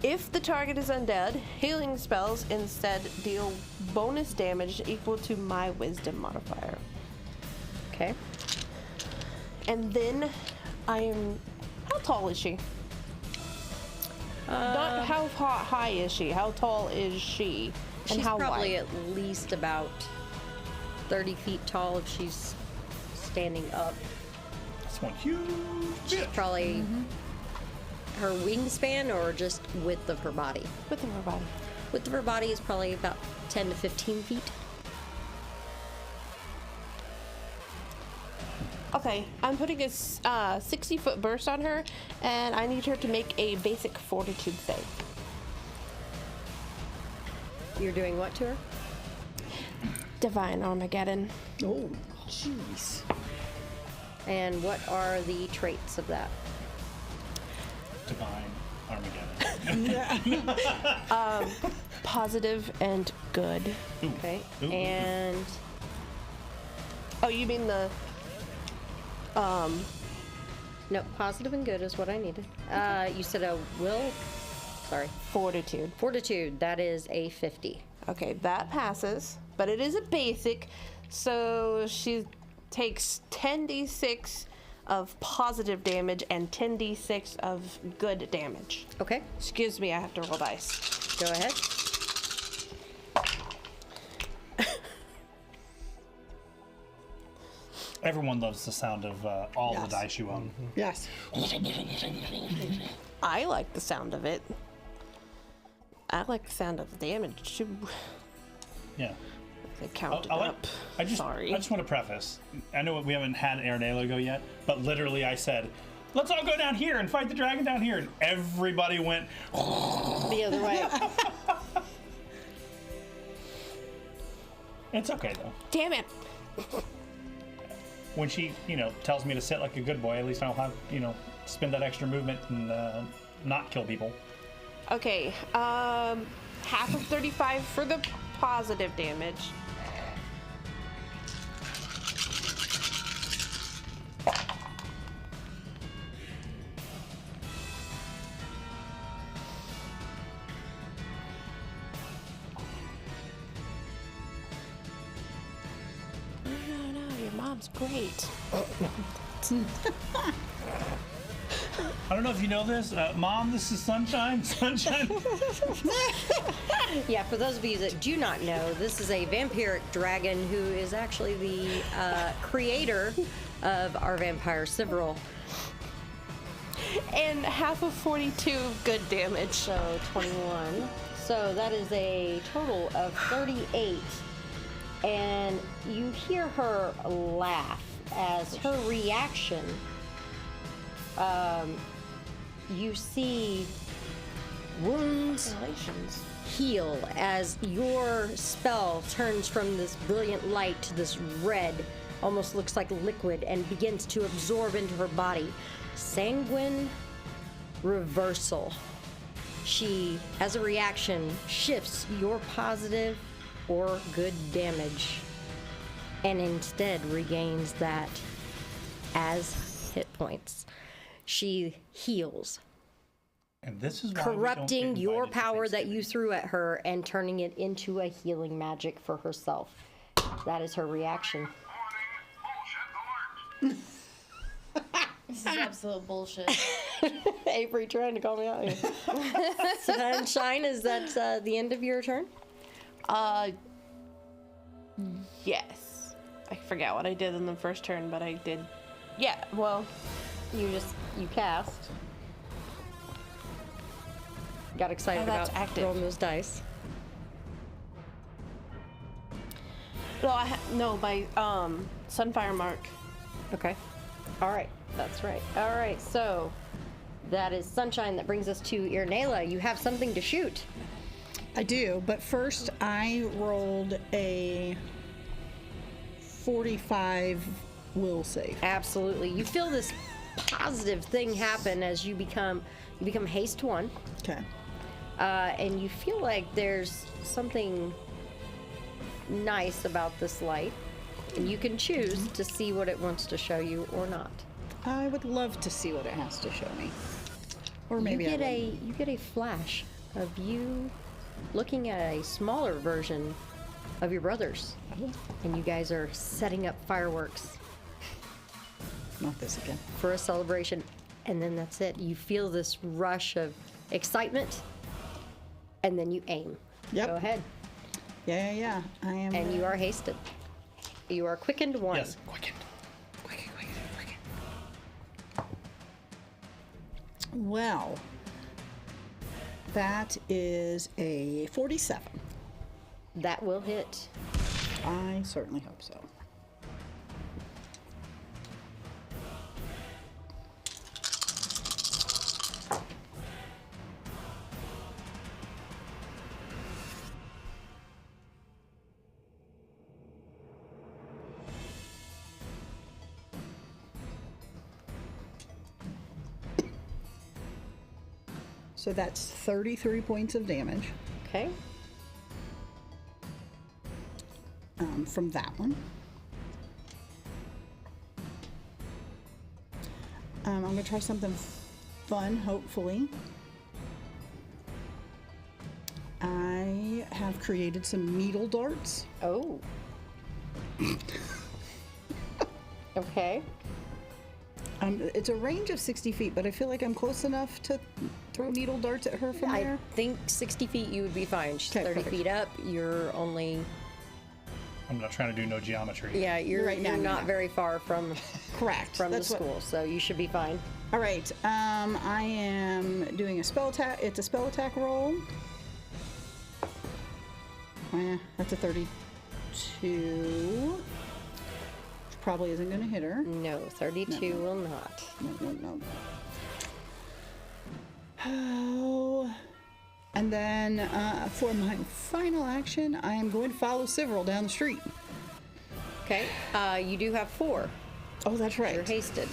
[SPEAKER 3] If the target is undead, healing spells instead deal bonus damage equal to my wisdom modifier.
[SPEAKER 1] Okay.
[SPEAKER 3] And then I am. How tall is she? Not how high is she? How tall is she? And
[SPEAKER 1] She's
[SPEAKER 3] how
[SPEAKER 1] probably
[SPEAKER 3] wide?
[SPEAKER 1] at least about 30 feet tall if she's standing up.
[SPEAKER 2] That's one huge
[SPEAKER 1] She's
[SPEAKER 2] bitch.
[SPEAKER 1] probably her wingspan or just width of her body.
[SPEAKER 3] With her body.
[SPEAKER 1] Width of her body is probably about 10 to 15 feet.
[SPEAKER 3] Okay, I'm putting a 60-foot burst on her, and I need her to make a basic fortitude save.
[SPEAKER 1] You're doing what to her?
[SPEAKER 3] Divine Armageddon.
[SPEAKER 7] Oh, jeez.
[SPEAKER 1] And what are the traits of that?
[SPEAKER 2] Divine Armageddon.
[SPEAKER 3] Positive and good.
[SPEAKER 2] Ooh.
[SPEAKER 1] Okay.
[SPEAKER 2] Ooh, ooh, ooh.
[SPEAKER 1] And
[SPEAKER 3] Oh, you mean the...
[SPEAKER 1] no, positive and good is what I needed. You said a will? Sorry.
[SPEAKER 3] fortitude.
[SPEAKER 1] Fortitude, that is a 50.
[SPEAKER 3] Okay, that passes, but it is a basic, so she takes 10d6 of positive damage and 10d6 of good damage.
[SPEAKER 1] Okay,
[SPEAKER 3] Excuse me, I have to roll dice.
[SPEAKER 1] go ahead.
[SPEAKER 2] Everyone loves the sound of all the
[SPEAKER 7] Yes.
[SPEAKER 2] dice you own.
[SPEAKER 7] Yes.
[SPEAKER 3] I like the sound of it. I like the sound of the damage too.
[SPEAKER 2] Yeah.
[SPEAKER 3] They counted
[SPEAKER 2] I
[SPEAKER 3] up.
[SPEAKER 2] I just
[SPEAKER 3] Sorry.
[SPEAKER 2] I just want to preface. I know we haven't had Ernela go yet, but literally I said, "Let's all go down here and fight the dragon down here," and everybody went.
[SPEAKER 1] The other way.
[SPEAKER 2] It's okay though.
[SPEAKER 3] Damn it!
[SPEAKER 2] When she, tells me to sit like a good boy, at least I'll have, spend that extra movement and not kill people.
[SPEAKER 3] Okay, half of 35 for the positive damage. No, your mom's great.
[SPEAKER 2] I don't know if you know this, Mom. This is Sunshine. Sunshine.
[SPEAKER 1] Yeah, for those of you that do not know, this is a vampiric dragon who is actually the creator of our vampire Sivril.
[SPEAKER 3] And half of 42 good damage.
[SPEAKER 1] So 21. So that is a total of 38. And you hear her laugh as her reaction. You see wounds
[SPEAKER 3] Congratulations.
[SPEAKER 1] heal as your spell turns from this brilliant light to this red, almost looks like liquid, and begins to absorb into her body. Sanguine reversal. She, as a reaction, shifts your positive or good damage and instead regains that as hit points. She heals,
[SPEAKER 2] And this is why we don't
[SPEAKER 1] corrupting
[SPEAKER 2] get
[SPEAKER 1] your
[SPEAKER 2] invited to
[SPEAKER 1] power that
[SPEAKER 2] Thanksgiving.
[SPEAKER 1] you threw at her and turning it into a healing magic for herself. That is her reaction.
[SPEAKER 5] This is absolute bullshit.
[SPEAKER 1] Avery trying to call me out here. Sunshine, is that the end of your turn?
[SPEAKER 3] Yes. I forgot what I did in the first turn, but I did. Yeah, well,
[SPEAKER 1] You cast. Got excited
[SPEAKER 3] Oh, that's
[SPEAKER 1] about
[SPEAKER 3] active.
[SPEAKER 1] rolling those dice.
[SPEAKER 3] no, my Sunfire mark.
[SPEAKER 1] Okay. All right. That's right. All right. So that is Sunshine. That brings us to Irnela. You have something to shoot.
[SPEAKER 7] I do, but first I rolled a 45 will save.
[SPEAKER 1] Absolutely. You feel this positive thing happen as you become haste 1.
[SPEAKER 7] Okay.
[SPEAKER 1] And you feel like there's something nice about this light, and you can choose to see what it wants to show you or not.
[SPEAKER 7] I would love to see what it has to show me. Or maybe
[SPEAKER 1] you
[SPEAKER 7] I
[SPEAKER 1] get
[SPEAKER 7] wouldn't.
[SPEAKER 1] you get a flash of you looking at a smaller version of your brothers, and you guys are setting up fireworks
[SPEAKER 7] Not this again.
[SPEAKER 1] for a celebration, and then that's it. You feel this rush of excitement, and then you aim.
[SPEAKER 7] Yep.
[SPEAKER 1] Go ahead,
[SPEAKER 7] Yeah. I am.
[SPEAKER 1] and you are hasted. You are quickened 1.
[SPEAKER 2] Yes, quickened.
[SPEAKER 7] Well, that is a 47.
[SPEAKER 1] That will hit.
[SPEAKER 7] I certainly hope so. So that's 33 points of damage
[SPEAKER 1] Okay.
[SPEAKER 7] from that one. I'm going to try something fun, hopefully. I have created some needle darts.
[SPEAKER 1] Oh. Okay.
[SPEAKER 7] It's a range of 60 feet, but I feel like I'm close enough to throw needle darts at her from
[SPEAKER 1] I
[SPEAKER 7] there.
[SPEAKER 1] think 60 feet you would be fine. She's
[SPEAKER 7] Okay,
[SPEAKER 1] 30
[SPEAKER 7] perfect.
[SPEAKER 1] feet up. You're only,
[SPEAKER 2] I'm not trying to do no geometry.
[SPEAKER 1] yeah, you're,
[SPEAKER 7] Right now,
[SPEAKER 1] you're not
[SPEAKER 7] yeah.
[SPEAKER 1] very far from
[SPEAKER 7] Correct.
[SPEAKER 1] the
[SPEAKER 7] That's what-
[SPEAKER 1] school, so you should be fine.
[SPEAKER 7] All right. I am doing a spell attack. It's a spell attack roll. That's a 32. Probably isn't going to hit her.
[SPEAKER 1] No, 32 will not.
[SPEAKER 7] No. Oh. And then for my final action, I am going to follow Sivril down the street.
[SPEAKER 1] Okay. You do have 4.
[SPEAKER 7] Oh, that's
[SPEAKER 1] You're
[SPEAKER 7] right.
[SPEAKER 1] hasted.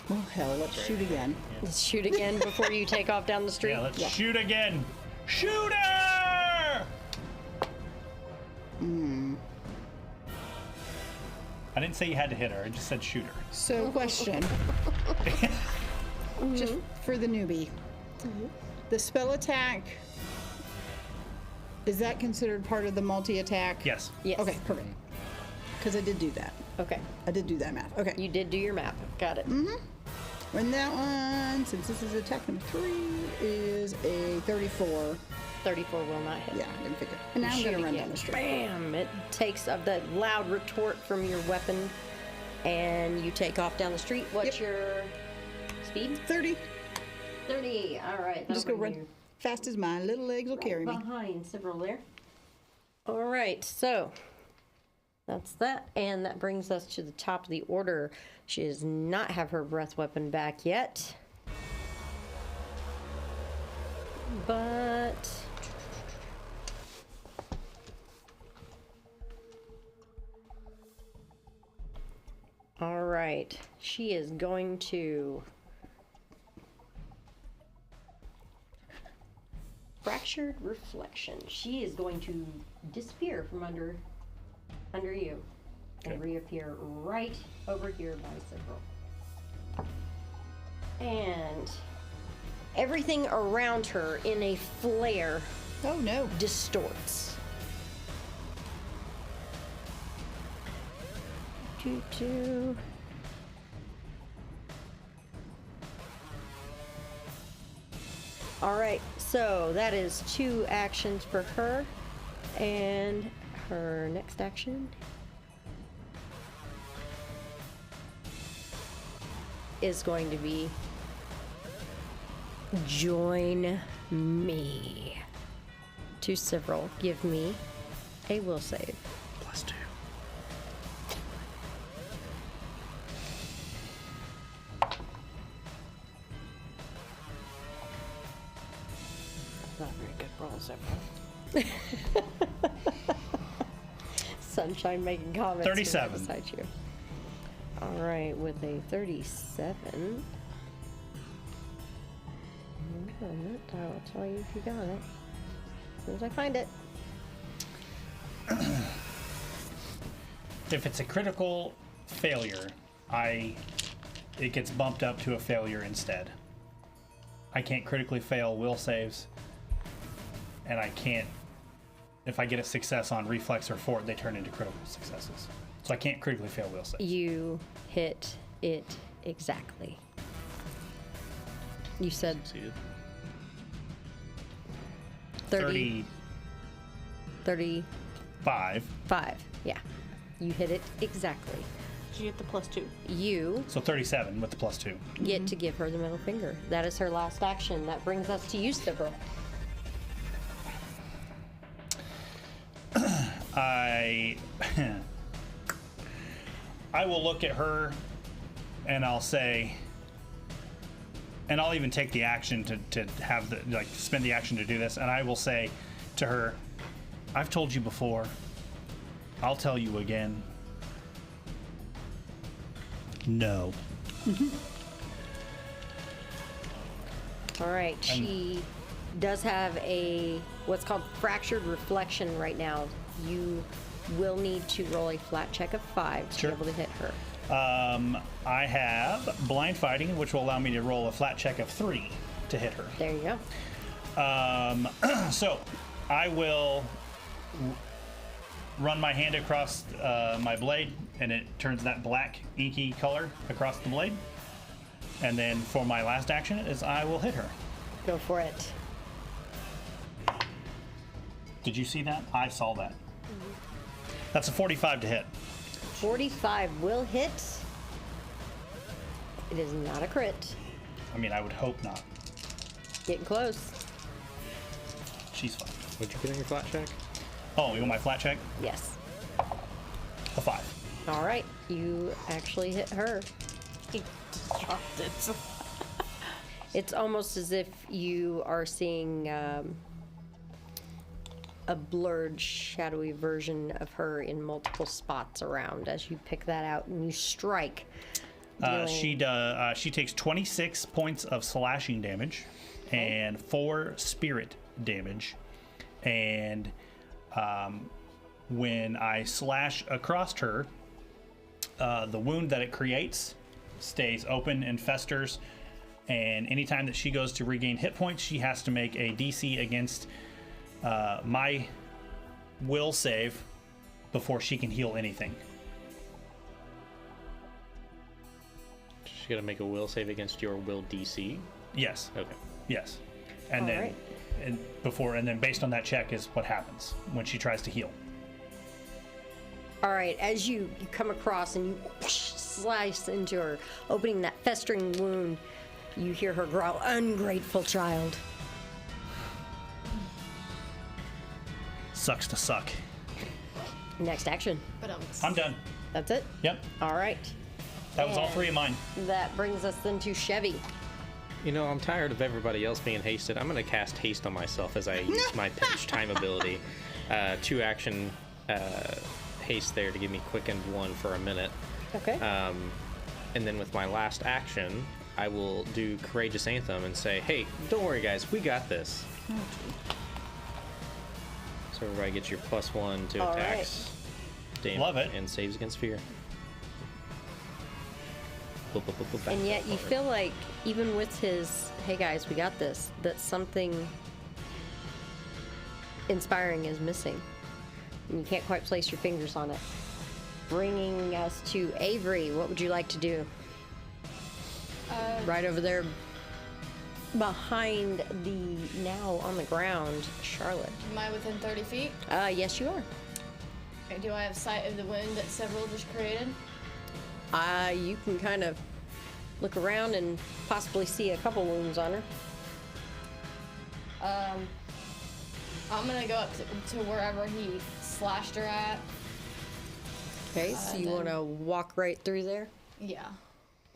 [SPEAKER 7] Well, hell, let's shoot again.
[SPEAKER 1] Let's shoot again before you take off down the street.
[SPEAKER 2] Yeah, let's shoot again. Shoot her! I didn't say you had to hit her. I just said shoot her.
[SPEAKER 7] So, question. Just for the newbie. The spell attack, is that considered part of the multi-attack?
[SPEAKER 2] Yes.
[SPEAKER 1] Yes.
[SPEAKER 7] Okay, perfect. Because I did do that.
[SPEAKER 1] Okay.
[SPEAKER 7] I did do that math. Okay.
[SPEAKER 1] You did do your map. Got it.
[SPEAKER 7] And that one, since this is attack number 3, is a 34.
[SPEAKER 1] 34 will not hit.
[SPEAKER 7] Yeah, I didn't figure. And now I'm
[SPEAKER 1] Shoot
[SPEAKER 7] going to run
[SPEAKER 1] again.
[SPEAKER 7] down the street.
[SPEAKER 1] Bam! It takes up the loud retort from your weapon, and you take off down the street. What's
[SPEAKER 7] Yep.
[SPEAKER 1] your speed?
[SPEAKER 7] 30.
[SPEAKER 1] 30. All right.
[SPEAKER 7] Just go run fast as my little legs will carry me.
[SPEAKER 1] Behind several there. All right. So that's that, and that brings us to the top of the order. She does not have her breath weapon back yet, but. All right, she is going to fractured reflection. She is going to disappear from under you and reappear right over here by Sivril. And everything around her in a flare
[SPEAKER 7] Oh, no.
[SPEAKER 1] distorts. Doo-doo. All right, so that is 2 actions for her, and her next action is going to be join me. To Sivril, give me a will save.
[SPEAKER 2] +2.
[SPEAKER 1] Not very good rolls, Sivril. Sunshine making comments.
[SPEAKER 2] 37.
[SPEAKER 1] Beside you. All right, with a 37. I'll tell you if you got it as soon as I find it.
[SPEAKER 2] If it's a critical failure, it gets bumped up to a failure instead. I can't critically fail will saves, and I can't. If I get a success on reflex or fort, they turn into critical successes. So I can't critically fail will saves.
[SPEAKER 1] You hit it exactly. You said
[SPEAKER 6] Succeeded.
[SPEAKER 1] 30, 35.
[SPEAKER 2] 5.
[SPEAKER 1] Yeah. You hit it exactly.
[SPEAKER 4] Did you get the +2?
[SPEAKER 1] You
[SPEAKER 2] So 37 with the +2.
[SPEAKER 1] get to give her the middle finger. That is her last action. That brings us to you, Stibber.
[SPEAKER 2] I will look at her and I'll say, and I'll even take the action to have the, like, spend the action to do this, and I will say to her, I've told you before, I'll tell you again. No.
[SPEAKER 1] All right, she does have a what's called fractured reflection right now. You will need to roll a flat check of 5 to
[SPEAKER 2] Sure.
[SPEAKER 1] be able to hit her.
[SPEAKER 2] I have blind fighting, which will allow me to roll a flat check of 3 to hit her.
[SPEAKER 1] There you go.
[SPEAKER 2] So I will run my hand across my blade, and it turns that black inky color across the blade. And then for my last action is I will hit her.
[SPEAKER 1] Go for it.
[SPEAKER 2] Did you see that? I saw that. That's a 45 to hit.
[SPEAKER 1] 45 will hit. It is not a crit.
[SPEAKER 2] I mean, I would hope not.
[SPEAKER 1] Getting close.
[SPEAKER 2] She's fine.
[SPEAKER 6] What'd you get on your flat check?
[SPEAKER 2] Oh, you want my flat check?
[SPEAKER 1] Yes.
[SPEAKER 2] A 5.
[SPEAKER 1] All right, you actually hit her.
[SPEAKER 4] He just dropped it.
[SPEAKER 1] It's almost as if you are seeing a blurred, shadowy version of her in multiple spots around as you pick that out and you strike.
[SPEAKER 2] She takes 26 points of slashing damage and 4 spirit damage. And when I slash across her, the wound that it creates stays open and festers. And anytime that she goes to regain hit points, she has to make a DC against my will save before she can heal anything.
[SPEAKER 6] She's got to make a will save against your will DC.
[SPEAKER 2] Yes.
[SPEAKER 6] Okay.
[SPEAKER 2] Yes. And
[SPEAKER 1] All
[SPEAKER 2] then
[SPEAKER 1] right.
[SPEAKER 2] and then based on that check is what happens when she tries to heal.
[SPEAKER 1] All right, as you come across and you slice into her, opening that festering wound, you hear her growl, "Ungrateful child."
[SPEAKER 2] Sucks to suck.
[SPEAKER 1] Next action.
[SPEAKER 5] But
[SPEAKER 2] I'm done.
[SPEAKER 1] That's it?
[SPEAKER 2] Yep.
[SPEAKER 1] All right.
[SPEAKER 2] That was all
[SPEAKER 1] And
[SPEAKER 2] 3 of mine.
[SPEAKER 1] That brings us then to Chevy.
[SPEAKER 6] You know, I'm tired of everybody else being hasted. I'm going to cast haste on myself as I use my pinch time ability. 2 action haste there to give me quickened 1 for a minute.
[SPEAKER 1] Okay.
[SPEAKER 6] And then with my last action, I will do Courageous Anthem and say, hey, don't worry, guys, we got this. So everybody gets your +1 to
[SPEAKER 1] All
[SPEAKER 6] attacks, damage,
[SPEAKER 2] Love it.
[SPEAKER 6] and saves against fear.
[SPEAKER 1] And yet you feel like, even with his, "Hey guys, we got this," that something inspiring is missing. And you can't quite place your fingers on it. Bringing us to Avery, what would you like to do? Right over there behind the now on the ground Charlotte.
[SPEAKER 5] am I within 30 feet?
[SPEAKER 1] Yes, you are.
[SPEAKER 5] Okay, do I have sight of the wound that several just created?
[SPEAKER 1] You can kind of look around and possibly see a couple wounds on her.
[SPEAKER 5] I'm gonna go up to wherever he slashed her at.
[SPEAKER 1] Okay, so you
[SPEAKER 5] then-
[SPEAKER 1] want to walk right through there?
[SPEAKER 5] Yeah.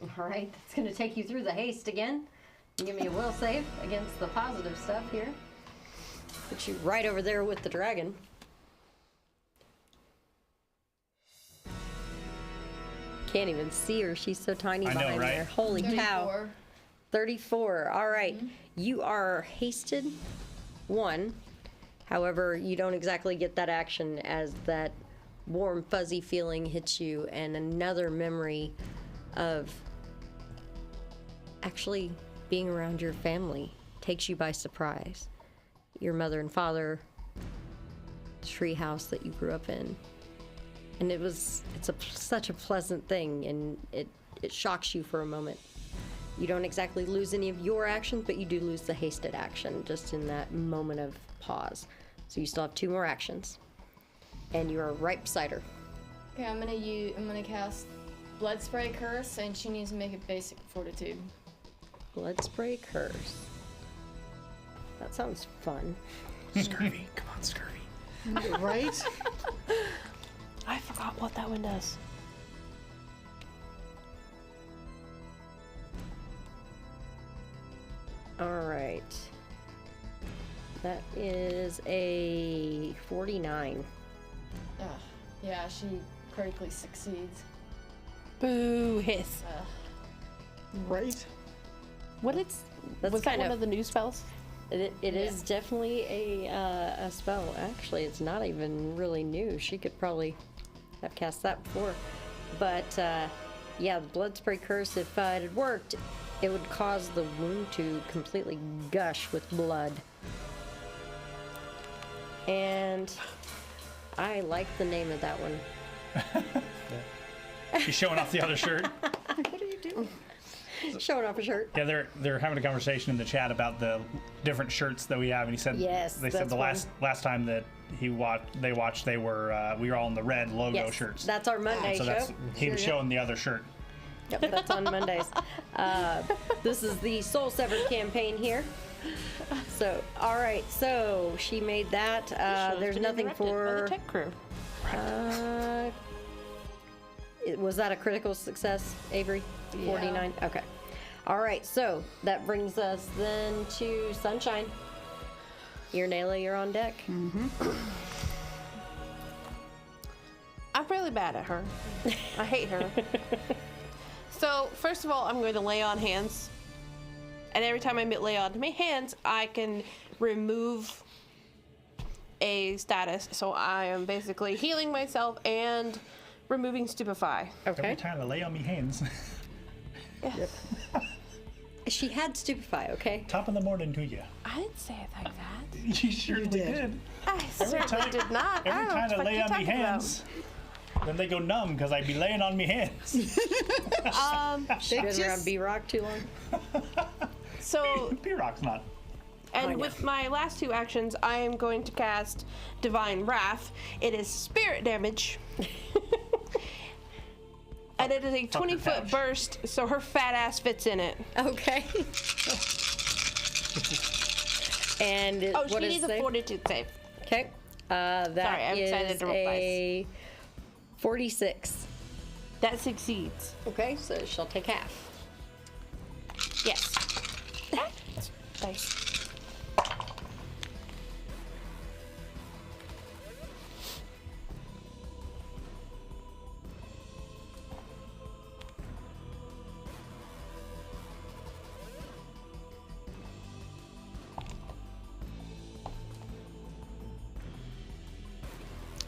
[SPEAKER 1] All right, that's going to take you through the haste again. Give me a will save against the positive stuff here. Put you right over there with the dragon. Can't even see her. She's so tiny
[SPEAKER 2] I know,
[SPEAKER 1] behind
[SPEAKER 2] right?
[SPEAKER 1] there. Holy cow.
[SPEAKER 5] 34.
[SPEAKER 1] 34. All right. You are hasted 1. However, you don't exactly get that action as that warm, fuzzy feeling hits you, and another memory of actually being around your family takes you by surprise. Your mother and father, the tree house that you grew up in. And it's such a pleasant thing, and it shocks you for a moment. You don't exactly lose any of your actions, but you do lose the hasted action just in that moment of pause. So you still have 2 more actions. And you are right beside her.
[SPEAKER 5] Okay, I'm gonna cast Blood Spray Curse, and she needs to make it basic fortitude.
[SPEAKER 1] Blood spray curse. That sounds fun.
[SPEAKER 2] Scurvy. Come on, scurvy.
[SPEAKER 7] Right?
[SPEAKER 3] I forgot what that one does.
[SPEAKER 1] All right. That is a 49.
[SPEAKER 5] Ugh. Yeah, she critically succeeds.
[SPEAKER 3] Boo, hiss.
[SPEAKER 7] Right?
[SPEAKER 3] What it's
[SPEAKER 1] That's
[SPEAKER 3] was that
[SPEAKER 1] kind
[SPEAKER 3] one
[SPEAKER 1] of-
[SPEAKER 3] of the new spells?
[SPEAKER 1] It is definitely a spell. Actually, it's not even really new. She could probably have cast that before. But yeah, the blood spray curse, if it had worked, it would cause the wound to completely gush with blood. And I like the name of that one.
[SPEAKER 2] She's showing off the other shirt.
[SPEAKER 7] What are you doing?
[SPEAKER 1] Showing off a shirt.
[SPEAKER 2] Yeah, they're having a conversation in the chat about the different shirts that we have, and he said
[SPEAKER 1] Yes,
[SPEAKER 2] they said
[SPEAKER 1] that's
[SPEAKER 2] the last time that they watched we were all in the red logo
[SPEAKER 1] Yes,
[SPEAKER 2] shirts.
[SPEAKER 1] that's our Monday
[SPEAKER 2] so
[SPEAKER 1] show.
[SPEAKER 2] that's him showing the other shirt.
[SPEAKER 1] Yep, that's on Mondays. This is the Soul Severed campaign here. So, all right. So she made that. There's nothing for.
[SPEAKER 3] tech crew.
[SPEAKER 1] Was that a critical success, Avery?
[SPEAKER 5] Yeah.
[SPEAKER 1] 49. Okay. All right. So that brings us then to Sunshine. Nayla, you're on deck.
[SPEAKER 3] I'm really bad at her. I hate her. So, first of all, I'm going to lay on hands. And every time I lay on my hands, I can remove a status. So I am basically healing myself and removing stupefy.
[SPEAKER 1] Okay.
[SPEAKER 2] Every time I lay on me hands.
[SPEAKER 1] She had Stupefy, okay?
[SPEAKER 2] Top of the morning to you.
[SPEAKER 3] I didn't say it like that.
[SPEAKER 2] You surely did.
[SPEAKER 3] I certainly did not.
[SPEAKER 2] Every time I lay on me
[SPEAKER 3] me
[SPEAKER 2] hands, then they go numb because I be laying on me hands.
[SPEAKER 1] She been around B-Rock too long?
[SPEAKER 3] So,
[SPEAKER 2] B-Rock's not.
[SPEAKER 3] and with my last two actions, I am going to cast Divine Wrath. It is spirit damage. And it is a 20-foot
[SPEAKER 2] pouch.
[SPEAKER 3] burst, so her fat ass fits in it.
[SPEAKER 1] Okay. And
[SPEAKER 3] Oh,
[SPEAKER 1] what
[SPEAKER 3] she
[SPEAKER 1] is
[SPEAKER 3] needs a
[SPEAKER 1] save?
[SPEAKER 3] fortitude save.
[SPEAKER 1] Okay. That
[SPEAKER 3] Sorry, I decided
[SPEAKER 1] is
[SPEAKER 3] to roll
[SPEAKER 1] a 46.
[SPEAKER 3] That succeeds.
[SPEAKER 1] Okay, so she'll take half.
[SPEAKER 3] Yes. Nice.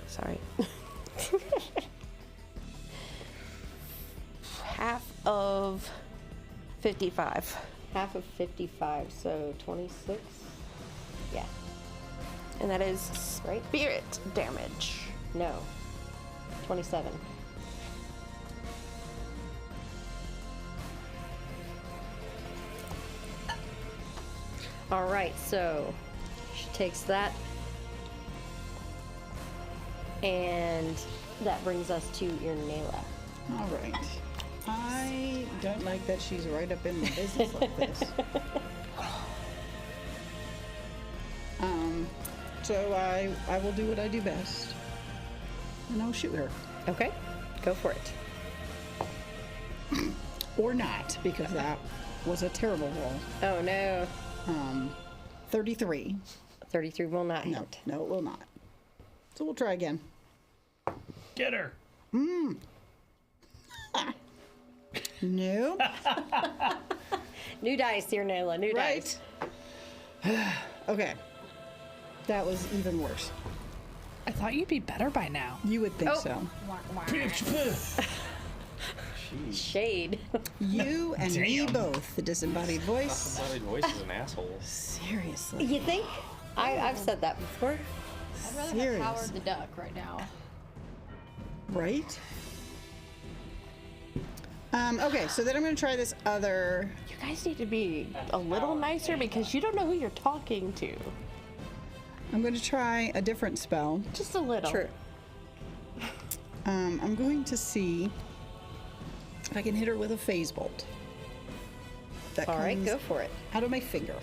[SPEAKER 3] Sorry. Half of 55.
[SPEAKER 1] Half of 55, so 26. Yeah.
[SPEAKER 3] And that is
[SPEAKER 1] Right?
[SPEAKER 3] spirit damage.
[SPEAKER 1] No. 27. All right, so she takes that. And that brings us to Nayla.
[SPEAKER 7] All right. I don't like that she's right up in the business like this. So I will do what I do best. And I'll shoot her.
[SPEAKER 1] Okay, go for it.
[SPEAKER 7] Or not, because that was a terrible roll.
[SPEAKER 1] Oh no.
[SPEAKER 7] 33.
[SPEAKER 1] 33 will not
[SPEAKER 7] No,
[SPEAKER 1] hit.
[SPEAKER 7] no, it will not. So we'll try again.
[SPEAKER 2] Get her.
[SPEAKER 7] No.
[SPEAKER 1] New dice here, Nayla. New dice.
[SPEAKER 7] Right. Okay. That was even worse.
[SPEAKER 4] I thought you'd be better by now.
[SPEAKER 7] You would think so.
[SPEAKER 1] Shade.
[SPEAKER 7] You and me
[SPEAKER 2] Damn.
[SPEAKER 7] both. The disembodied voice.
[SPEAKER 6] Somebody's voice is an asshole.
[SPEAKER 7] Seriously.
[SPEAKER 1] You think? I've said that before.
[SPEAKER 5] I'd rather
[SPEAKER 7] Serious.
[SPEAKER 5] have Howard the Duck right now.
[SPEAKER 7] Right? Okay, so then I'm going to try this other.
[SPEAKER 3] You guys need to be a little nicer because you don't know who you're talking to.
[SPEAKER 7] I'm going to try a different spell.
[SPEAKER 3] Just a little.
[SPEAKER 1] True.
[SPEAKER 7] I'm going to see if I can hit her with a phase bolt. That
[SPEAKER 1] All right,
[SPEAKER 7] comes
[SPEAKER 1] go for it.
[SPEAKER 7] out of my finger.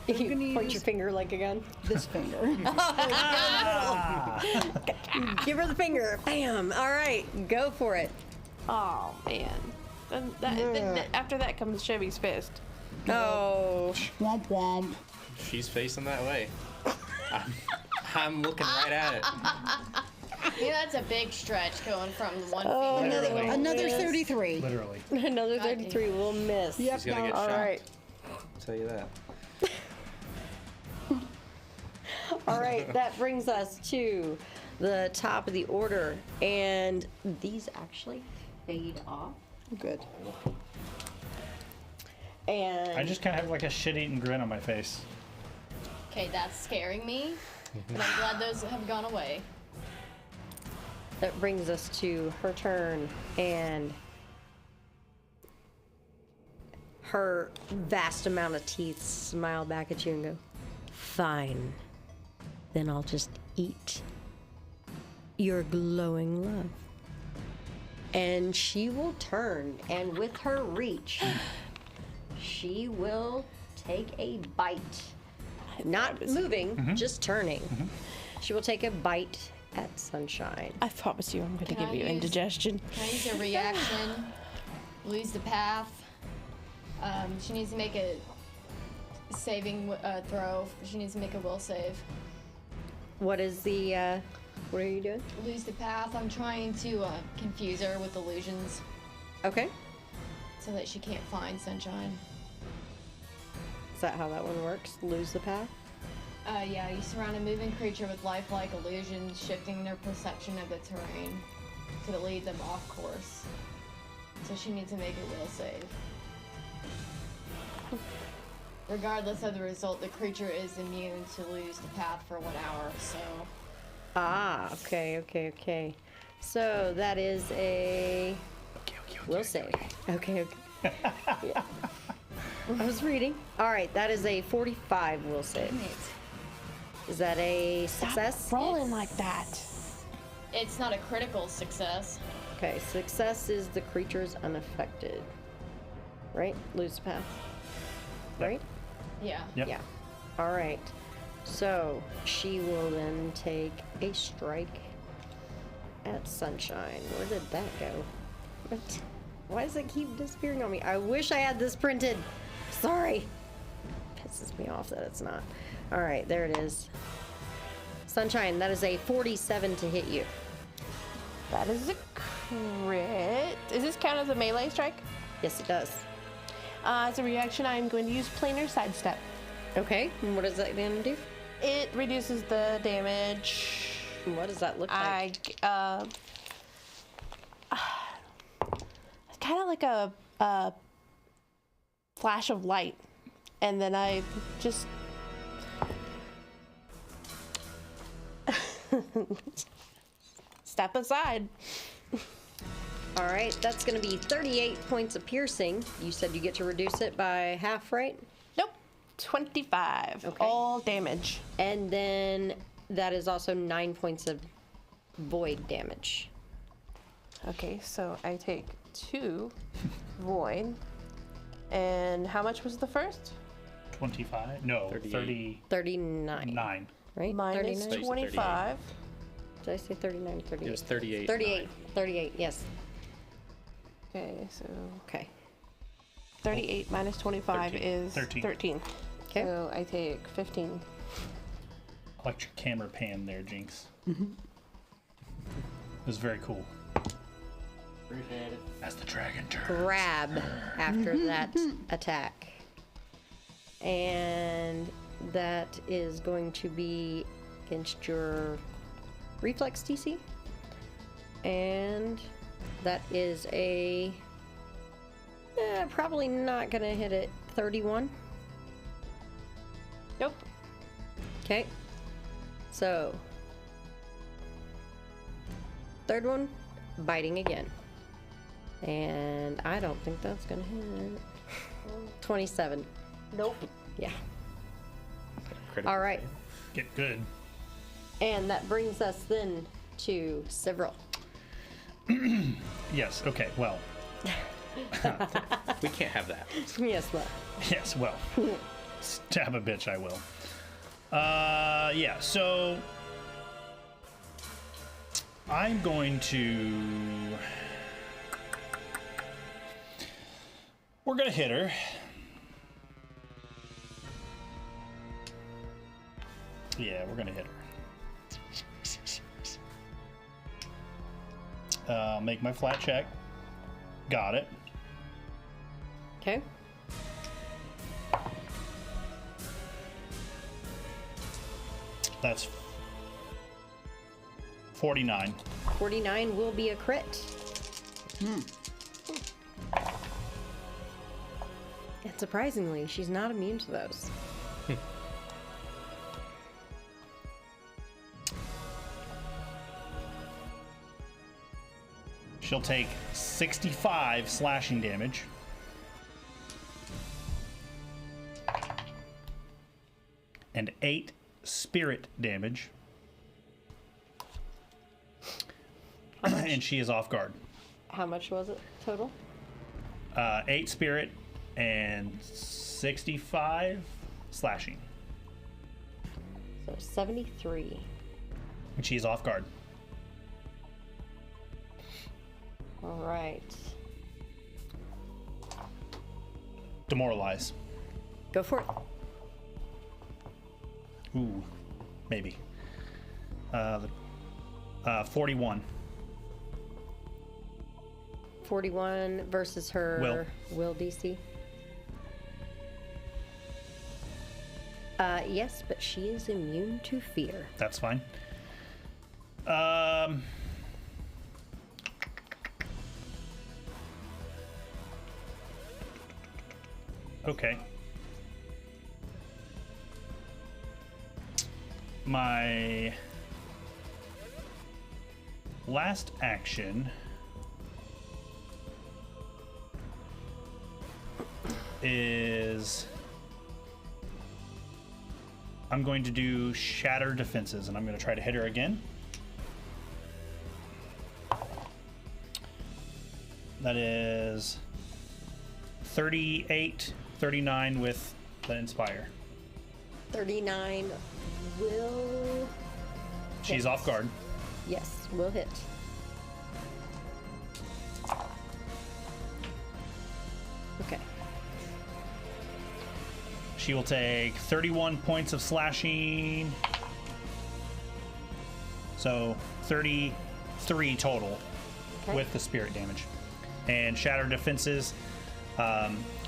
[SPEAKER 1] You
[SPEAKER 7] gonna
[SPEAKER 1] point
[SPEAKER 7] use-
[SPEAKER 1] your finger like a gun.
[SPEAKER 7] This finger.
[SPEAKER 1] Give her the finger. Bam. All right, go for it.
[SPEAKER 3] Oh man. Then after that comes Chevy's fist.
[SPEAKER 1] Oh.
[SPEAKER 7] Womp womp.
[SPEAKER 6] She's facing that way. I'm looking right at it.
[SPEAKER 5] Yeah, that's a big stretch going from one
[SPEAKER 1] Oh,
[SPEAKER 5] finger.
[SPEAKER 2] Literally.
[SPEAKER 7] Another 33.
[SPEAKER 2] Literally.
[SPEAKER 1] Another 33 will miss.
[SPEAKER 7] Yep.
[SPEAKER 6] She's gonna get
[SPEAKER 1] All
[SPEAKER 6] shot.
[SPEAKER 1] right.
[SPEAKER 6] I'll tell you that.
[SPEAKER 1] All right, that brings us to the top of the order. And these actually fade off.
[SPEAKER 7] Good.
[SPEAKER 1] And
[SPEAKER 2] I just kind of have like a shit-eating grin on my face.
[SPEAKER 5] Okay, that's scaring me. And I'm glad those have gone away.
[SPEAKER 1] that brings us to her turn, and her vast amount of teeth smile back at you and go, "Fine. Then I'll just eat your glowing love." And she will turn, and with her reach, she will take a bite. Not moving, just turning. She will take a bite at Sunshine.
[SPEAKER 3] I promise you I'm going to
[SPEAKER 5] Can
[SPEAKER 3] give
[SPEAKER 5] I
[SPEAKER 3] you
[SPEAKER 5] use-
[SPEAKER 3] indigestion.
[SPEAKER 5] Can I use a reaction? Lose the path. She needs to make a saving throw. She needs to make a will save.
[SPEAKER 1] What is the, what are you doing?
[SPEAKER 5] Lose the path. I'm trying to confuse her with illusions
[SPEAKER 1] Okay.
[SPEAKER 5] so that she can't find Sunshine.
[SPEAKER 1] Is that how that one works? Lose the path?
[SPEAKER 5] Yeah, you surround a moving creature with lifelike illusions, shifting their perception of the terrain to lead them off course. So she needs to make a will save. Regardless of the result, the creature is immune to lose the path for 1 hour, so...
[SPEAKER 1] Ah, okay. So that is a will save. Okay. Yeah. I was reading. All right, that is a 45 will save. Is that a success?
[SPEAKER 3] Rolling like that.
[SPEAKER 5] It's not a critical success.
[SPEAKER 1] Okay, success is the creature's unaffected. Right? Lose the path. Right?
[SPEAKER 5] Yeah.
[SPEAKER 2] Yep.
[SPEAKER 1] Yeah. All right. So she will then take a strike at Sunshine. Where did that go? What? Why does it keep disappearing on me? I wish I had this printed. Sorry. Pisses me off that it's not. All right, there it is. Sunshine, that is a 47 to hit you.
[SPEAKER 3] That is a crit. Does this count as a melee strike?
[SPEAKER 1] Yes, it does.
[SPEAKER 3] As a reaction, I'm going to use planar sidestep.
[SPEAKER 1] Okay, and what does that then do?
[SPEAKER 3] It reduces the damage.
[SPEAKER 1] And what does that look like?
[SPEAKER 3] It's kind of like a flash of light, and then I just step aside.
[SPEAKER 1] All right, that's going to be 38 points of piercing. You said you get to reduce it by half, right?
[SPEAKER 3] Nope, 25.
[SPEAKER 1] Okay.
[SPEAKER 3] All damage.
[SPEAKER 1] And then that is also 9 points of void damage.
[SPEAKER 3] Okay, so I take 2 void. And how much was the first?
[SPEAKER 2] 25? No,
[SPEAKER 6] 38.
[SPEAKER 1] 39,
[SPEAKER 2] 39.
[SPEAKER 1] right?
[SPEAKER 3] Minus
[SPEAKER 1] 39?
[SPEAKER 3] 25.
[SPEAKER 1] Did I say 39 or 38?
[SPEAKER 6] It was 38.
[SPEAKER 1] 38. 38, yes.
[SPEAKER 3] Okay, so
[SPEAKER 1] Okay.
[SPEAKER 3] 38 minus 25
[SPEAKER 2] 13.
[SPEAKER 3] is
[SPEAKER 2] 13.
[SPEAKER 3] 13.
[SPEAKER 1] Okay.
[SPEAKER 3] So I take 15.
[SPEAKER 2] I liked your camera pan there, Jinx. It was very cool.
[SPEAKER 6] Appreciate it.
[SPEAKER 2] As the dragon turns.
[SPEAKER 1] Grab after that attack. And that is going to be against your reflex DC. And that is a probably not gonna hit it. 31.
[SPEAKER 3] Nope.
[SPEAKER 1] Okay. So third one, biting again. And I don't think that's gonna hit. 27.
[SPEAKER 3] Nope.
[SPEAKER 1] Yeah.
[SPEAKER 6] Critical
[SPEAKER 1] All right.
[SPEAKER 6] fail.
[SPEAKER 2] Get good.
[SPEAKER 1] And that brings us then to several.
[SPEAKER 2] Yes. Okay. Well.
[SPEAKER 6] We can't have that.
[SPEAKER 1] Yes, well.
[SPEAKER 2] Yes. Well. Stab a bitch, I will. Yeah. So I'm going to. We're gonna hit her. Yeah, we're gonna hit her. Make my flat check. Got it.
[SPEAKER 1] Okay.
[SPEAKER 2] That's 49.
[SPEAKER 1] 49 will be a crit. And surprisingly, she's not immune to those.
[SPEAKER 2] She'll take 65 slashing damage. And 8 spirit damage. And she is off guard.
[SPEAKER 1] How much was it total?
[SPEAKER 2] 8 spirit and 65 slashing.
[SPEAKER 1] So 73.
[SPEAKER 2] And she is off guard.
[SPEAKER 1] All right.
[SPEAKER 2] Demoralize.
[SPEAKER 1] Go for it.
[SPEAKER 2] Ooh, maybe. 41.
[SPEAKER 1] 41 versus her will DC. Yes, but she is immune to fear.
[SPEAKER 2] That's fine. Okay. My last action is I'm going to do Shatter Defenses, and I'm going to try to hit her again. That is 38, 39 with the Inspire.
[SPEAKER 1] 39 will...
[SPEAKER 2] She's
[SPEAKER 1] hit.
[SPEAKER 2] off guard.
[SPEAKER 1] Yes, will hit. Okay.
[SPEAKER 2] She will take 31 points of slashing. So 33 total
[SPEAKER 1] Okay.
[SPEAKER 2] with the spirit damage. And Shatter Defenses,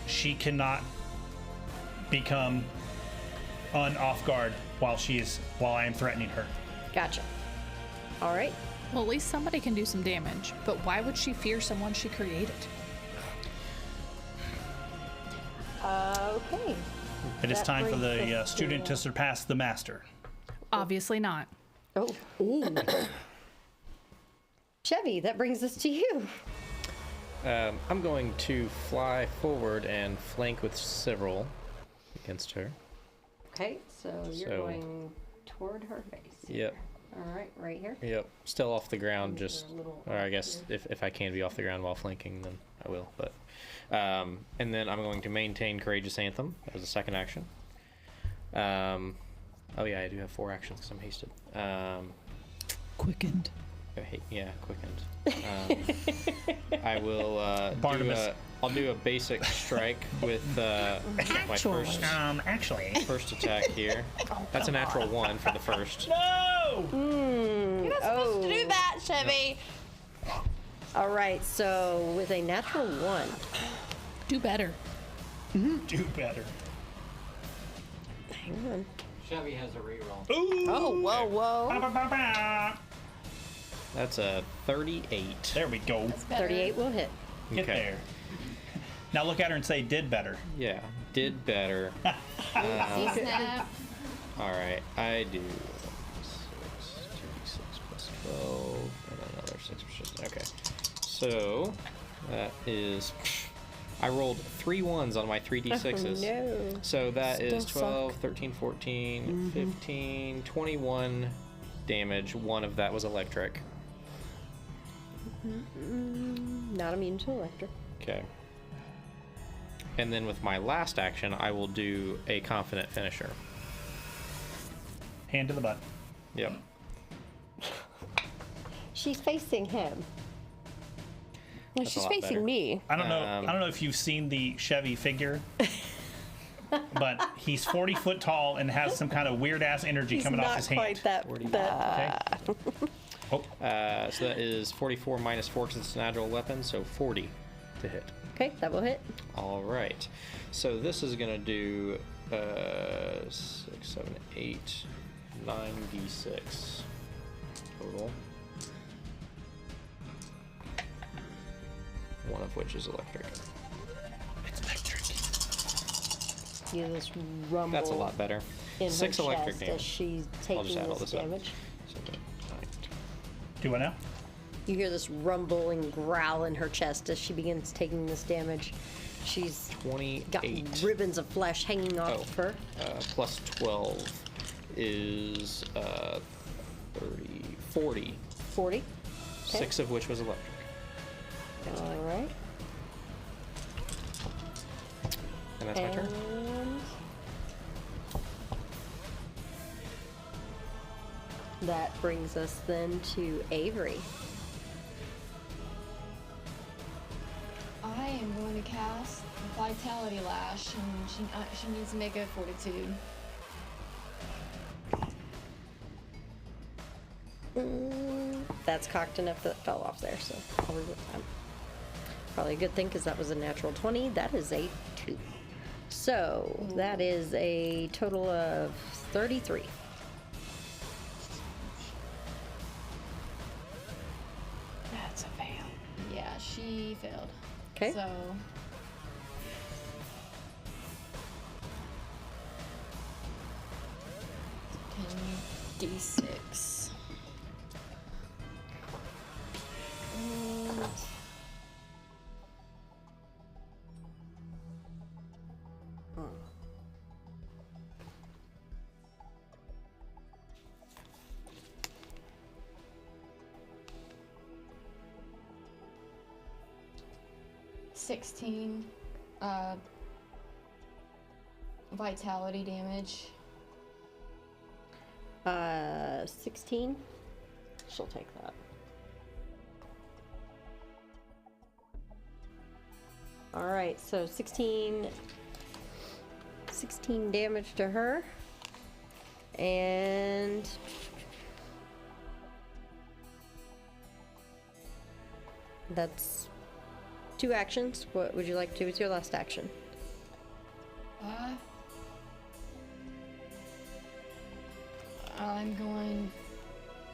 [SPEAKER 2] she cannot become off guard while I am threatening her.
[SPEAKER 1] Gotcha. All right.
[SPEAKER 4] Well, at least somebody can do some damage. But why would she fear someone she created?
[SPEAKER 1] Okay.
[SPEAKER 2] It is
[SPEAKER 1] That
[SPEAKER 2] time for
[SPEAKER 1] brings
[SPEAKER 2] the
[SPEAKER 1] us
[SPEAKER 2] student
[SPEAKER 1] to-
[SPEAKER 2] to surpass the master.
[SPEAKER 4] Obviously not.
[SPEAKER 1] Oh. Ooh. Chevy, that brings us to you.
[SPEAKER 6] I'm going to fly forward and flank with several against her.
[SPEAKER 1] Okay, so you're
[SPEAKER 6] So-
[SPEAKER 1] going toward her face.
[SPEAKER 6] Yep.
[SPEAKER 1] All right, right here.
[SPEAKER 6] Yep. Still off the ground, just,
[SPEAKER 1] a little
[SPEAKER 6] or I guess if I can be off the ground while flanking, then I will. But, and then I'm going to maintain Courageous Anthem as a second action. Oh yeah, I do have 4 actions because I'm hasted.
[SPEAKER 7] Quickened.
[SPEAKER 6] Quickened. I will
[SPEAKER 2] Barnabas.
[SPEAKER 6] I'll do a basic strike with my first attack here. That's a natural 1 for the first.
[SPEAKER 2] No!
[SPEAKER 3] You're not supposed to do that, Chevy.
[SPEAKER 1] All right, so with a natural 1.
[SPEAKER 4] Do better.
[SPEAKER 2] Do better.
[SPEAKER 1] Hang on.
[SPEAKER 8] Chevy has a reroll.
[SPEAKER 2] Ooh!
[SPEAKER 3] Oh, whoa, whoa.
[SPEAKER 2] Ba-ba-ba-ba.
[SPEAKER 6] That's a 38.
[SPEAKER 2] There we go.
[SPEAKER 1] 38 will hit.
[SPEAKER 2] Get
[SPEAKER 6] Okay.
[SPEAKER 2] there. Now look at her and say, did better.
[SPEAKER 6] Yeah, did better.
[SPEAKER 5] Snap.
[SPEAKER 6] All right, I do 6, 2d6 plus 12, and another 6 plus. Okay, so that is. I rolled 3 1s on my 3d6s.
[SPEAKER 1] No.
[SPEAKER 6] So that is
[SPEAKER 1] Still
[SPEAKER 6] 12, 13, 14, 15, 21 damage. 1 of that was electric.
[SPEAKER 1] Not immune to electric.
[SPEAKER 6] Okay. And then with my last action, I will do a confident finisher.
[SPEAKER 2] Hand to the butt.
[SPEAKER 6] Yep.
[SPEAKER 1] She's facing him.
[SPEAKER 3] No,
[SPEAKER 6] a
[SPEAKER 3] she's
[SPEAKER 6] lot
[SPEAKER 3] facing
[SPEAKER 6] better.
[SPEAKER 3] me.
[SPEAKER 2] I don't know. I don't know if you've seen the Chevy figure, but he's 40 foot tall and has some kind of weird ass energy
[SPEAKER 1] He's
[SPEAKER 2] coming
[SPEAKER 1] not
[SPEAKER 2] off his
[SPEAKER 1] quite
[SPEAKER 2] hand.
[SPEAKER 1] that.
[SPEAKER 2] Okay. Oh,
[SPEAKER 6] So that is 44 minus 4 because it's an agile weapon, so 40 to hit.
[SPEAKER 1] Okay, that will hit.
[SPEAKER 6] All right. So this is going to do 6, 7, 8, 9d6 total. 1 of which is electric.
[SPEAKER 2] it's electric.
[SPEAKER 1] You this rumble.
[SPEAKER 6] That's a lot better.
[SPEAKER 1] In
[SPEAKER 6] 6
[SPEAKER 1] her
[SPEAKER 6] electric
[SPEAKER 1] chest
[SPEAKER 6] damage.
[SPEAKER 1] as she's
[SPEAKER 6] I'll just
[SPEAKER 1] taking
[SPEAKER 6] add all
[SPEAKER 1] this
[SPEAKER 6] this up.
[SPEAKER 1] damage.
[SPEAKER 6] 7, 9,
[SPEAKER 2] Do what now?
[SPEAKER 1] You hear this rumble and growl in her chest as she begins taking this damage. She's
[SPEAKER 6] 28.
[SPEAKER 1] got ribbons of flesh hanging off
[SPEAKER 6] Oh.
[SPEAKER 1] of her.
[SPEAKER 6] Plus 12 is 30, 40.
[SPEAKER 1] 40. Okay.
[SPEAKER 6] 6 of which was electric.
[SPEAKER 1] All right.
[SPEAKER 6] And that's my turn.
[SPEAKER 1] And that brings us then to Avery.
[SPEAKER 5] I am going to cast Vitality Lash, and she needs to make a Fortitude.
[SPEAKER 1] That's cocked enough that it fell off there, so I'll remove that. Probably a good thing because that was a natural 20. That is a 2. So that is a total of 33.
[SPEAKER 3] That's a fail.
[SPEAKER 5] Yeah, she failed.
[SPEAKER 1] Okay.
[SPEAKER 5] So. D6. And 16 vitality damage.
[SPEAKER 1] 16. She'll take that. All right, so 16 damage to her. And that's 2 actions. What would you like to do with your last action?
[SPEAKER 5] I'm going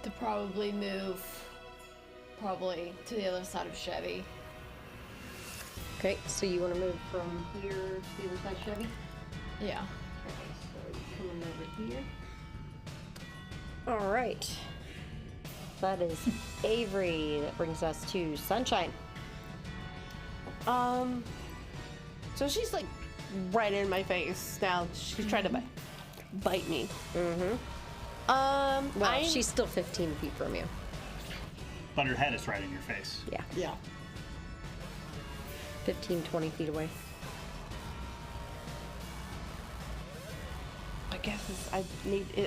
[SPEAKER 5] to probably move to the other side of Chevy.
[SPEAKER 1] Okay, so you want to move from here to the other side of Chevy?
[SPEAKER 5] Yeah.
[SPEAKER 1] Okay, so you're coming over here. All right. That is Avery. That brings us to Sunshine.
[SPEAKER 3] So she's like right in my face now. She's trying to bite me.
[SPEAKER 1] Well, she's still 15 feet from you.
[SPEAKER 2] But her head is right in your face.
[SPEAKER 1] Yeah,
[SPEAKER 7] Yeah.
[SPEAKER 1] 15, 20 feet away.
[SPEAKER 3] I guess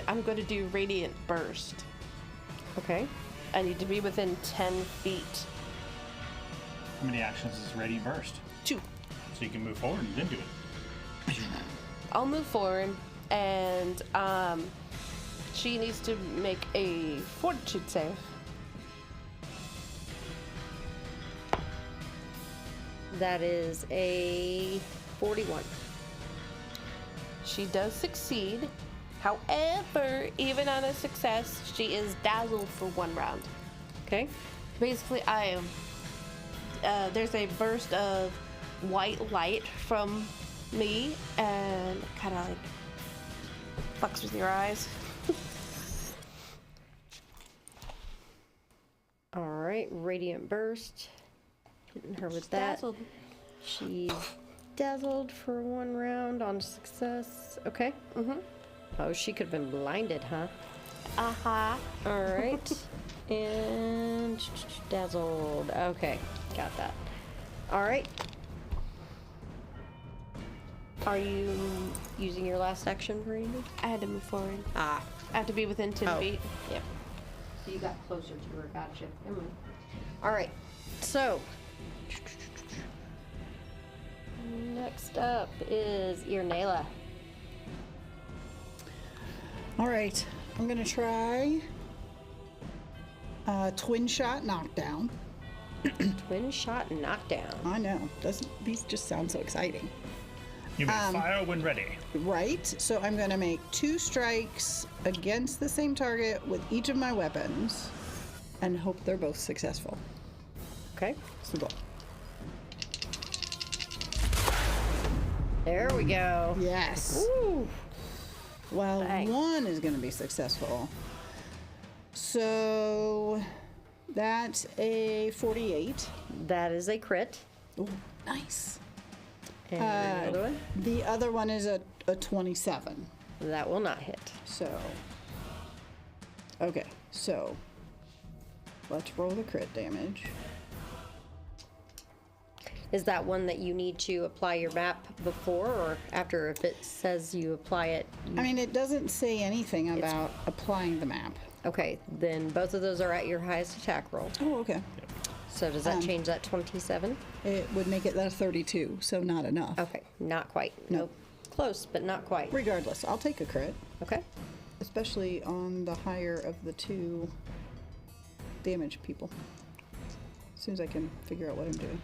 [SPEAKER 3] I'm going to do Radiant Burst.
[SPEAKER 1] Okay.
[SPEAKER 3] I need to be within 10 feet.
[SPEAKER 2] How many actions is Radiant Burst?
[SPEAKER 3] 2.
[SPEAKER 2] So you can move forward and then do it.
[SPEAKER 3] I'll move forward, and she needs to make a Fortitude save.
[SPEAKER 1] That is a 41.
[SPEAKER 3] She does succeed. However, even on a success, she is dazzled for 1 round.
[SPEAKER 1] Okay.
[SPEAKER 3] Basically, there's a burst of white light from me and kind of like fucks with your eyes.
[SPEAKER 1] All right, Radiant Burst. Hitting her with that.
[SPEAKER 3] Dazzled.
[SPEAKER 1] She's dazzled for 1 round on success. Okay.
[SPEAKER 3] Mm-hmm.
[SPEAKER 1] Oh, she could have been blinded, huh?
[SPEAKER 3] Uh-huh.
[SPEAKER 1] All right. And dazzled. Okay, got that. All right. Are you using your last action for anything?
[SPEAKER 3] I had to move forward.
[SPEAKER 1] Ah.
[SPEAKER 3] I have to be within 10 feet.
[SPEAKER 1] Yep. So you got closer to her. Gotcha. Never mind. All right. So next up is Irnela.
[SPEAKER 7] All right, I'm gonna try twin shot knockdown.
[SPEAKER 1] Twin shot knockdown.
[SPEAKER 7] I know, these just sound so exciting.
[SPEAKER 2] You may fire when ready.
[SPEAKER 7] Right, so I'm gonna make 2 strikes against the same target with each of my weapons and hope they're both successful.
[SPEAKER 1] Okay.
[SPEAKER 7] That's the goal.
[SPEAKER 1] There we go.
[SPEAKER 7] Yes.
[SPEAKER 1] Ooh.
[SPEAKER 7] Well,
[SPEAKER 1] Dang.
[SPEAKER 7] 1 is gonna be successful. So that's a 48.
[SPEAKER 1] That is a crit.
[SPEAKER 7] Ooh, nice.
[SPEAKER 1] And the other one?
[SPEAKER 7] The other one is a 27.
[SPEAKER 1] That will not hit.
[SPEAKER 7] So, okay, so let's roll the crit damage.
[SPEAKER 1] Is that one that you need to apply your map before or after? If it says you apply it.
[SPEAKER 7] I mean, it doesn't say anything about applying the map.
[SPEAKER 1] Okay, then both of those are at your highest attack roll.
[SPEAKER 7] Oh, okay.
[SPEAKER 1] So does that change that 27?
[SPEAKER 7] It would make it a 32, so not enough.
[SPEAKER 1] Okay, not quite.
[SPEAKER 7] No.
[SPEAKER 1] Nope. Close, but not quite.
[SPEAKER 7] Regardless, I'll take a crit,
[SPEAKER 1] Okay.
[SPEAKER 7] especially on the higher of the 2 damage people. As soon as I can figure out what I'm doing.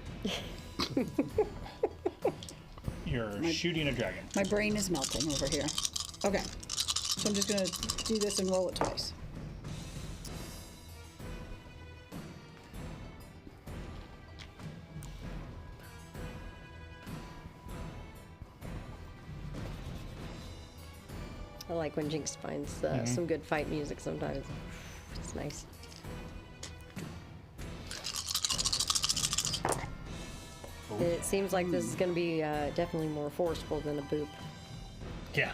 [SPEAKER 2] You're shooting a dragon.
[SPEAKER 7] My brain is melting over here. Okay, so I'm just gonna do this and roll it twice.
[SPEAKER 1] I like when Jinx finds some good fight music sometimes. It's nice. It seems like this is going to be definitely more forceful than a boop.
[SPEAKER 2] Yeah.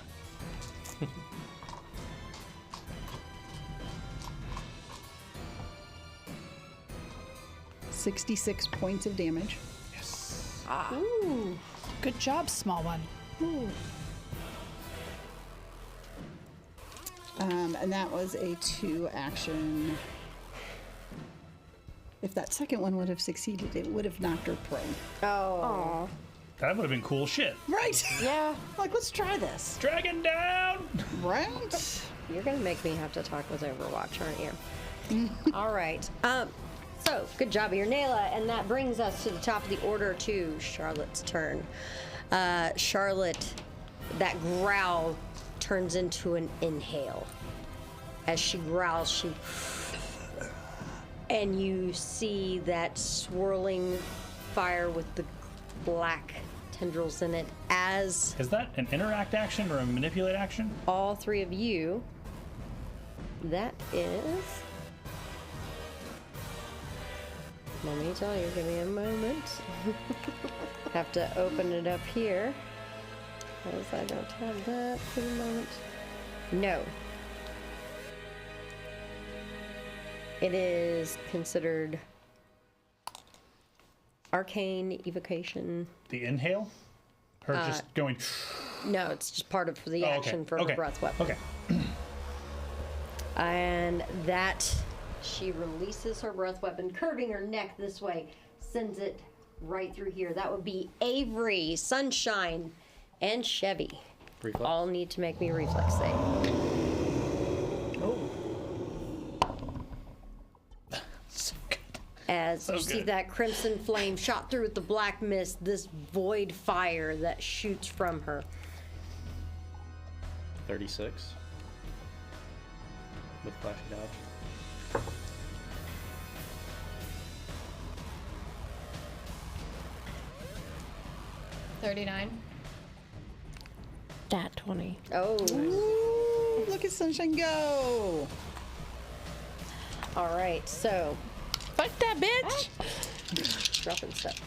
[SPEAKER 7] 66 points of damage.
[SPEAKER 2] Yes.
[SPEAKER 1] Ooh.
[SPEAKER 4] Good job, small one.
[SPEAKER 7] And that was a 2 action. If that second one would have succeeded, it would have knocked her prone.
[SPEAKER 1] Oh.
[SPEAKER 2] That would have been cool shit.
[SPEAKER 7] Right?
[SPEAKER 3] Yeah.
[SPEAKER 7] Like, let's try this.
[SPEAKER 2] Dragon down!
[SPEAKER 7] Right?
[SPEAKER 1] You're going to make me have to talk with Overwatch, aren't you? All right. So, good job, Irnela. And that brings us to the top of the order to Charlotte's turn. Charlotte, that growl turns into an inhale. As she growls, and you see that swirling fire with the black tendrils in it as
[SPEAKER 2] Is that an interact action or a manipulate action?
[SPEAKER 1] all 3 of you. That is. Let me tell you, give me a moment. Have to open it up here. Because I don't have that for the moment. No. It is considered arcane evocation.
[SPEAKER 2] The inhale? Her just going.
[SPEAKER 1] No, it's just part of the action for her breath weapon.
[SPEAKER 2] Okay.
[SPEAKER 1] And that she releases her breath weapon, curving her neck this way, sends it right through here. That would be Avery, Sunshine, and Chevy.
[SPEAKER 6] Reflex.
[SPEAKER 1] All need to make me a reflex save.
[SPEAKER 7] Oh.
[SPEAKER 2] So good.
[SPEAKER 1] As
[SPEAKER 2] So
[SPEAKER 1] you see
[SPEAKER 2] good.
[SPEAKER 1] that crimson flame shot through with the black mist, this void fire that shoots from her.
[SPEAKER 6] 36. With flashy dodge.
[SPEAKER 5] $39.
[SPEAKER 3] Dat 20.
[SPEAKER 1] Oh,
[SPEAKER 7] Ooh, look at Sunshine go.
[SPEAKER 1] all right. So,
[SPEAKER 3] Fuck that bitch!
[SPEAKER 1] dropping stuff.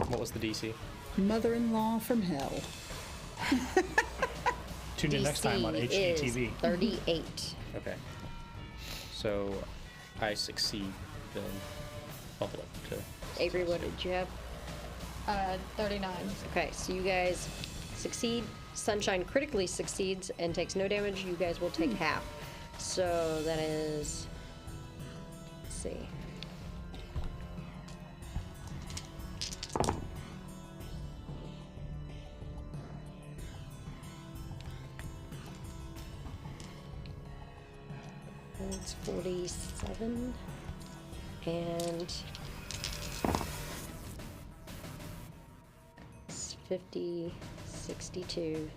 [SPEAKER 6] What was the DC?
[SPEAKER 7] Mother-in-law from hell.
[SPEAKER 2] Tune in next time on
[SPEAKER 1] DC is
[SPEAKER 2] HGTV.
[SPEAKER 1] 38.
[SPEAKER 6] Okay. So I succeed, then bump it up to.
[SPEAKER 1] Avery, what did you have?
[SPEAKER 5] 39.
[SPEAKER 1] Okay, so you guys succeed. Sunshine critically succeeds and takes no damage. You guys will take half. So that is. Let's see. It's 47 and it's 50, 62,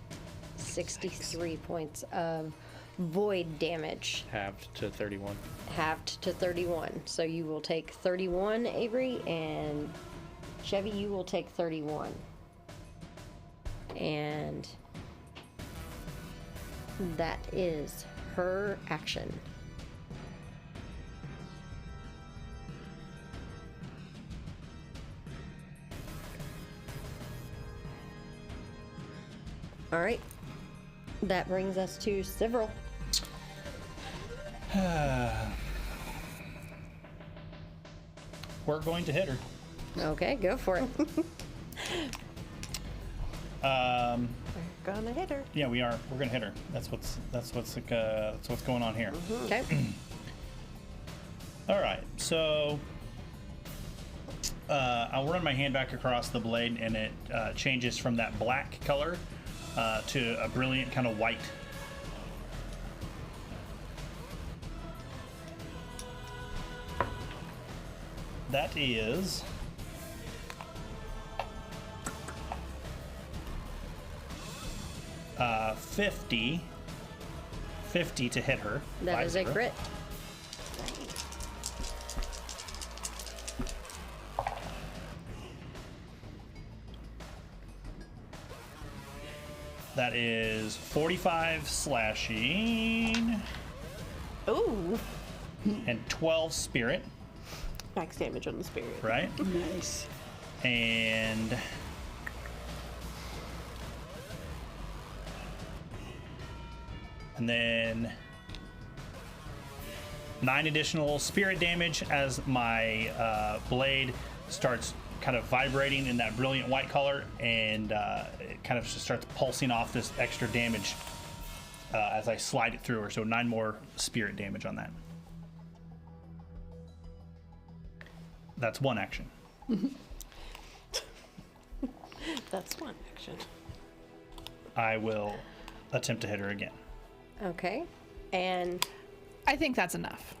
[SPEAKER 1] 63 points of void damage,
[SPEAKER 6] Halved to 31.
[SPEAKER 1] halved to 31. So you will take 31, Avery, and Chevy, you will take 31. And that is her action. All right. That brings us to Several.
[SPEAKER 2] We're going to hit her.
[SPEAKER 1] Okay, go for it.
[SPEAKER 3] Gonna hit her.
[SPEAKER 2] Yeah, we are. We're gonna hit her. That's what's going on here.
[SPEAKER 1] Okay.
[SPEAKER 2] All right. So I'll run my hand back across the blade, and it changes from that black color to a brilliant kind of white. That is 50 to hit her.
[SPEAKER 1] That is a
[SPEAKER 2] 50.
[SPEAKER 1] crit.
[SPEAKER 2] That is 45 slashing
[SPEAKER 3] Ooh.
[SPEAKER 2] and 12 spirit,
[SPEAKER 3] Max damage on the spirit.
[SPEAKER 2] right?
[SPEAKER 7] Nice.
[SPEAKER 2] And then 9 additional spirit damage as my blade starts kind of vibrating in that brilliant white color, and it kind of just starts pulsing off this extra damage as I slide it through her. So 9 more spirit damage on that. That's one action.
[SPEAKER 3] That's one action.
[SPEAKER 2] I will attempt to hit her again.
[SPEAKER 1] Okay. And
[SPEAKER 4] I think that's enough.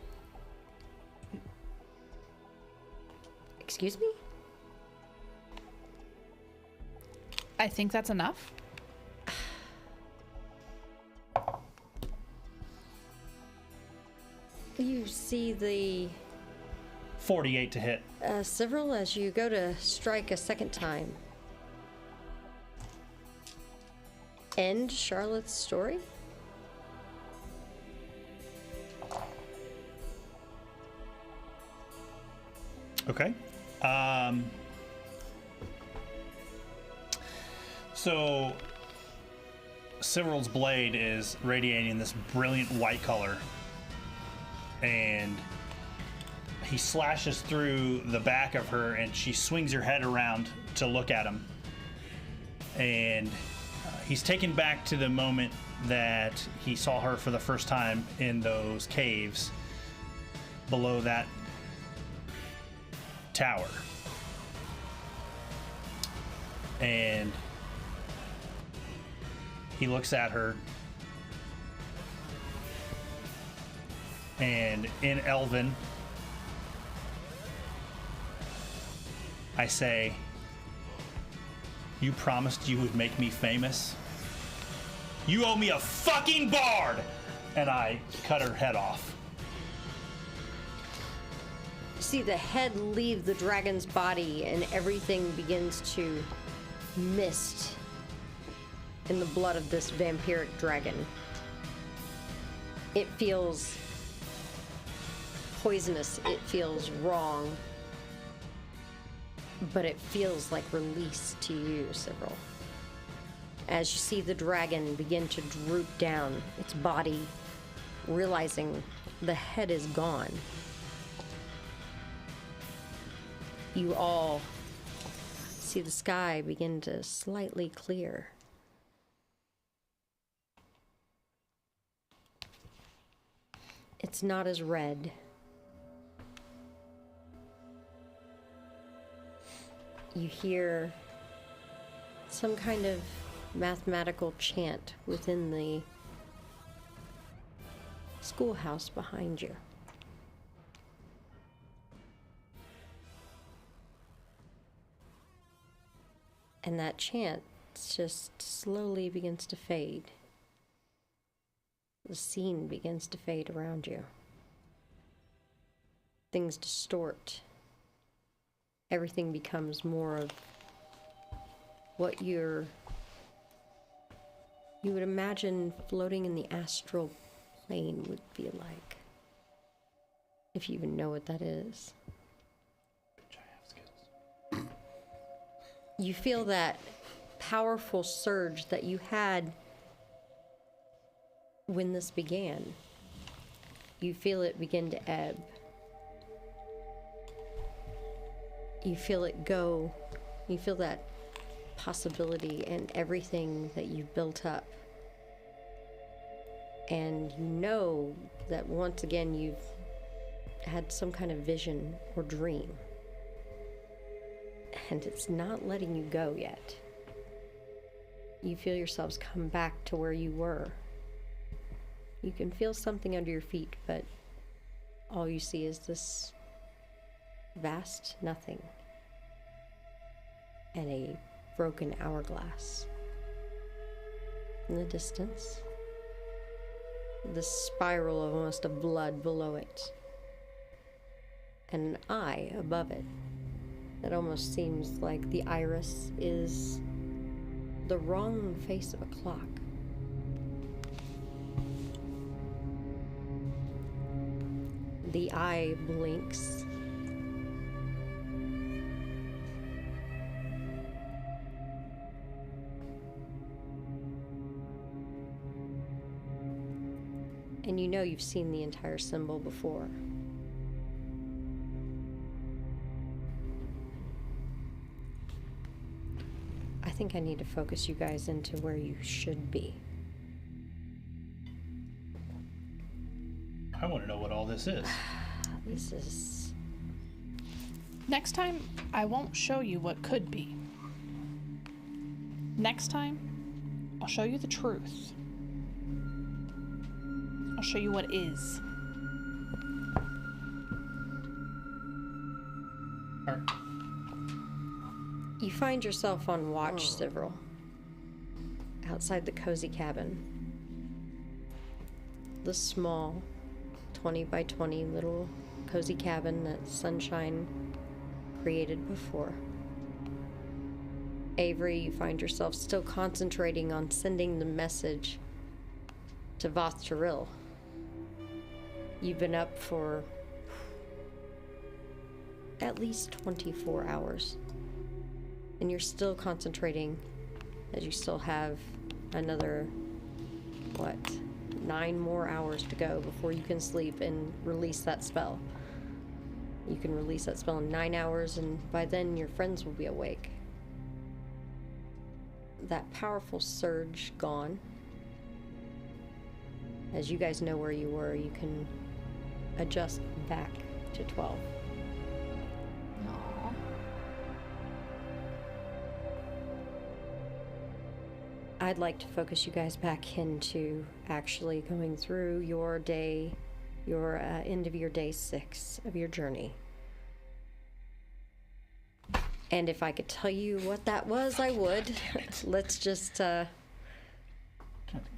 [SPEAKER 1] excuse me?
[SPEAKER 4] I think that's enough.
[SPEAKER 1] You see the
[SPEAKER 2] 48 to hit.
[SPEAKER 1] Several as you go to strike a second time. End Charlotte's story?
[SPEAKER 2] Okay. So Cyril's blade is radiating this brilliant white color, and he slashes through the back of her, and she swings her head around to look at him. And he's taken back to the moment that he saw her for the first time in those caves below that tower. And he looks at her, and in Elven, I say, "You promised you would make me famous. You owe me a fucking bard!" And I cut her head off.
[SPEAKER 1] See the head leave the dragon's body, and everything begins to mist in the blood of this vampiric dragon. It feels poisonous, it feels wrong, but it feels like release to you, Cyril. As you see the dragon begin to droop down its body, realizing the head is gone. You all see the sky begin to slightly clear. It's not as red. You hear some kind of mathematical chant within the schoolhouse behind you. And that chant just slowly begins to fade. The scene begins to fade around you. Things distort. Everything becomes more of what you would imagine floating in the astral plane would be like. If you even know what that is. You feel that powerful surge that you had when this began. You feel it begin to ebb. You feel it go. You feel that possibility and everything that you've built up. And you know that once again you've had some kind of vision or dream. And it's not letting you go yet. You feel yourselves come back to where you were. You can feel something under your feet, but all you see is this vast nothing and a broken hourglass. In the distance, the spiral of almost of blood below it, and an eye above it that almost seems like the iris is the wrong face of a clock. The eye blinks. And you know you've seen the entire symbol before. I think I need to focus you guys into where you should be.
[SPEAKER 2] I want to know what all this is.
[SPEAKER 1] This is...
[SPEAKER 4] Next time, I won't show you what could be. Next time, I'll show you the truth. I'll show you what is.
[SPEAKER 2] All right.
[SPEAKER 1] You find yourself on watch, Several, outside the cozy cabin. The small 20 by 20 little cozy cabin that Sunshine created before. Avery, you find yourself still concentrating on sending the message to Voth Taril. You've been up for at least 24 hours. And you're still concentrating as you still have another, 9 more hours to go before you can sleep and release that spell. You can release that spell in 9 hours, and by then your friends will be awake. That powerful surge gone. As you guys know where you were, you can adjust back to 12.
[SPEAKER 5] Aw.
[SPEAKER 1] I'd like to focus you guys back into actually going through your day, your end of your day 6 of your journey. And if I could tell you what that was, I would. Let's just,
[SPEAKER 2] Give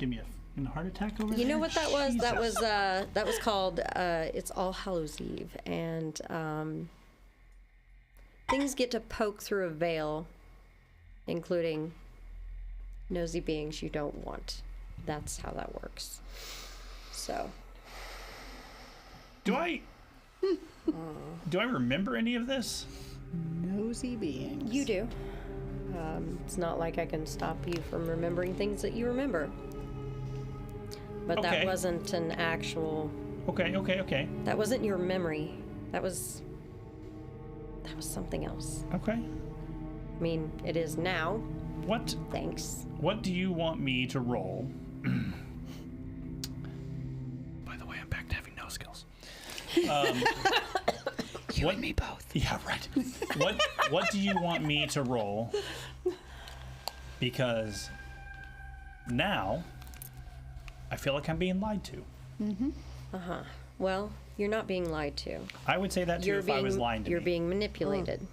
[SPEAKER 2] me a heart attack over there.
[SPEAKER 1] you know what that was? That
[SPEAKER 2] Jesus.
[SPEAKER 1] was that was called it's All Hallows Eve, and things get to poke through a veil, including nosy beings you don't want. That's how that works. So,
[SPEAKER 2] Do I remember any of this?
[SPEAKER 7] Nosy beings.
[SPEAKER 1] you do. It's not like I can stop you from remembering things that you remember. But that
[SPEAKER 2] Okay.
[SPEAKER 1] wasn't an actual
[SPEAKER 2] Okay.
[SPEAKER 1] That wasn't your memory. That was something else.
[SPEAKER 2] Okay.
[SPEAKER 1] I mean, it is now.
[SPEAKER 2] What
[SPEAKER 1] Thanks.
[SPEAKER 2] do you want me to roll? By the way, I'm back to having no skills.
[SPEAKER 7] You and me both.
[SPEAKER 2] Yeah, right. What do you want me to roll? Because now I feel like I'm being lied to.
[SPEAKER 1] Well, you're not being lied to.
[SPEAKER 2] I would say that too if I was lying to
[SPEAKER 1] You're
[SPEAKER 2] me.
[SPEAKER 1] being manipulated.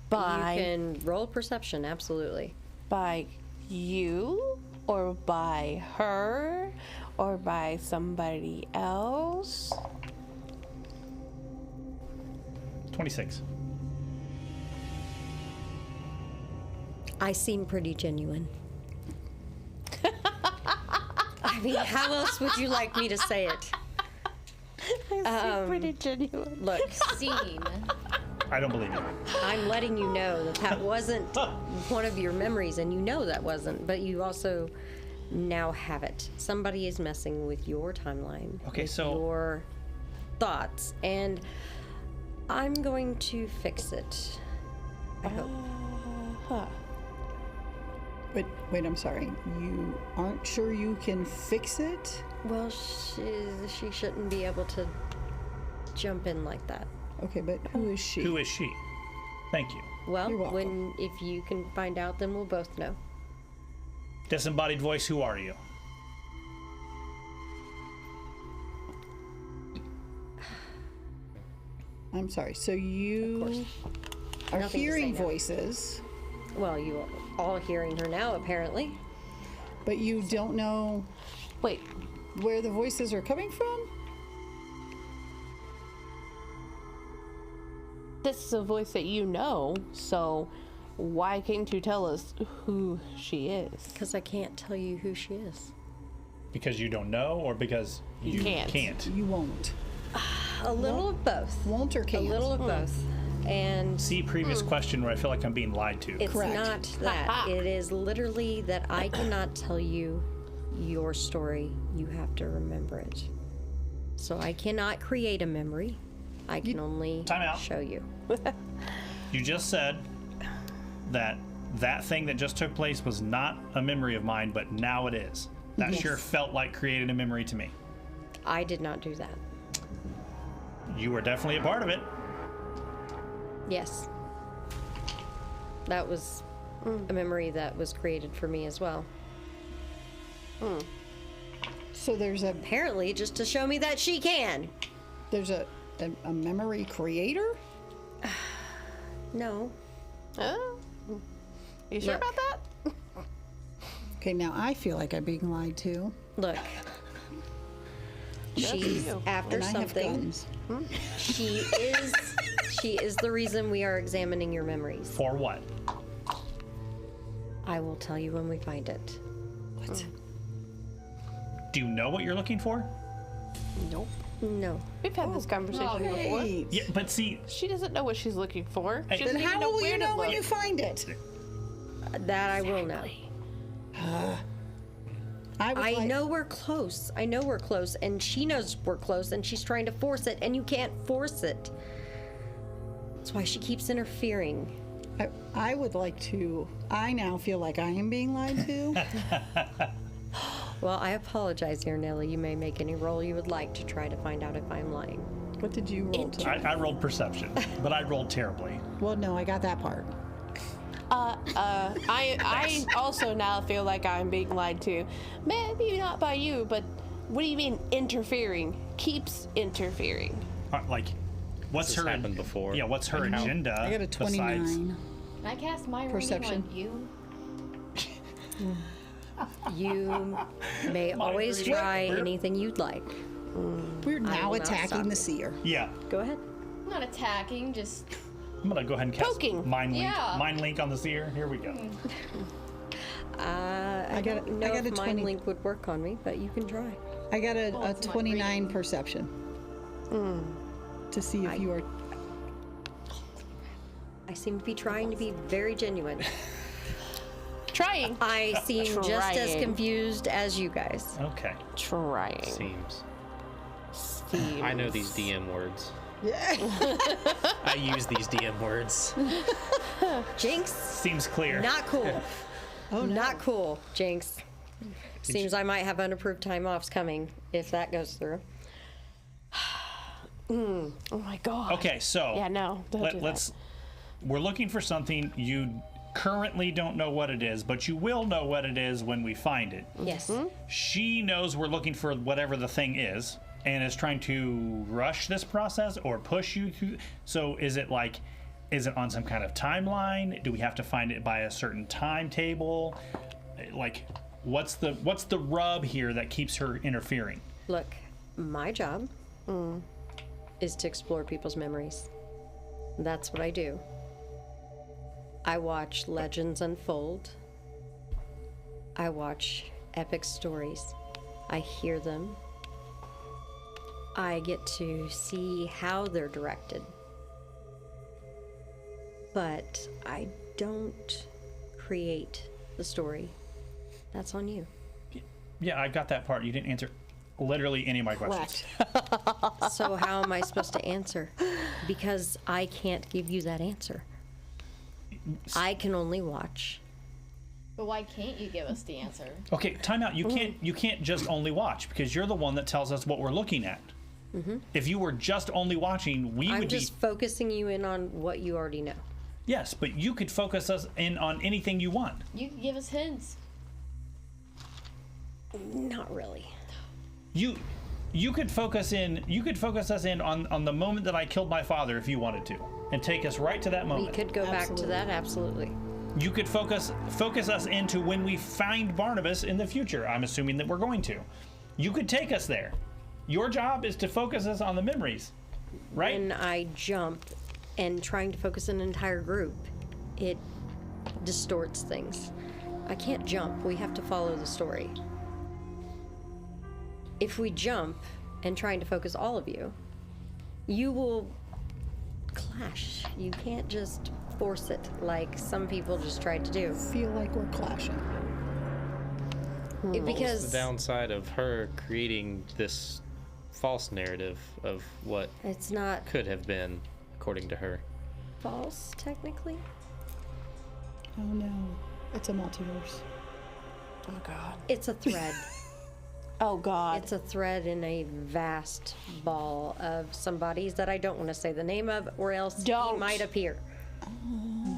[SPEAKER 3] By
[SPEAKER 1] You can roll perception, absolutely.
[SPEAKER 3] by you or by her or by somebody else?
[SPEAKER 2] 26.
[SPEAKER 1] I seem pretty genuine. I mean, how else would you like me to say it?
[SPEAKER 3] Pretty genuine.
[SPEAKER 1] Look,
[SPEAKER 5] Scene.
[SPEAKER 2] I don't believe you.
[SPEAKER 1] I'm letting you know that wasn't one of your memories, and you know that wasn't, but you also now have it. Somebody is messing with your timeline.
[SPEAKER 2] Okay,
[SPEAKER 1] with
[SPEAKER 2] so-
[SPEAKER 1] your thoughts, and I'm going to fix it. I hope.
[SPEAKER 7] Wait, I'm sorry. You aren't sure you can fix it?
[SPEAKER 1] Well, she shouldn't be able to jump in like that.
[SPEAKER 7] Okay, but who is she?
[SPEAKER 2] Who is she? Thank you.
[SPEAKER 1] Well,
[SPEAKER 7] You're welcome.
[SPEAKER 1] if you can find out, then we'll both know.
[SPEAKER 2] Disembodied voice, who are you?
[SPEAKER 7] I'm sorry. So you are
[SPEAKER 1] Nothing to say
[SPEAKER 7] hearing
[SPEAKER 1] now.
[SPEAKER 7] voices,
[SPEAKER 1] Well, you are all hearing her now, apparently.
[SPEAKER 7] but you don't know
[SPEAKER 3] Wait,
[SPEAKER 7] where the voices are coming from?
[SPEAKER 3] this is a voice that you know, so why can't you tell us who she is?
[SPEAKER 1] Because I can't tell you who she is.
[SPEAKER 2] Because you don't know, or because you
[SPEAKER 3] Can't.
[SPEAKER 7] You won't.
[SPEAKER 1] A little of both.
[SPEAKER 7] Won't or
[SPEAKER 1] A
[SPEAKER 7] can't?
[SPEAKER 1] little of both. And
[SPEAKER 2] See previous question where I feel like I'm being lied to.
[SPEAKER 1] it's
[SPEAKER 7] Correct.
[SPEAKER 1] not that. It is literally that I cannot tell you your story. You have to remember it. So I cannot create a memory. I can only
[SPEAKER 2] Time out.
[SPEAKER 1] show you.
[SPEAKER 2] You just said that thing that just took place was not a memory of mine, but now it is. That sure felt like creating a memory to me.
[SPEAKER 1] I did not do that.
[SPEAKER 2] You were definitely a part of it.
[SPEAKER 1] Yes. That was a memory that was created for me as well.
[SPEAKER 7] So there's
[SPEAKER 1] Apparently, just to show me that she can.
[SPEAKER 7] a memory creator?
[SPEAKER 1] No.
[SPEAKER 3] Oh? You sure
[SPEAKER 1] Look.
[SPEAKER 3] about that?
[SPEAKER 7] Okay, now I feel like I'm being lied to.
[SPEAKER 1] Look. She's
[SPEAKER 3] you.
[SPEAKER 1] after
[SPEAKER 7] And I have
[SPEAKER 1] something.
[SPEAKER 7] guns.
[SPEAKER 1] She is the reason we are examining your memories.
[SPEAKER 2] For what?
[SPEAKER 1] I will tell you when we find it.
[SPEAKER 7] What?
[SPEAKER 2] Do you know what you're looking for?
[SPEAKER 3] Nope.
[SPEAKER 1] No.
[SPEAKER 3] We've had this conversation before.
[SPEAKER 7] Wait.
[SPEAKER 2] Yeah, but see,
[SPEAKER 3] She doesn't know what she's looking for.
[SPEAKER 2] Hey.
[SPEAKER 3] She
[SPEAKER 7] Then
[SPEAKER 3] doesn't even
[SPEAKER 7] how
[SPEAKER 3] know
[SPEAKER 7] will
[SPEAKER 3] where
[SPEAKER 7] you
[SPEAKER 3] to
[SPEAKER 7] know when
[SPEAKER 3] look.
[SPEAKER 7] you find it?
[SPEAKER 1] That I will know.
[SPEAKER 7] I
[SPEAKER 1] I know we're close. I know we're close, and she knows we're close, and she's trying to force it, and you can't force it. That's why she keeps interfering.
[SPEAKER 7] I would like to. I now feel like I am being lied to.
[SPEAKER 1] Well, I apologize here, Nellie. You may make any roll you would like to try to find out if I'm lying.
[SPEAKER 7] What did you roll to?
[SPEAKER 2] I rolled perception, but I rolled terribly.
[SPEAKER 7] Well, no, I got that part.
[SPEAKER 3] I also now feel like I'm being lied to. Maybe not by you, but what do you mean interfering? Keeps interfering.
[SPEAKER 2] Like, what's
[SPEAKER 6] This
[SPEAKER 2] her
[SPEAKER 6] has happened before.
[SPEAKER 2] Yeah, what's her
[SPEAKER 6] Like how-
[SPEAKER 2] agenda?
[SPEAKER 7] I got a
[SPEAKER 2] besides
[SPEAKER 7] 29.
[SPEAKER 5] Can I cast my
[SPEAKER 7] Perception.
[SPEAKER 5] reading on you?
[SPEAKER 1] You may always try anything you'd like.
[SPEAKER 7] We're
[SPEAKER 1] I
[SPEAKER 7] now
[SPEAKER 1] will not
[SPEAKER 7] attacking
[SPEAKER 1] stop
[SPEAKER 7] the
[SPEAKER 1] you.
[SPEAKER 7] seer.
[SPEAKER 2] Yeah,
[SPEAKER 1] Go ahead.
[SPEAKER 5] I'm not attacking, just
[SPEAKER 2] I'm gonna go ahead and cast
[SPEAKER 3] Poking.
[SPEAKER 2] mind link.
[SPEAKER 5] Yeah.
[SPEAKER 2] Mind link on the seer. Here we go.
[SPEAKER 1] I
[SPEAKER 7] got
[SPEAKER 1] don't
[SPEAKER 7] a-
[SPEAKER 1] know
[SPEAKER 7] I got
[SPEAKER 1] if
[SPEAKER 7] a
[SPEAKER 1] Mind
[SPEAKER 7] 20.
[SPEAKER 1] Link would work on me, but you can try.
[SPEAKER 7] I got a
[SPEAKER 5] it's not
[SPEAKER 7] 29
[SPEAKER 5] reading.
[SPEAKER 7] perception. To see if you are.
[SPEAKER 1] I seem to be trying to be very genuine.
[SPEAKER 3] Trying.
[SPEAKER 1] I seem just as
[SPEAKER 3] Trying.
[SPEAKER 1] confused as you guys.
[SPEAKER 2] Okay.
[SPEAKER 3] Trying.
[SPEAKER 6] Seems.
[SPEAKER 3] theme.
[SPEAKER 6] I know these DM words.
[SPEAKER 7] Yeah.
[SPEAKER 6] I use these DM words.
[SPEAKER 1] Jinx,
[SPEAKER 2] Seems clear.
[SPEAKER 1] not cool.
[SPEAKER 7] Oh, no.
[SPEAKER 1] Not cool, Jinx. Seems I might have unapproved time offs coming if that goes through.
[SPEAKER 3] Oh my god.
[SPEAKER 2] Okay, so
[SPEAKER 3] Yeah, no. Don't do
[SPEAKER 2] let's. We're looking for something. You currently don't know what it is, but you will know what it is when we find it.
[SPEAKER 1] Yes.
[SPEAKER 2] She knows we're looking for whatever the thing is and is trying to rush this process or push you through. So is it on some kind of timeline? Do we have to find it by a certain timetable? Like, what's the rub here that keeps her interfering?
[SPEAKER 1] Look, my job is to explore people's memories. That's what I do. I watch legends unfold. I watch epic stories. I hear them. I get to see how they're directed. But I don't create the story. That's on you.
[SPEAKER 2] Yeah, I got that part. You didn't answer literally any of my questions.
[SPEAKER 7] Correct.
[SPEAKER 1] So how am I supposed to answer? Because I can't give you that answer. I can only watch.
[SPEAKER 5] But why can't you give us the answer?
[SPEAKER 2] Okay, time out. You can't just only watch because you're the one that tells us what we're looking at. If you were just only watching, we
[SPEAKER 1] I'm
[SPEAKER 2] would
[SPEAKER 1] just focusing you in on what you already know.
[SPEAKER 2] Yes, but you could focus us in on anything you want.
[SPEAKER 5] You can give us hints.
[SPEAKER 1] Not really.
[SPEAKER 2] You could focus us in on the moment that I killed my father if you wanted to, and take us right to that
[SPEAKER 1] We
[SPEAKER 2] moment.
[SPEAKER 1] could go back to that, absolutely.
[SPEAKER 2] You could focus us into when we find Barnabas in the future. I'm assuming that we're going to. You could take us there. Your job is to focus us on the memories, right?
[SPEAKER 1] When I jump and trying to focus an entire group, it distorts things. I can't jump. We have to follow the story. If we jump and trying to focus all of you, you will clash. You can't just force it like some people just tried to do.
[SPEAKER 7] Feel like we're clashing.
[SPEAKER 6] What's
[SPEAKER 1] Because
[SPEAKER 6] the downside of her creating this false narrative of what
[SPEAKER 1] it's not
[SPEAKER 6] could have been, according to her?
[SPEAKER 1] false, technically.
[SPEAKER 7] Oh no. It's a multiverse.
[SPEAKER 3] Oh god.
[SPEAKER 1] It's a thread.
[SPEAKER 3] Oh god.
[SPEAKER 1] It's a thread in a vast ball of some bodies that I don't want to say the name of, or else he
[SPEAKER 3] Don't.
[SPEAKER 1] might appear.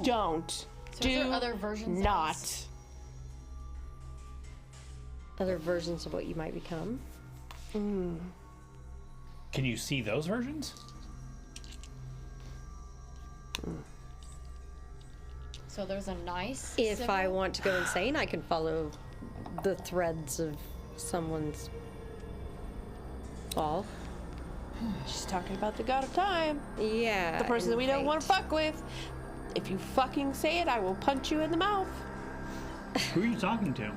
[SPEAKER 3] Don't.
[SPEAKER 5] So is
[SPEAKER 3] Do
[SPEAKER 5] there other versions of
[SPEAKER 3] not.
[SPEAKER 5] us?
[SPEAKER 1] Other versions of what you might become.
[SPEAKER 2] Can you see those versions?
[SPEAKER 5] So there's a nice.
[SPEAKER 1] If I
[SPEAKER 5] signal?
[SPEAKER 1] want to go insane, I can follow the threads of someone's fall.
[SPEAKER 3] She's talking about the god of time.
[SPEAKER 1] Yeah.
[SPEAKER 3] The person that we don't want to fuck with. If you fucking say it, I will punch you in the mouth.
[SPEAKER 2] Who are you talking to?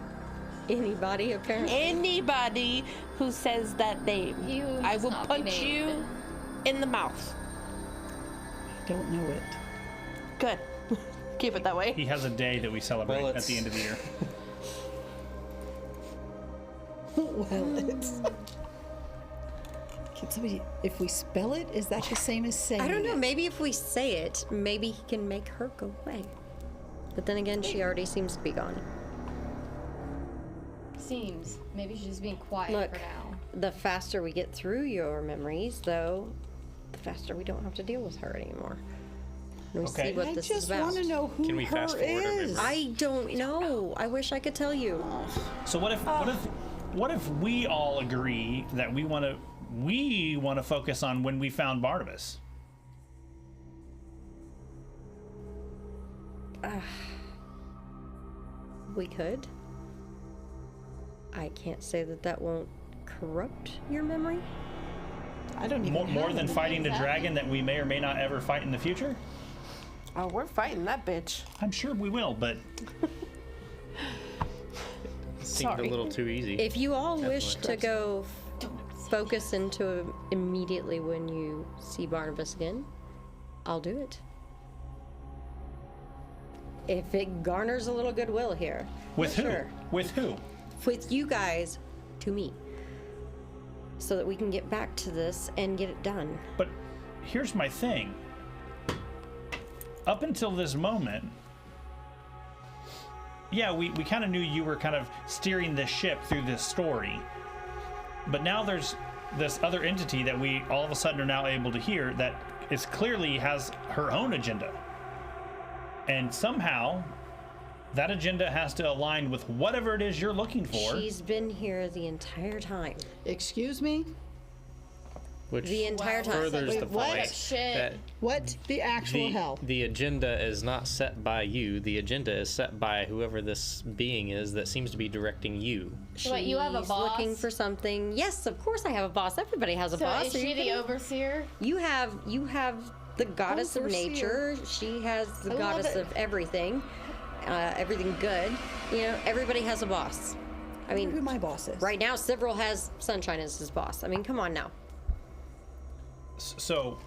[SPEAKER 1] Anybody, apparently.
[SPEAKER 3] Anybody who says that name,
[SPEAKER 5] You
[SPEAKER 3] I
[SPEAKER 5] must
[SPEAKER 3] will
[SPEAKER 5] not be
[SPEAKER 3] punch
[SPEAKER 5] named.
[SPEAKER 3] you in the mouth.
[SPEAKER 7] Don't know it.
[SPEAKER 3] Good. Keep it that way.
[SPEAKER 2] He has a day that we celebrate
[SPEAKER 6] Well,
[SPEAKER 2] at the end of the year.
[SPEAKER 7] Well, it's. Can somebody, if we spell it, is that the same as saying
[SPEAKER 1] I don't know.
[SPEAKER 7] it?
[SPEAKER 1] Maybe if we say it, maybe he can make her go away. But then again, she already seems to be gone.
[SPEAKER 5] Seems. Maybe she's just being quiet
[SPEAKER 1] Look,
[SPEAKER 5] for now.
[SPEAKER 1] the faster we get through your memories, though, the faster we don't have to deal with her anymore. And we
[SPEAKER 2] Okay.
[SPEAKER 1] see what
[SPEAKER 7] I
[SPEAKER 1] this is
[SPEAKER 7] just
[SPEAKER 1] about.
[SPEAKER 7] want to know who
[SPEAKER 6] Can we
[SPEAKER 7] her
[SPEAKER 6] fast forward her
[SPEAKER 7] is.
[SPEAKER 6] memory?
[SPEAKER 1] I don't know. I wish I could tell you.
[SPEAKER 2] So what if we all agree that we want to focus on when we found Barnabas?
[SPEAKER 1] We could. I can't say that that won't corrupt your memory.
[SPEAKER 7] I don't even
[SPEAKER 2] More
[SPEAKER 7] have
[SPEAKER 2] than
[SPEAKER 7] it.
[SPEAKER 2] fighting the
[SPEAKER 5] Exactly.
[SPEAKER 2] dragon that we may or may not ever fight in the future?
[SPEAKER 3] Oh, we're fighting that bitch.
[SPEAKER 2] I'm sure we will, but
[SPEAKER 6] Seemed
[SPEAKER 3] Sorry.
[SPEAKER 6] a little too easy.
[SPEAKER 1] If you all wish to
[SPEAKER 6] Definitely.
[SPEAKER 1] go focus into immediately when you see Barnabas again, I'll do it. If it garners a little goodwill here.
[SPEAKER 2] with who?
[SPEAKER 1] Sure.
[SPEAKER 2] With who?
[SPEAKER 1] With you guys to me. so that we can get back to this and get it done.
[SPEAKER 2] But here's my thing. Up until this moment, yeah, we kind of knew you were kind of steering this ship through this story. But now there's this other entity that we all of a sudden are now able to hear that is clearly has her own agenda. And somehow that agenda has to align with whatever it is you're looking for.
[SPEAKER 1] She's been here the entire time.
[SPEAKER 7] Excuse me?
[SPEAKER 6] Which
[SPEAKER 1] The entire time.
[SPEAKER 6] furthers
[SPEAKER 7] Wait,
[SPEAKER 6] the
[SPEAKER 7] what?
[SPEAKER 6] point
[SPEAKER 5] Shit.
[SPEAKER 6] that
[SPEAKER 7] What the actual hell?
[SPEAKER 6] the agenda is not set by you. The agenda is set by whoever this being is that seems to be directing you.
[SPEAKER 5] So what, you have a
[SPEAKER 1] She's
[SPEAKER 5] boss?
[SPEAKER 1] looking for something. Yes, of course I have a boss. Everybody has a
[SPEAKER 5] So
[SPEAKER 1] boss.
[SPEAKER 5] is
[SPEAKER 1] Are you
[SPEAKER 5] she the
[SPEAKER 1] kidding?
[SPEAKER 5] overseer?
[SPEAKER 1] You have the goddess of
[SPEAKER 7] Overseer.
[SPEAKER 1] nature. She has the
[SPEAKER 5] I love
[SPEAKER 1] goddess
[SPEAKER 5] it.
[SPEAKER 1] of everything. Everything good. You know, everybody has a boss. I
[SPEAKER 7] Who
[SPEAKER 1] mean,
[SPEAKER 7] my boss is.
[SPEAKER 1] right now, Sivril has Sunshine as his boss. I mean, come on now.
[SPEAKER 2] So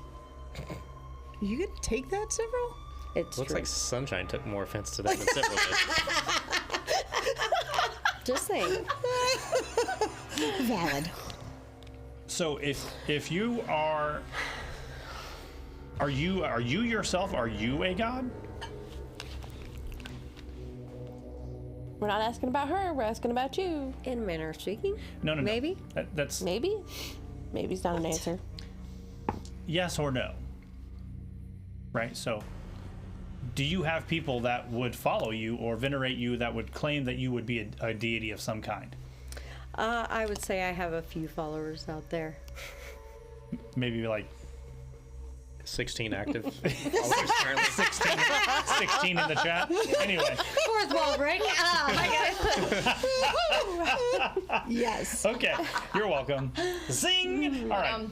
[SPEAKER 7] You gonna take that, Several?
[SPEAKER 1] It's
[SPEAKER 6] Looks
[SPEAKER 1] true.
[SPEAKER 6] like Sunshine took more offense to that than several did.
[SPEAKER 1] Just saying.
[SPEAKER 7] Valid.
[SPEAKER 2] So if you are you yourself, are you a god?
[SPEAKER 3] We're not asking about her. We're asking about you.
[SPEAKER 1] In a manner of speaking.
[SPEAKER 2] No.
[SPEAKER 1] Maybe.
[SPEAKER 2] That's
[SPEAKER 3] Maybe. Maybe's not an answer.
[SPEAKER 2] yes or no. Right? So do you have people that would follow you or venerate you that would claim that you would be a deity of some kind?
[SPEAKER 1] I would say I have a few followers out there.
[SPEAKER 2] Maybe like
[SPEAKER 6] 16 active. Followers currently.
[SPEAKER 2] 16 in the chat. Anyway,
[SPEAKER 1] Fourth wall break. Oh my god.
[SPEAKER 7] Yes.
[SPEAKER 2] okay. You're welcome. Zing! All right.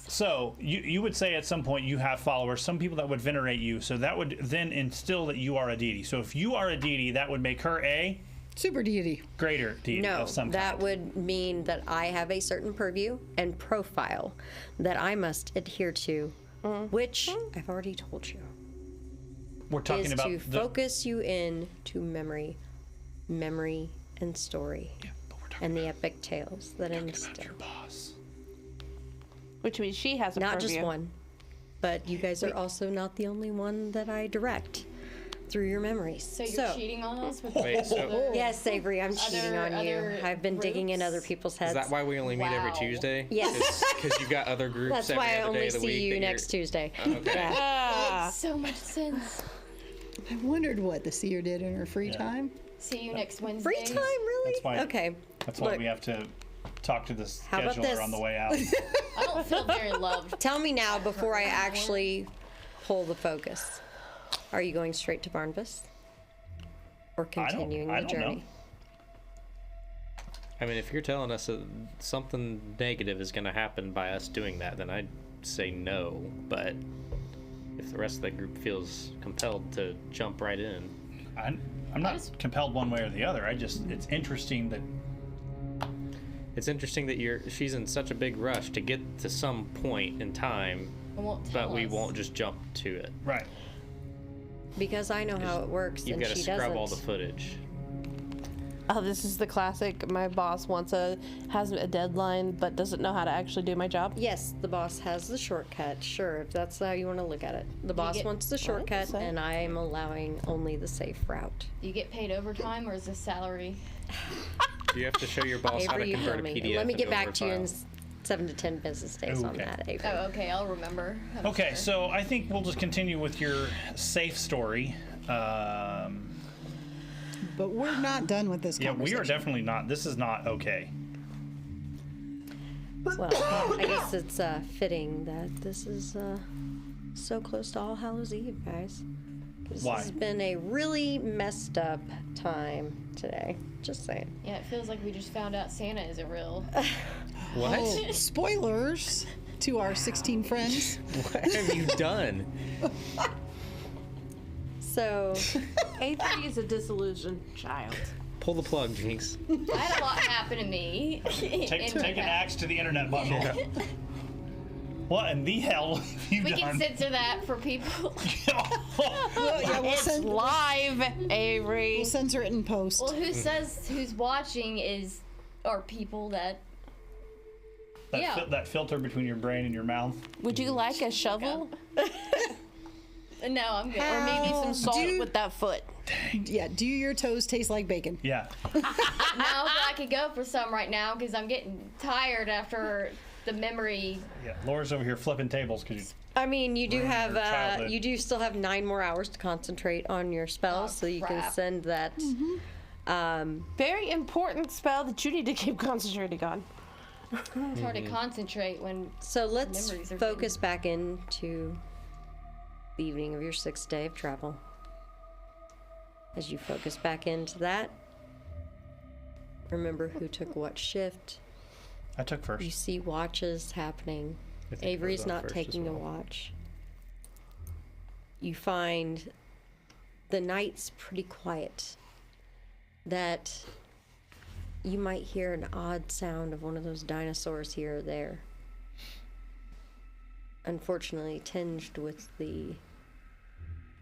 [SPEAKER 2] So you would say at some point you have followers, some people that would venerate you. So that would then instill that you are a deity. So if you are a deity, that would make her a
[SPEAKER 7] Super deity.
[SPEAKER 2] greater deity
[SPEAKER 1] No,
[SPEAKER 2] of some
[SPEAKER 1] that
[SPEAKER 2] kind.
[SPEAKER 1] would mean that I have a certain purview and profile that I must adhere to, which I've already told you
[SPEAKER 2] We're talking
[SPEAKER 1] is
[SPEAKER 2] about
[SPEAKER 1] to focus you in to memory, and story,
[SPEAKER 2] but we're talking
[SPEAKER 1] and the epic tales that
[SPEAKER 2] about
[SPEAKER 1] instill.
[SPEAKER 2] your boss.
[SPEAKER 3] Which means she has a
[SPEAKER 1] Not
[SPEAKER 3] purview.
[SPEAKER 1] just one, but you guys are also not the only one that I direct through your memories.
[SPEAKER 5] So you're cheating on us with
[SPEAKER 6] Wait, so
[SPEAKER 5] other-
[SPEAKER 1] Yes, Avery, I'm cheating on you.
[SPEAKER 5] other
[SPEAKER 1] I've been digging in
[SPEAKER 5] groups?
[SPEAKER 1] other people's heads.
[SPEAKER 6] is that why we only meet every
[SPEAKER 5] Wow.
[SPEAKER 6] Tuesday?
[SPEAKER 1] Yes.
[SPEAKER 6] Because you've got other groups
[SPEAKER 1] That's
[SPEAKER 6] every
[SPEAKER 1] why I
[SPEAKER 6] other day
[SPEAKER 1] only
[SPEAKER 6] of the week.
[SPEAKER 1] see you
[SPEAKER 6] that you're-
[SPEAKER 1] next Tuesday.
[SPEAKER 6] Okay.
[SPEAKER 1] Yeah.
[SPEAKER 3] Ah.
[SPEAKER 5] Makes so much sense.
[SPEAKER 7] I wondered what the seer did in her free time.
[SPEAKER 5] See you next Wednesday.
[SPEAKER 1] Free time, really?
[SPEAKER 2] That's why-
[SPEAKER 1] Okay.
[SPEAKER 2] That's why
[SPEAKER 1] Look,
[SPEAKER 2] we have to talk to the
[SPEAKER 1] How about
[SPEAKER 2] scheduler
[SPEAKER 1] this?
[SPEAKER 2] on the way out.
[SPEAKER 5] I don't feel very loved.
[SPEAKER 1] Tell me now before I actually pull the focus. Are you going straight to Barnabas? Or continuing
[SPEAKER 2] I
[SPEAKER 1] the
[SPEAKER 2] don't know.
[SPEAKER 1] journey?
[SPEAKER 6] I mean, if you're telling us that something negative is going to happen by us doing that, then I'd say no. But if the rest of the group feels compelled to jump right in,
[SPEAKER 2] I'm not compelled one way or the other. It's interesting that
[SPEAKER 6] it's interesting that she's in such a big rush to get to some point in time,
[SPEAKER 5] I won't
[SPEAKER 6] but
[SPEAKER 5] tell
[SPEAKER 6] we
[SPEAKER 5] us.
[SPEAKER 6] won't just jump to it.
[SPEAKER 2] right.
[SPEAKER 1] Because I know how it works
[SPEAKER 6] You've
[SPEAKER 1] and
[SPEAKER 6] got to
[SPEAKER 1] she
[SPEAKER 6] scrub
[SPEAKER 1] doesn't.
[SPEAKER 6] all the footage.
[SPEAKER 3] Oh, this is the classic. My boss has a deadline, but doesn't know how to actually do my job.
[SPEAKER 1] Yes, the boss has the shortcut. Sure, if that's how you want to look at it. The boss
[SPEAKER 5] get-
[SPEAKER 1] wants the shortcut,
[SPEAKER 3] so.
[SPEAKER 1] and I am allowing only the safe route.
[SPEAKER 5] Do you get paid overtime or is this salary?
[SPEAKER 6] You have to show your boss how
[SPEAKER 1] Avery,
[SPEAKER 6] to
[SPEAKER 1] you
[SPEAKER 6] convert
[SPEAKER 1] tell
[SPEAKER 6] a
[SPEAKER 1] me.
[SPEAKER 6] PDF
[SPEAKER 1] Let me get
[SPEAKER 6] into a
[SPEAKER 1] back
[SPEAKER 6] Word
[SPEAKER 1] to you in
[SPEAKER 6] file.
[SPEAKER 1] 7 to 10 business days on
[SPEAKER 2] Okay.
[SPEAKER 1] that, Avery.
[SPEAKER 5] Oh, okay, I'll remember. I'm
[SPEAKER 2] Okay,
[SPEAKER 5] sure.
[SPEAKER 2] so I think we'll just continue with your safe story.
[SPEAKER 7] But we're not done with this
[SPEAKER 2] Yeah,
[SPEAKER 7] conversation.
[SPEAKER 2] we are definitely not. This is not okay.
[SPEAKER 1] Well, I guess it's fitting that this is so close to All Hallows Eve, guys. This
[SPEAKER 2] Why?
[SPEAKER 1] has been a really messed up time today. Just saying.
[SPEAKER 5] Yeah, it feels like we just found out Santa isn't real.
[SPEAKER 6] What?
[SPEAKER 7] Oh, spoilers to our 16 friends.
[SPEAKER 6] What have you done?
[SPEAKER 1] So,
[SPEAKER 3] Avery is a disillusioned child.
[SPEAKER 6] Pull the plug, Jinx.
[SPEAKER 5] I had a lot happen to me.
[SPEAKER 2] Take an axe to the internet bundle. What in the hell have you
[SPEAKER 5] We
[SPEAKER 2] done?
[SPEAKER 5] can censor that for people.
[SPEAKER 7] Well, yeah,
[SPEAKER 3] It's live, Avery.
[SPEAKER 7] we'll censor it in post.
[SPEAKER 5] Well, who says who's watching are people that Yeah.
[SPEAKER 2] That filter between your brain and your mouth.
[SPEAKER 3] Would you like a shovel?
[SPEAKER 5] No, I'm good.
[SPEAKER 3] Or maybe some salt
[SPEAKER 7] Dude.
[SPEAKER 3] with that foot?
[SPEAKER 7] Yeah, do your toes taste like bacon?
[SPEAKER 2] Yeah.
[SPEAKER 5] No, but I could go for some right now because I'm getting tired after the memory.
[SPEAKER 2] Yeah. Laura's over here flipping tables because
[SPEAKER 1] I mean, you do
[SPEAKER 2] Ruin
[SPEAKER 1] have,
[SPEAKER 2] your childhood.
[SPEAKER 1] you do still have 9 more hours to concentrate on your spell,
[SPEAKER 5] Oh,
[SPEAKER 1] so you can
[SPEAKER 5] crap.
[SPEAKER 1] send that.
[SPEAKER 3] Very important spell that you need to keep concentrating on.
[SPEAKER 5] It's hard to concentrate when.
[SPEAKER 1] So let's
[SPEAKER 5] Memories are
[SPEAKER 1] focus back into the evening of your 6th day of travel. As you focus back into that, remember who took what shift.
[SPEAKER 2] I took first.
[SPEAKER 1] You see watches happening.
[SPEAKER 6] I think
[SPEAKER 1] Avery's
[SPEAKER 6] Rose on
[SPEAKER 1] not
[SPEAKER 6] first
[SPEAKER 1] taking
[SPEAKER 6] as
[SPEAKER 1] a
[SPEAKER 6] well.
[SPEAKER 1] watch. You find the night's pretty quiet. That you might hear an odd sound of one of those dinosaurs here or there. Unfortunately, tinged with the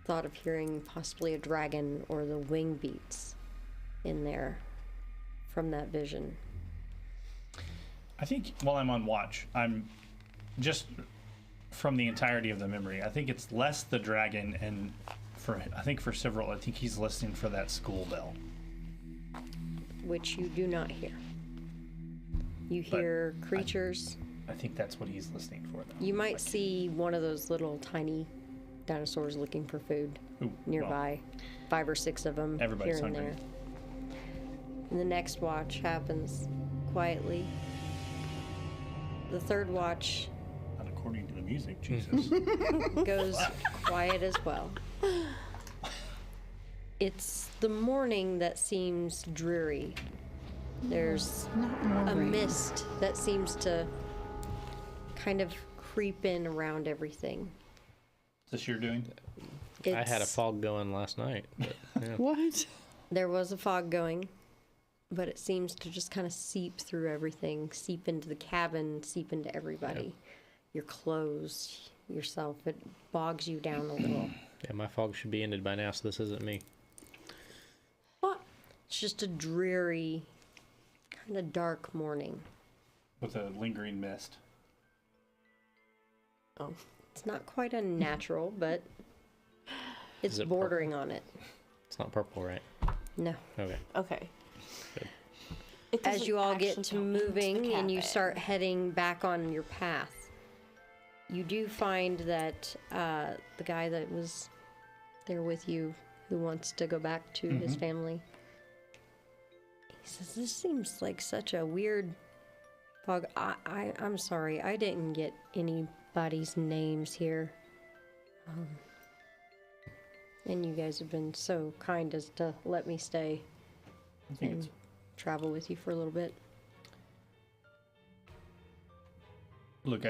[SPEAKER 1] thought of hearing possibly a dragon or the wing beats in there from that vision.
[SPEAKER 2] I think while I'm on watch, I'm just from the entirety of the memory. I think it's less the dragon, and I think he's listening for that school bell.
[SPEAKER 1] Which you do not hear. You hear creatures.
[SPEAKER 2] I think that's what he's listening for, though.
[SPEAKER 1] You might see one of those little tiny dinosaurs looking for food
[SPEAKER 2] Ooh, well,
[SPEAKER 1] nearby. 5 or 6 of them
[SPEAKER 2] Everybody's
[SPEAKER 1] here and
[SPEAKER 2] hungry.
[SPEAKER 1] there. And the next watch happens quietly. The third watch
[SPEAKER 2] not according to the music, Jesus.
[SPEAKER 1] goes quiet as well. It's the morning that seems dreary. There's
[SPEAKER 7] Not more
[SPEAKER 1] a
[SPEAKER 7] rain.
[SPEAKER 1] mist that seems to kind of creep in around everything.
[SPEAKER 2] Is this your doing?
[SPEAKER 6] I had a
[SPEAKER 1] It's-
[SPEAKER 6] fog going last night. But, yeah.
[SPEAKER 7] What?
[SPEAKER 1] There was a fog going, but it seems to just kind of seep through everything, seep into the cabin, seep into everybody. Your clothes, yourself. It bogs you down a little.
[SPEAKER 6] Yeah, my fog should be ended by now, so this isn't me.
[SPEAKER 1] It's just a dreary, kind of dark morning.
[SPEAKER 2] With a lingering mist.
[SPEAKER 1] Oh, it's not quite unnatural, but it's
[SPEAKER 6] it
[SPEAKER 1] bordering on it.
[SPEAKER 6] It's not purple, right?
[SPEAKER 1] No.
[SPEAKER 6] Okay.
[SPEAKER 3] Okay.
[SPEAKER 6] Good.
[SPEAKER 3] It
[SPEAKER 1] As
[SPEAKER 3] doesn't
[SPEAKER 1] you all get
[SPEAKER 3] actually
[SPEAKER 1] to
[SPEAKER 3] go into the
[SPEAKER 1] moving and you
[SPEAKER 3] cabin.
[SPEAKER 1] start heading back on your path, you do find that the guy that was there with you, who wants to go back to his family, he says, "This seems like such a weird fog. I'm sorry, I didn't get anybody's names here. And you guys have been so kind as to let me stay
[SPEAKER 2] I think
[SPEAKER 1] and
[SPEAKER 2] it's
[SPEAKER 1] travel with you for a little bit."
[SPEAKER 2] Look,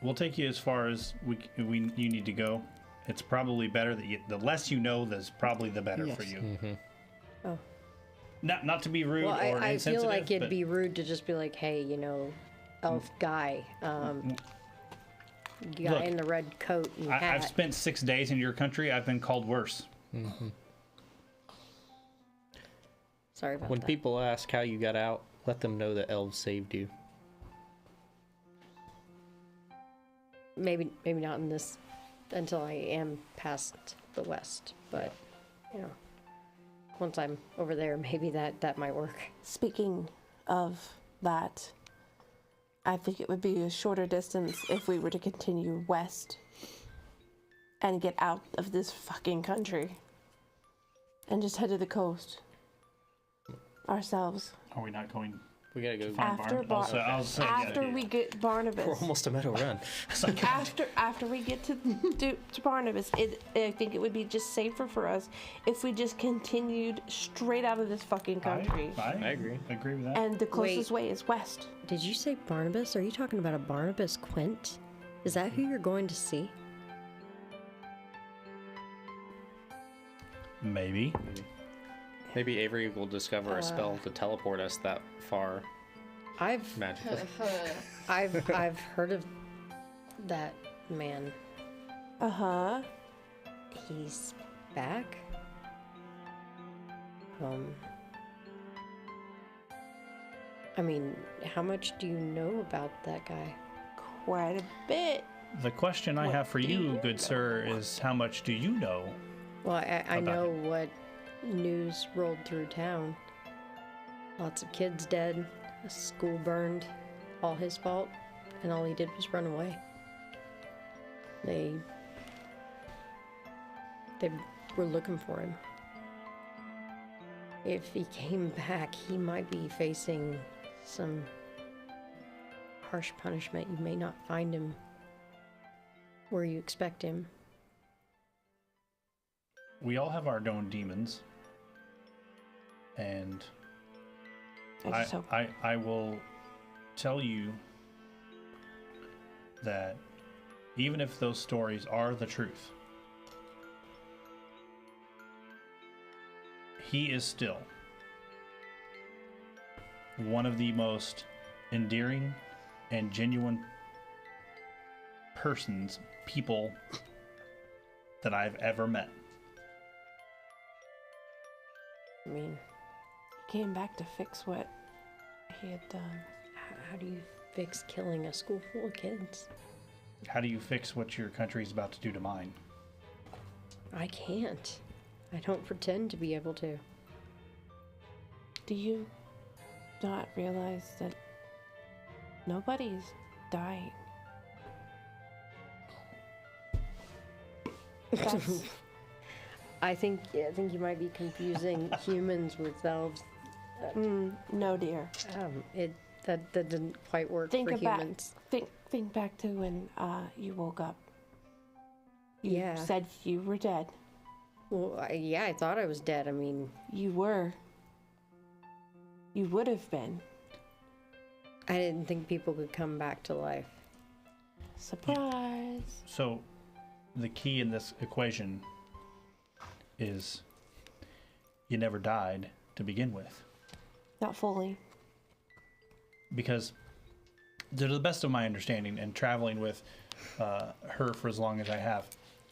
[SPEAKER 2] we'll take you as far as you need to go. It's probably better that the less you know, that's probably the better for
[SPEAKER 7] Yes.
[SPEAKER 2] you.
[SPEAKER 1] Oh.
[SPEAKER 2] Not to be rude
[SPEAKER 1] Well,
[SPEAKER 2] or
[SPEAKER 1] I
[SPEAKER 2] insensitive.
[SPEAKER 1] feel like it'd
[SPEAKER 2] but
[SPEAKER 1] be rude to just be like, "Hey, elf guy, guy
[SPEAKER 2] Look,
[SPEAKER 1] in the red coat and hat."
[SPEAKER 2] I've spent 6 days in your country. I've been called worse.
[SPEAKER 1] Sorry about
[SPEAKER 6] When
[SPEAKER 1] that.
[SPEAKER 6] people ask how you got out, let them know that elves saved you.
[SPEAKER 1] Maybe not in this until I am past the west, but once I'm over there, maybe that might work.
[SPEAKER 3] Speaking of that, I think it would be a shorter distance if we were to continue west and get out of this fucking country and just head to the coast ourselves.
[SPEAKER 2] Are we not going
[SPEAKER 6] We gotta go.
[SPEAKER 2] find
[SPEAKER 3] After
[SPEAKER 2] Barn? I'll say,
[SPEAKER 3] After we get Barnabas.
[SPEAKER 6] We're almost a meadow run.
[SPEAKER 3] After we get to Barnabas, I think it would be just safer for us if we just continued straight out of this fucking country.
[SPEAKER 6] I agree.
[SPEAKER 2] Agree with that.
[SPEAKER 3] And the closest
[SPEAKER 1] Wait.
[SPEAKER 3] way is west.
[SPEAKER 1] Did you say Barnabas? Are you talking about a Barnabas Quint? Is that who you're going to see?
[SPEAKER 2] Maybe.
[SPEAKER 6] Maybe Avery will discover a spell to teleport us that far
[SPEAKER 1] I've
[SPEAKER 6] magically.
[SPEAKER 1] I've heard of that man.
[SPEAKER 3] Uh-huh.
[SPEAKER 1] He's back. I mean, how much do you know about that guy?
[SPEAKER 3] Quite a bit.
[SPEAKER 2] The question I have for
[SPEAKER 3] do
[SPEAKER 2] you,
[SPEAKER 3] you
[SPEAKER 2] good sir, is how much do you know?
[SPEAKER 1] Well, I
[SPEAKER 2] About
[SPEAKER 1] know what news rolled through town. Lots of kids dead, a school burned, all his fault, and all he did was run away. They were looking for him. If he came back, he might be facing some harsh punishment. You may not find him where you expect him.
[SPEAKER 2] We all have our own demons. And
[SPEAKER 3] I just hope.
[SPEAKER 2] I will tell you that even if those stories are the truth, he is still one of the most endearing and genuine people that I've ever met.
[SPEAKER 1] I mean,
[SPEAKER 3] He came back to fix what he had done.
[SPEAKER 1] how do you fix killing a school full of kids?
[SPEAKER 2] How do you fix what your country's about to do to mine?
[SPEAKER 1] I can't. I don't pretend to be able to.
[SPEAKER 3] Do you not realize that nobody's dying? That's,
[SPEAKER 1] I think you might be confusing humans with elves.
[SPEAKER 3] no, dear.
[SPEAKER 1] That didn't quite work
[SPEAKER 3] Think
[SPEAKER 1] for
[SPEAKER 3] about
[SPEAKER 1] humans.
[SPEAKER 3] think back to when you woke up. You
[SPEAKER 1] Yeah.
[SPEAKER 3] said you were dead.
[SPEAKER 1] Well, I thought I was dead. I mean,
[SPEAKER 3] You were. You would have been.
[SPEAKER 1] I didn't think people could come back to life.
[SPEAKER 3] Surprise.
[SPEAKER 2] So, the key in this equation is you never died to begin with.
[SPEAKER 3] Not fully.
[SPEAKER 2] Because, to the best of my understanding and traveling with her for as long as I have,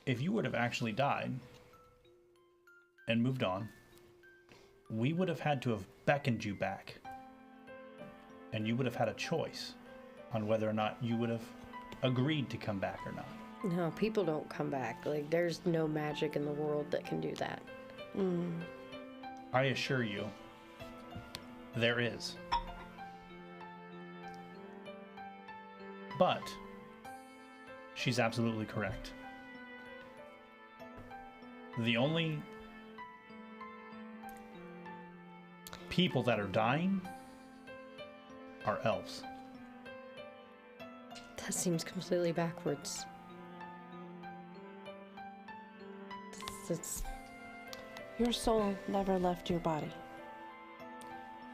[SPEAKER 2] if you would have actually died and moved on, we would have had to have beckoned you back. And you would have had a choice on whether or not you would have agreed to come back or not.
[SPEAKER 1] No, people don't come back. Like, there's no magic in the world that can do that.
[SPEAKER 2] I assure you, there is. But she's absolutely correct. The only people that are dying are elves.
[SPEAKER 1] That seems completely backwards. It's
[SPEAKER 3] Your soul never left your body.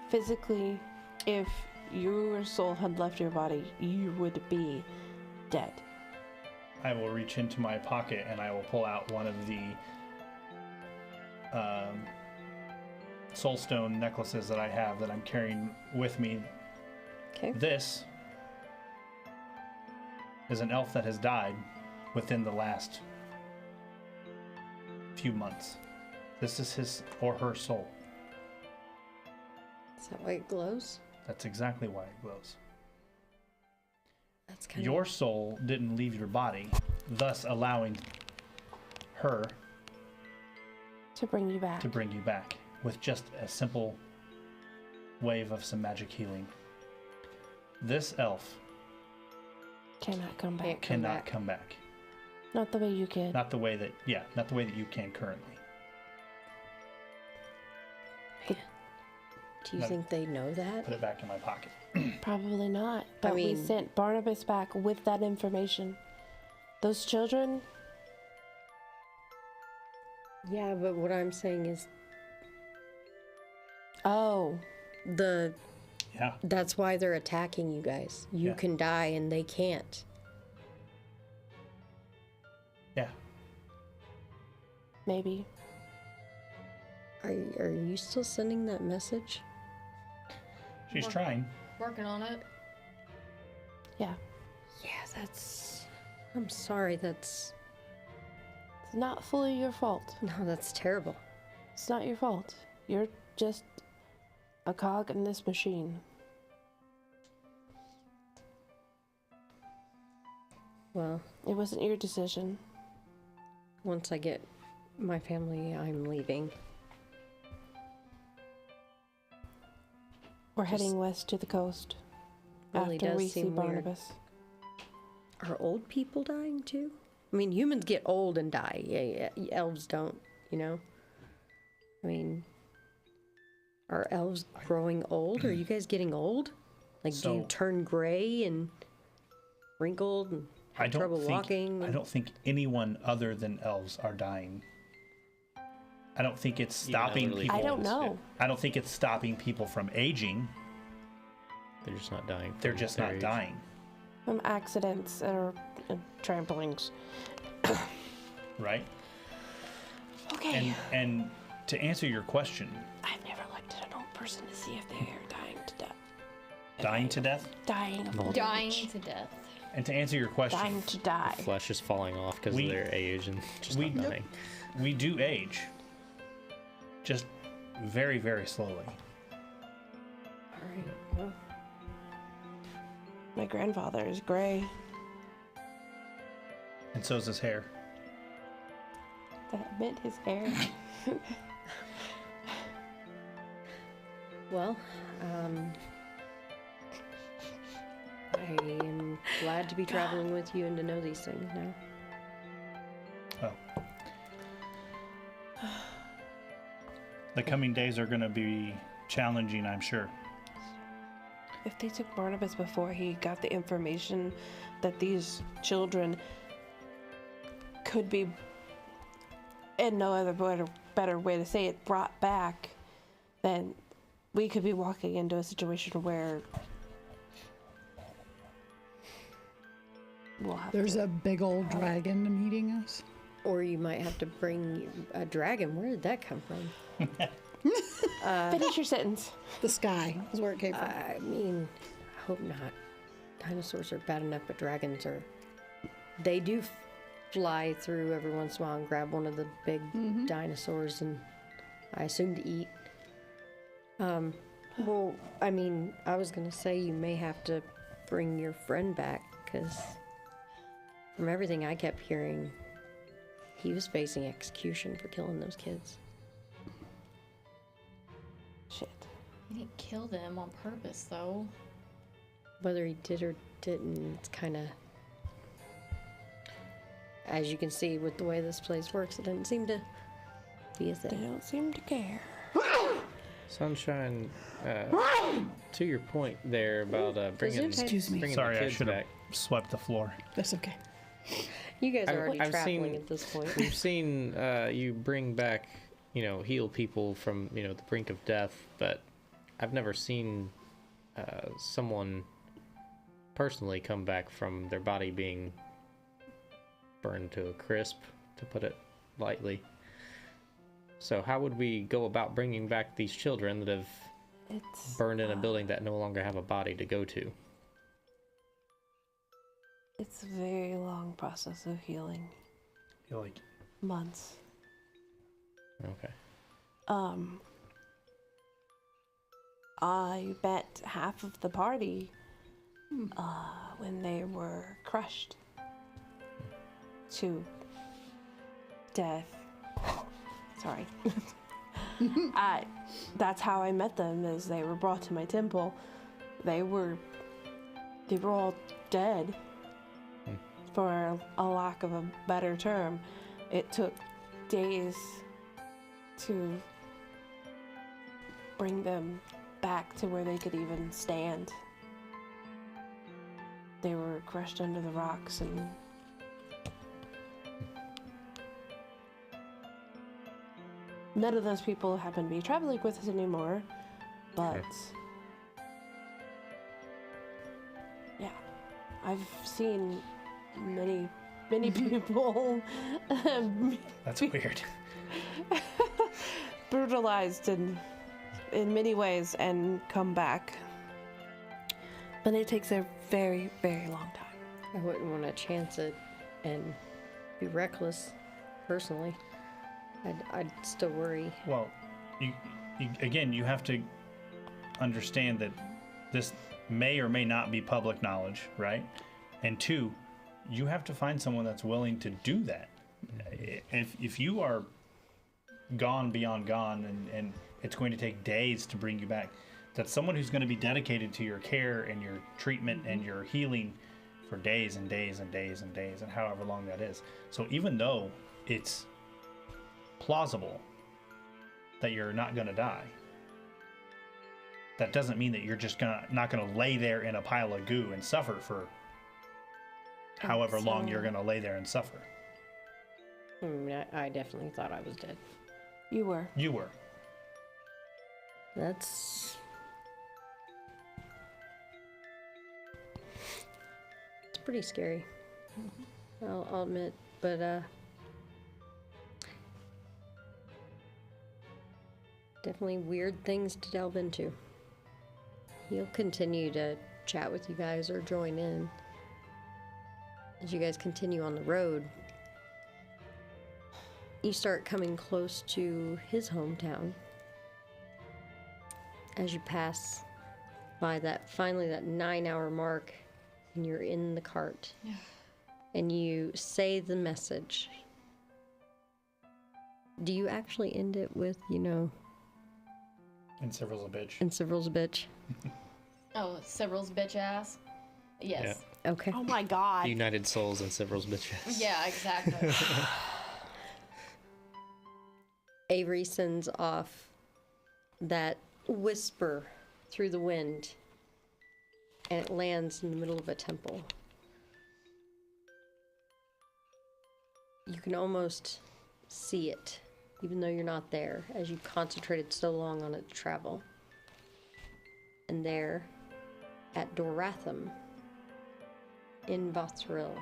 [SPEAKER 3] Physically, if your soul had left your body, you would be dead.
[SPEAKER 2] I will reach into my pocket and I will pull out one of the soulstone necklaces that I have that I'm carrying with me.
[SPEAKER 1] okay.
[SPEAKER 2] This is an elf that has died within the last few months. This is his or her soul.
[SPEAKER 1] Is that why it glows?
[SPEAKER 2] That's exactly why it glows.
[SPEAKER 1] That's kind
[SPEAKER 2] Your soul didn't leave your body, thus allowing her
[SPEAKER 3] To bring you back.
[SPEAKER 2] to bring you back with just a simple wave of some magic healing. This elf
[SPEAKER 3] Cannot come back.
[SPEAKER 2] cannot come back.
[SPEAKER 3] Not the way you can.
[SPEAKER 2] Not the way that you can currently.
[SPEAKER 1] Do you think they know that?
[SPEAKER 2] Put it back in my pocket.
[SPEAKER 3] Probably not. But we
[SPEAKER 1] mean-
[SPEAKER 3] sent Barnabas back with that information. Those children,
[SPEAKER 1] Yeah, but what I'm saying is
[SPEAKER 3] oh,
[SPEAKER 2] Yeah.
[SPEAKER 1] that's why they're attacking you guys. You
[SPEAKER 2] Yeah.
[SPEAKER 1] can die and they can't.
[SPEAKER 2] Yeah.
[SPEAKER 3] maybe.
[SPEAKER 1] Are you still sending that message?
[SPEAKER 2] She's trying.
[SPEAKER 5] Working on it.
[SPEAKER 3] Yeah.
[SPEAKER 1] Yeah, that's. I'm sorry. That's.
[SPEAKER 3] It's not fully your fault.
[SPEAKER 1] No, that's terrible.
[SPEAKER 3] It's not your fault. You're just a cog in this machine.
[SPEAKER 1] Well,
[SPEAKER 3] It wasn't your decision.
[SPEAKER 1] once I get my family, I'm leaving.
[SPEAKER 3] We're heading west to the coast
[SPEAKER 1] Really
[SPEAKER 3] after
[SPEAKER 1] does
[SPEAKER 3] we see
[SPEAKER 1] seem weird.
[SPEAKER 3] Barnabas.
[SPEAKER 1] Are old people dying too? I mean, humans get old and die. Yeah, elves don't, you know? I mean, are elves growing old? Are you guys getting old? Like, do you
[SPEAKER 2] So-
[SPEAKER 1] turn gray and wrinkled and
[SPEAKER 2] I
[SPEAKER 1] have
[SPEAKER 2] don't
[SPEAKER 1] trouble
[SPEAKER 2] think
[SPEAKER 1] walking?
[SPEAKER 2] I don't think anyone other than elves are dying. I don't think it's stopping
[SPEAKER 6] elderly
[SPEAKER 2] people.
[SPEAKER 3] I don't know.
[SPEAKER 2] I don't think it's stopping people from aging.
[SPEAKER 6] They're just not dying.
[SPEAKER 2] They're
[SPEAKER 6] from
[SPEAKER 2] just
[SPEAKER 6] their
[SPEAKER 2] not
[SPEAKER 6] age.
[SPEAKER 2] dying,
[SPEAKER 3] From accidents or tramplings.
[SPEAKER 2] right?
[SPEAKER 3] Okay.
[SPEAKER 2] And to answer your question,
[SPEAKER 3] I've never looked at an old person to see if they are dying to death.
[SPEAKER 2] dying to death,
[SPEAKER 3] Dying of old
[SPEAKER 5] Dying
[SPEAKER 3] age.
[SPEAKER 5] to death.
[SPEAKER 2] and to answer your question,
[SPEAKER 3] Dying to die.
[SPEAKER 6] Flesh is falling off because of
[SPEAKER 2] We-
[SPEAKER 6] their age and just
[SPEAKER 2] we-
[SPEAKER 6] not dying.
[SPEAKER 2] we do age, just very, very slowly.
[SPEAKER 1] All right. Well,
[SPEAKER 3] My grandfather is gray.
[SPEAKER 2] And so is his hair.
[SPEAKER 3] That meant his hair.
[SPEAKER 1] well, I am glad to be traveling with you and to know these things now.
[SPEAKER 2] Oh. The coming days are going to be challenging, I'm sure.
[SPEAKER 3] If they took Barnabas before he got the information that these children could be, and no other better way to say it, brought back, then we could be walking into a situation where we'll have
[SPEAKER 7] There's
[SPEAKER 3] to.
[SPEAKER 7] a big old dragon meeting us.
[SPEAKER 1] Or you might have to bring a dragon. Where did that come from?
[SPEAKER 3] Finish your sentence.
[SPEAKER 7] The sky is where it came from.
[SPEAKER 1] I mean, I hope not. Dinosaurs are bad enough, but dragons are. They do fly through every once in a while and grab one of the big dinosaurs, and I assume to eat. Well, I mean, I was gonna say you may have to bring your friend back, because from everything I kept hearing, he was facing execution for killing those kids.
[SPEAKER 3] Shit.
[SPEAKER 5] He didn't kill them on purpose, though.
[SPEAKER 1] Whether he did or didn't, it's kind of. As you can see with the way this place works, it doesn't seem to be a
[SPEAKER 3] They
[SPEAKER 1] thing.
[SPEAKER 3] don't seem to care.
[SPEAKER 6] Sunshine, to your point there about bringing,
[SPEAKER 1] Excuse
[SPEAKER 7] me.
[SPEAKER 6] bringing
[SPEAKER 2] Sorry,
[SPEAKER 6] the
[SPEAKER 2] I
[SPEAKER 6] kids
[SPEAKER 2] should have
[SPEAKER 6] back.
[SPEAKER 2] swept the floor.
[SPEAKER 7] That's okay.
[SPEAKER 1] You guys are already
[SPEAKER 6] I've
[SPEAKER 1] traveling
[SPEAKER 6] seen-
[SPEAKER 1] at this point.
[SPEAKER 6] We've seen you bring back, heal people from, the brink of death, but I've never seen someone personally come back from their body being burned to a crisp, to put it lightly. So how would we go about bringing back these children that have
[SPEAKER 3] It's
[SPEAKER 6] burned in a building that no longer have a body to go to?
[SPEAKER 3] It's a very long process of healing.
[SPEAKER 2] You're like,
[SPEAKER 3] Months.
[SPEAKER 6] Okay.
[SPEAKER 3] I met half of the party when they were crushed to death. Sorry. That's how I met them, as they were brought to my temple. They were all dead, for a lack of a better term. It took days to bring them back to where they could even stand. They were crushed under the rocks, and none of those people happen to be traveling with us anymore, but yeah, I've seen many people
[SPEAKER 2] that's weird.
[SPEAKER 3] brutalized in many ways and come back. But it takes a very, very long time.
[SPEAKER 1] I wouldn't want to chance it and be reckless, personally. I'd still worry.
[SPEAKER 2] Well, you again, you have to understand that this may or may not be public knowledge, right? And two, you have to find someone that's willing to do that. If you are gone beyond gone and it's going to take days to bring you back, that's someone who's going to be dedicated to your care and your treatment and your healing for days and days and days and days and however long that is. So even though it's plausible that you're not going to die, that doesn't mean that you're just not going to lay there in a pile of goo and suffer for however long you're going to lay there and suffer.
[SPEAKER 1] I definitely thought I was dead.
[SPEAKER 3] You were.
[SPEAKER 2] You were.
[SPEAKER 1] It's pretty scary. I'll admit, but definitely weird things to delve into. He'll continue to chat with you guys or join in as you guys continue on the road. You start coming close to his hometown as you pass by that 9-hour mark, and you're in the cart. And you say the message. Do you actually end it with,
[SPEAKER 2] And Several's a bitch.
[SPEAKER 1] and Several's a bitch?
[SPEAKER 5] Oh, Several's bitch ass. Yes.
[SPEAKER 1] Okay.
[SPEAKER 3] Oh my god.
[SPEAKER 6] United Souls and Several's bitches.
[SPEAKER 5] Yeah, exactly.
[SPEAKER 1] Avery sends off that whisper through the wind, and it lands in the middle of a temple. You can almost see it, even though you're not there, as you concentrated so long on it to travel. And there, at Doratham, in Vothril,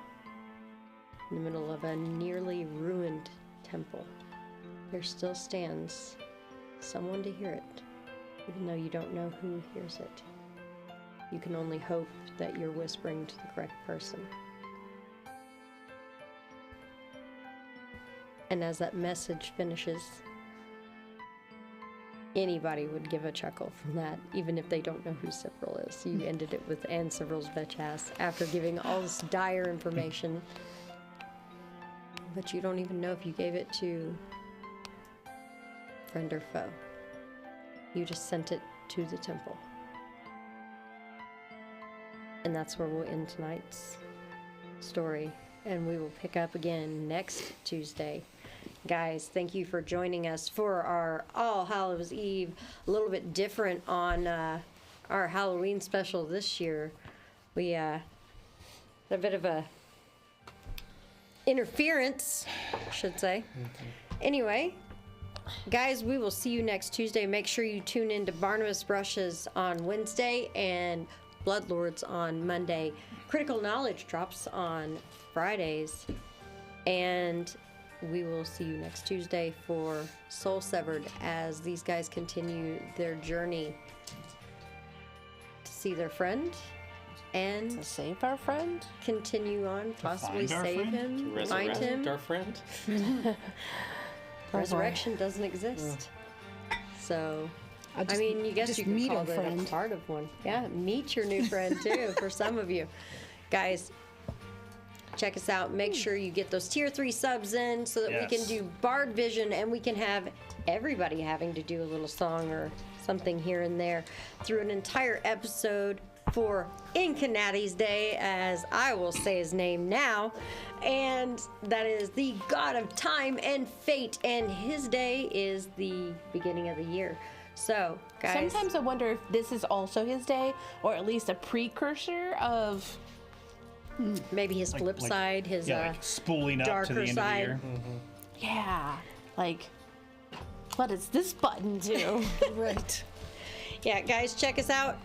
[SPEAKER 1] in the middle of a nearly ruined temple, there still stands someone to hear it, even though you don't know who hears it. You can only hope that you're whispering to the correct person. And as that message finishes, anybody would give a chuckle from that, even if they don't know who Several is. You ended it with "and Several's bitch ass" after giving all this dire information. But you don't even know if you gave it to friend or foe. You just sent it to the temple. And that's where we'll end tonight's story. And we will pick up again next Tuesday. Guys, thank you for joining us for our All Hallows Eve. A little bit different on our Halloween special this year. We had a bit of a interference, I should say. Anyway, guys, we will see you next Tuesday. Make sure you tune in to Barnabas Brushes on Wednesday and Bloodlords on Monday. Critical Knowledge drops on Fridays. And we will see you next Tuesday for Soul Severed as these guys continue their journey to see their friend and
[SPEAKER 3] To save our friend?
[SPEAKER 1] continue on, possibly
[SPEAKER 2] find our
[SPEAKER 1] save
[SPEAKER 2] friend?
[SPEAKER 1] him, find him.
[SPEAKER 6] Our friend.
[SPEAKER 1] Resurrection doesn't exist. So, I
[SPEAKER 7] just-
[SPEAKER 1] mean, you guess
[SPEAKER 7] just
[SPEAKER 1] you could
[SPEAKER 7] meet
[SPEAKER 1] call
[SPEAKER 7] our
[SPEAKER 1] that a
[SPEAKER 7] friend.
[SPEAKER 1] part of one. Yeah, meet your new friend too, for some of you. Guys, check us out. Make sure you get those tier 3 subs in so that we can
[SPEAKER 2] Yes.
[SPEAKER 1] do Bard Vision and we can have everybody having to do a little song or something here and there through an entire episode for Incanati's Day, as I will say his name now. And that is the god of time and fate, and his day is the beginning of the year. So, guys.
[SPEAKER 3] Sometimes I wonder if this is also his day, or at least a precursor of.
[SPEAKER 1] Maybe his flip side, his
[SPEAKER 2] like spooling up to
[SPEAKER 1] darker
[SPEAKER 2] the end
[SPEAKER 1] side.
[SPEAKER 2] of the year.
[SPEAKER 3] Yeah, like, what does this button do?
[SPEAKER 7] Right.
[SPEAKER 1] Yeah, guys, check us out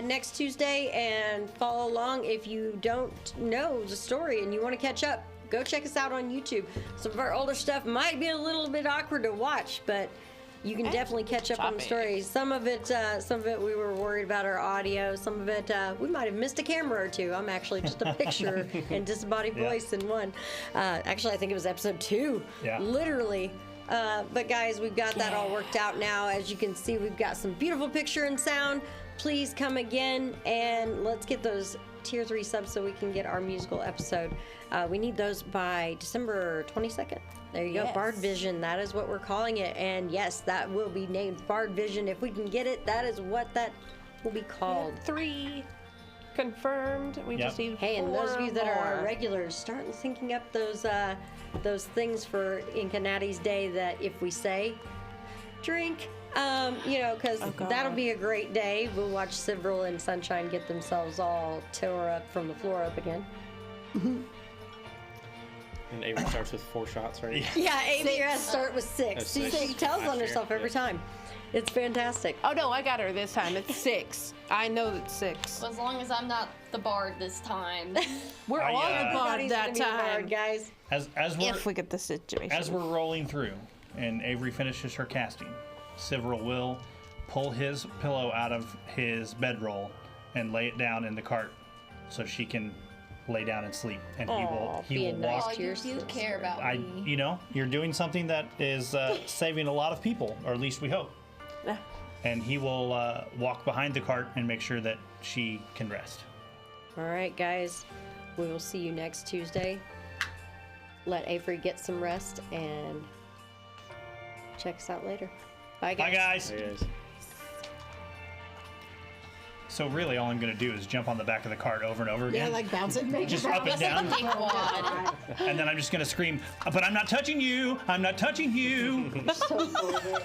[SPEAKER 1] next Tuesday and follow along. If you don't know the story and you want to catch up, go check us out on YouTube. Some of our older stuff might be a little bit awkward to watch, but you can definitely catch up on the
[SPEAKER 3] choppy.
[SPEAKER 1] story. Some of it we were worried about our audio. Some of it we might have missed a camera or two. I'm actually just a picture and disembodied voice in one. Actually, I think it was episode 2.
[SPEAKER 2] Yeah.
[SPEAKER 1] Literally. But guys, we've got that all worked out now. As you can see, we've got some beautiful picture and sound. Please come again and let's get those tier 3 subs so we can get our musical episode. We need those by December 22nd. There you go.
[SPEAKER 3] Yes.
[SPEAKER 1] Bard Vision. That is what we're calling it. And yes, that will be named Bard Vision. If we can get it, that is what that will be called.
[SPEAKER 3] 3 confirmed. We
[SPEAKER 2] Yep.
[SPEAKER 3] just need
[SPEAKER 1] Hey, and those of you that are our
[SPEAKER 3] more.
[SPEAKER 1] regulars, start thinking up those things for Incanati's Day that if we say, drink, because
[SPEAKER 3] Oh, God.
[SPEAKER 1] that'll be a great day. We'll watch Sivril and Sunshine get themselves all tore up from the floor up again.
[SPEAKER 6] And Avery starts with 4 shots, right?
[SPEAKER 1] Yeah, Amy has to start with 6.
[SPEAKER 6] That's
[SPEAKER 1] See,
[SPEAKER 6] 6.
[SPEAKER 1] she tells
[SPEAKER 6] Last
[SPEAKER 1] on
[SPEAKER 6] year,
[SPEAKER 1] herself every
[SPEAKER 6] yeah.
[SPEAKER 1] time. It's fantastic.
[SPEAKER 3] Oh no, I got her this time. It's 6. I know it's 6.
[SPEAKER 5] As long as I'm not the bard this time.
[SPEAKER 3] We're
[SPEAKER 2] I,
[SPEAKER 3] all the
[SPEAKER 2] uh,
[SPEAKER 3] bard
[SPEAKER 1] Everybody's
[SPEAKER 3] that
[SPEAKER 1] gonna be a
[SPEAKER 3] time.
[SPEAKER 1] bard, guys.
[SPEAKER 2] As we're
[SPEAKER 3] If we get the situation.
[SPEAKER 2] as we're rolling through, and Avery finishes her casting, Sivril will pull his pillow out of his bedroll and lay it down in the cart so she can lay down and sleep. And
[SPEAKER 1] Aw,
[SPEAKER 2] he
[SPEAKER 1] being
[SPEAKER 2] will
[SPEAKER 1] nice
[SPEAKER 2] walk.
[SPEAKER 5] Oh, you do care about
[SPEAKER 2] I,
[SPEAKER 5] me.
[SPEAKER 2] you're doing something that is saving a lot of people, or at least we hope.
[SPEAKER 3] Yeah.
[SPEAKER 2] And he will walk behind the cart and make sure that she can rest.
[SPEAKER 1] All right, guys. We will see you next Tuesday. Let Avery get some rest and check us out later. Bye, guys.
[SPEAKER 2] Bye, guys.
[SPEAKER 6] Hey, guys.
[SPEAKER 2] So really, all I'm going to do is jump on the back of the cart over and over
[SPEAKER 7] Yeah,
[SPEAKER 2] again,
[SPEAKER 7] like bounce it.
[SPEAKER 2] just up and down,
[SPEAKER 5] Quad.
[SPEAKER 2] and then I'm just going to scream, "But I'm not touching you! I'm not touching you!"
[SPEAKER 1] So cool.